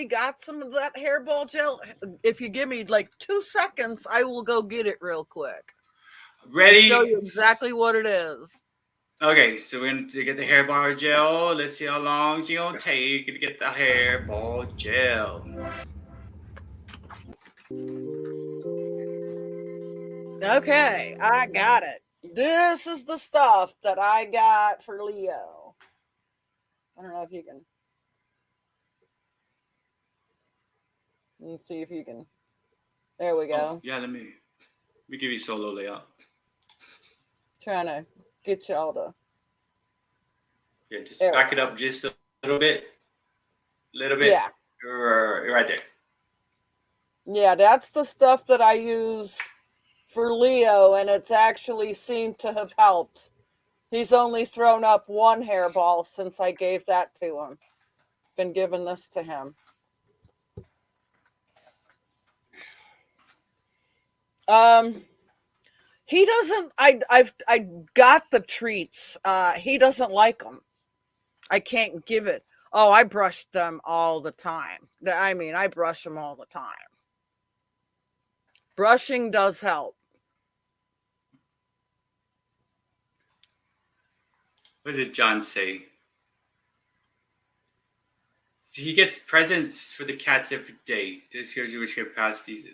[SPEAKER 2] got some of that hairball gel. If you give me like 2 seconds, I will go get it real quick.
[SPEAKER 1] Ready?
[SPEAKER 2] Show you exactly what it is.
[SPEAKER 1] Okay, so we're going to get the hairball gel. Let's see how long it's going to take to get the hairball gel.
[SPEAKER 2] Okay, I got it. This is the stuff that I got for Leo. I don't know if you can. Let's see if you can. There we go.
[SPEAKER 1] Oh, yeah, let me give you solo layout.
[SPEAKER 2] Trying to get y'all to.
[SPEAKER 1] Yeah, just back it up just a little bit.
[SPEAKER 2] Yeah.
[SPEAKER 1] Right there.
[SPEAKER 2] Yeah, that's the stuff that I use for Leo, and it's actually seemed to have helped. He's only thrown up one hairball since I gave that to him. Been giving this to him. He doesn't. I got the treats. He doesn't like them. I can't give it. Oh, I brush them all the time. I mean, I brush them all the time. Brushing does help.
[SPEAKER 1] What did John say? See, he gets presents for the cats every day. This here's your capacities.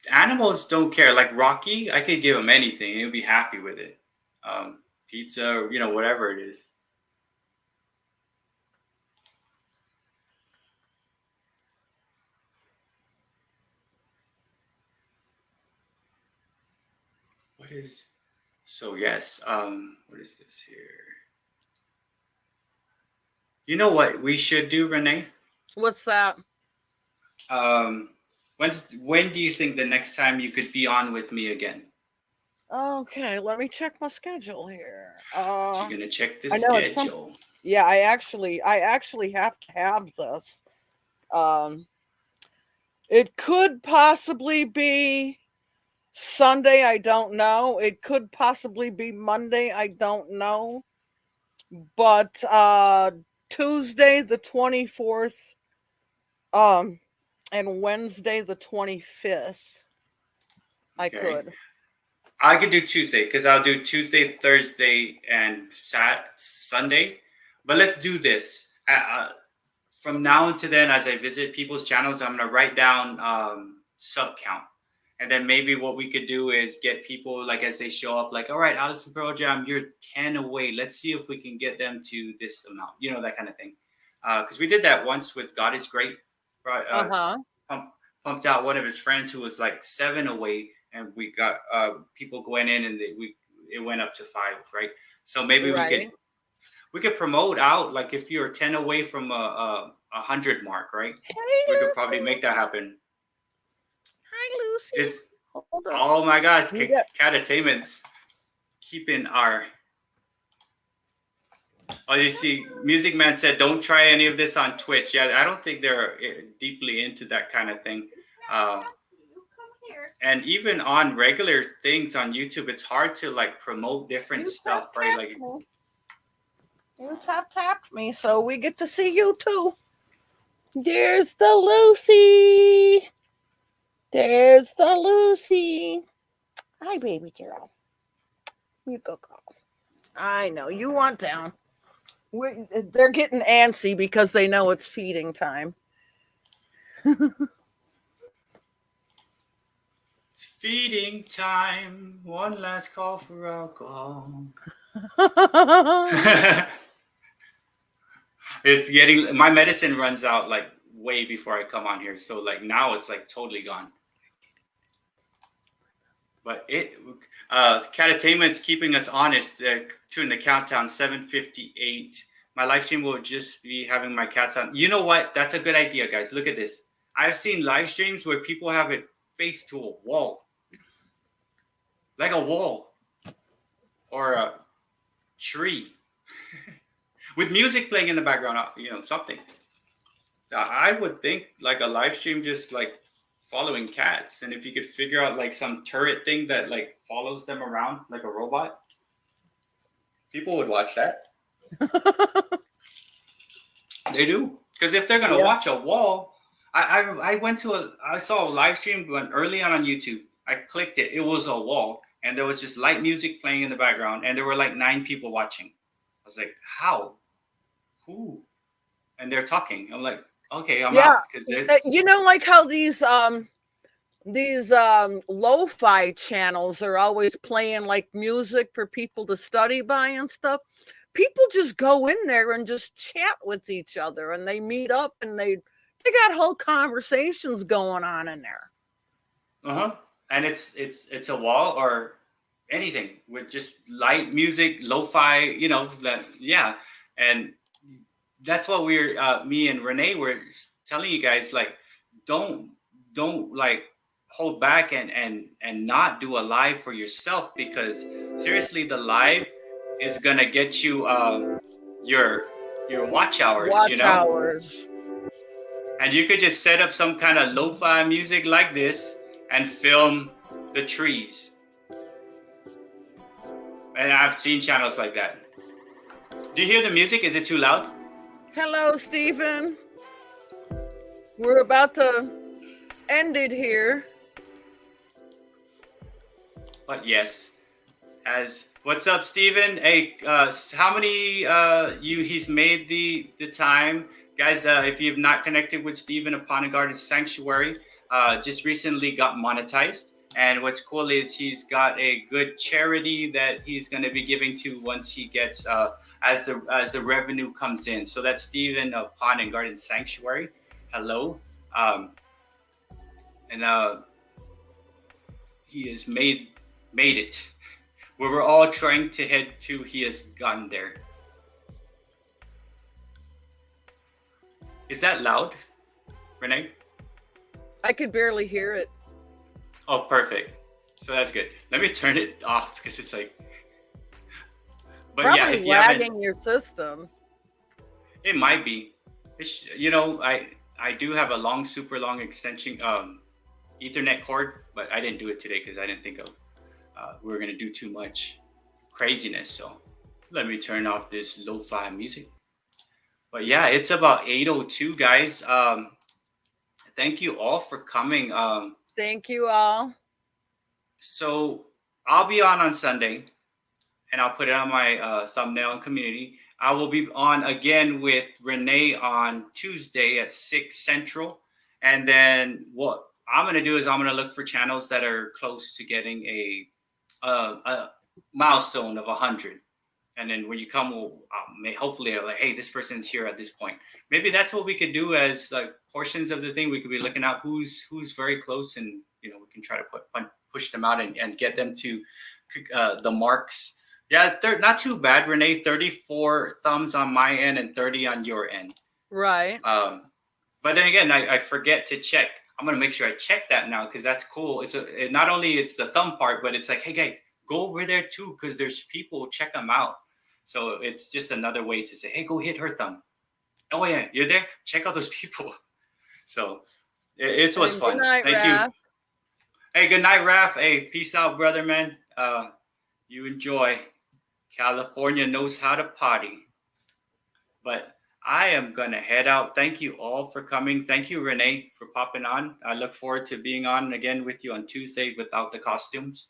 [SPEAKER 1] Animals don't care. Like Rocky, I could give him anything. He'll be happy with it. Pizza, or, whatever it is. What is... So, yes. What is this here? You know what we should do, Renee?
[SPEAKER 2] What's that?
[SPEAKER 1] When do you think the next time you could be on with me again?
[SPEAKER 2] Okay, let me check my schedule here.
[SPEAKER 1] You're gonna check the schedule.
[SPEAKER 2] Yeah, I actually have to have this. It could possibly be Sunday, I don't know. It could possibly be Monday, I don't know. But Tuesday the 24th, and Wednesday the 25th, I could.
[SPEAKER 1] I could do Tuesday because I'll do Tuesday, Thursday, and Sunday. But let's do this. From now until then, as I visit people's channels, I'm going to write down sub count. And then maybe what we could do is get people, like, as they show up, like, all right, Allison Pearl Jam, you're 10 away. Let's see if we can get them to this amount, that kind of thing. Because we did that once with God is Great. Pumped out one of his friends who was like 7 away. And we got people going in, and it went up to 5, right? So maybe we could promote out, like, if you're 10 away from a 100 mark, right?
[SPEAKER 2] Hey,
[SPEAKER 1] we could probably make that happen.
[SPEAKER 2] Hi, Lucy.
[SPEAKER 1] Oh my gosh, Catattainment's keeping our. Oh, you see, Music Man said, "Don't try any of this on Twitch." Yeah, I don't think they're deeply into that kind of thing. And even on regular things on YouTube, it's hard to like promote different stuff, right? Like
[SPEAKER 2] you tapped me, so we get to see you too. There's the Lucy. There's the Lucy. Hi, baby girl. You go. I know you want down. They're getting antsy because they know it's feeding time.
[SPEAKER 1] It's feeding time. One last call for alcohol. It's getting, my medicine runs out like way before I come on here. So like now it's like totally gone. But Catattainment's keeping us honest. Doing the countdown, 7:58. My live stream will just be having my cats on. You know what? That's a good idea, guys. Look at this. I've seen live streams where people have it faced to a wall. Like a wall. Or a tree. With music playing in the background, something. I would think like a live stream just like following cats, and if you could figure out like some turret thing that like follows them around like a robot, people would watch that. They do, because if they're gonna
[SPEAKER 2] Yeah.
[SPEAKER 1] watch a wall, I went to I saw a live stream when early on YouTube. I clicked it. It was a wall, and there was just light music playing in the background, and there were like 9 people watching. I was like, how? Who? And they're talking. I'm like, okay, I'm
[SPEAKER 2] Yeah.
[SPEAKER 1] out because it's
[SPEAKER 2] You know, like how these lo-fi channels are always playing like music for people to study by and stuff. People just go in there and just chat with each other, and they meet up, and they got whole conversations going on in there.
[SPEAKER 1] uh-huh. And it's a wall or anything with just light music, lo-fi, that yeah. And that's what we're me and Renee were telling you guys, like, don't like hold back and not do a live for yourself, because seriously the live is gonna get you your watch hours,
[SPEAKER 2] Watch hours.
[SPEAKER 1] and you could just set up some kind of lo-fi music like this and film the trees. And I've seen channels like that. Do you hear the music? Is it too loud?
[SPEAKER 2] Hello, Stephen. We're about to end it here.
[SPEAKER 1] But yes, as what's up, Stephen? Hey, how many he's made the time, guys? If you've not connected with Stephen of Pond and Garden Sanctuary, just recently got monetized. And what's cool is he's got a good charity that he's going to be giving to once he gets as the revenue comes in. So that's Stephen of Pond and Garden Sanctuary. Hello, and he has made it where we're all trying to head to. He has gotten there. Is that loud, Renee?
[SPEAKER 2] I could barely hear it.
[SPEAKER 1] Oh, perfect. So that's good. Let me turn it off because it's like. But
[SPEAKER 2] probably
[SPEAKER 1] yeah, if you
[SPEAKER 2] lagging your system.
[SPEAKER 1] It might be. I do have a super long extension Ethernet cord, but I didn't do it today because I didn't think of we were gonna do too much craziness. So let me turn off this lo-fi music. But yeah, it's about 8:02, guys. Thank you all for coming.
[SPEAKER 2] Thank you all.
[SPEAKER 1] So I'll be on Sunday, and I'll put it on my thumbnail and community. I will be on again with Renee on Tuesday at 6 Central. And then what I'm going to do is I'm going to look for channels that are close to getting a milestone of 100. And then when you come, we'll hopefully like, hey, this person's here at this point. Maybe that's what we could do as like portions of the thing. We could be looking at who's very close, and we can try to push them out and get them to the marks. Yeah, they're not too bad, Renee. 34 thumbs on my end and 30 on your end.
[SPEAKER 2] Right.
[SPEAKER 1] But then again, I forget to check. I'm gonna make sure I check that now because that's cool. Not only it's the thumb part, but it's like, hey guys, go over there too because there's people. Check them out. So it's just another way to say, hey, go hit her thumb. Oh yeah, you're there. Check out those people. So it was fun.
[SPEAKER 2] Good night,
[SPEAKER 1] Thank
[SPEAKER 2] Raph.
[SPEAKER 1] you. Hey, good night, Raph. Hey, peace out, brother, man. You enjoy. California knows how to party. But I am going to head out. Thank you all for coming. Thank you, Renee, for popping on. I look forward to being on again with you on Tuesday without the costumes.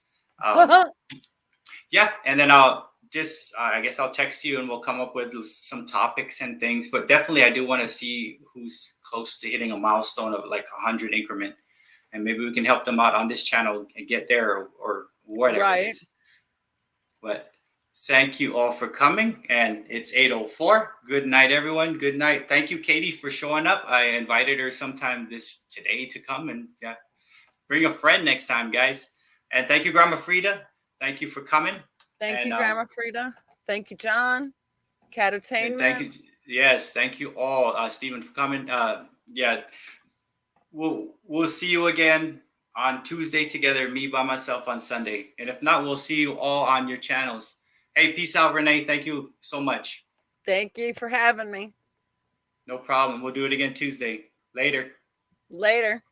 [SPEAKER 1] Yeah, and then I'll just, I guess I'll text you and we'll come up with some topics and things. But definitely, I do want to see who's close to hitting a milestone of like 100 increment. And maybe we can help them out on this channel and get there or whatever it is. But thank you all for coming. And it's 8:04. Good night, everyone. Good night. Thank you, Katie, for showing up. I invited her sometime today to come, and yeah, bring a friend next time, guys. And thank you, Grandma Frida. Thank you for coming.
[SPEAKER 2] Thank you, Grandma Frida. Thank you, John. Catertainment.
[SPEAKER 1] Thank you. Yes, thank you all, Stephen, for coming. Yeah, we'll see you again on Tuesday together, me by myself on Sunday. And if not, we'll see you all on your channels. Hey, peace out, Renee. Thank you so much.
[SPEAKER 2] Thank you for having me.
[SPEAKER 1] No problem. We'll do it again Tuesday. Later.
[SPEAKER 2] Later.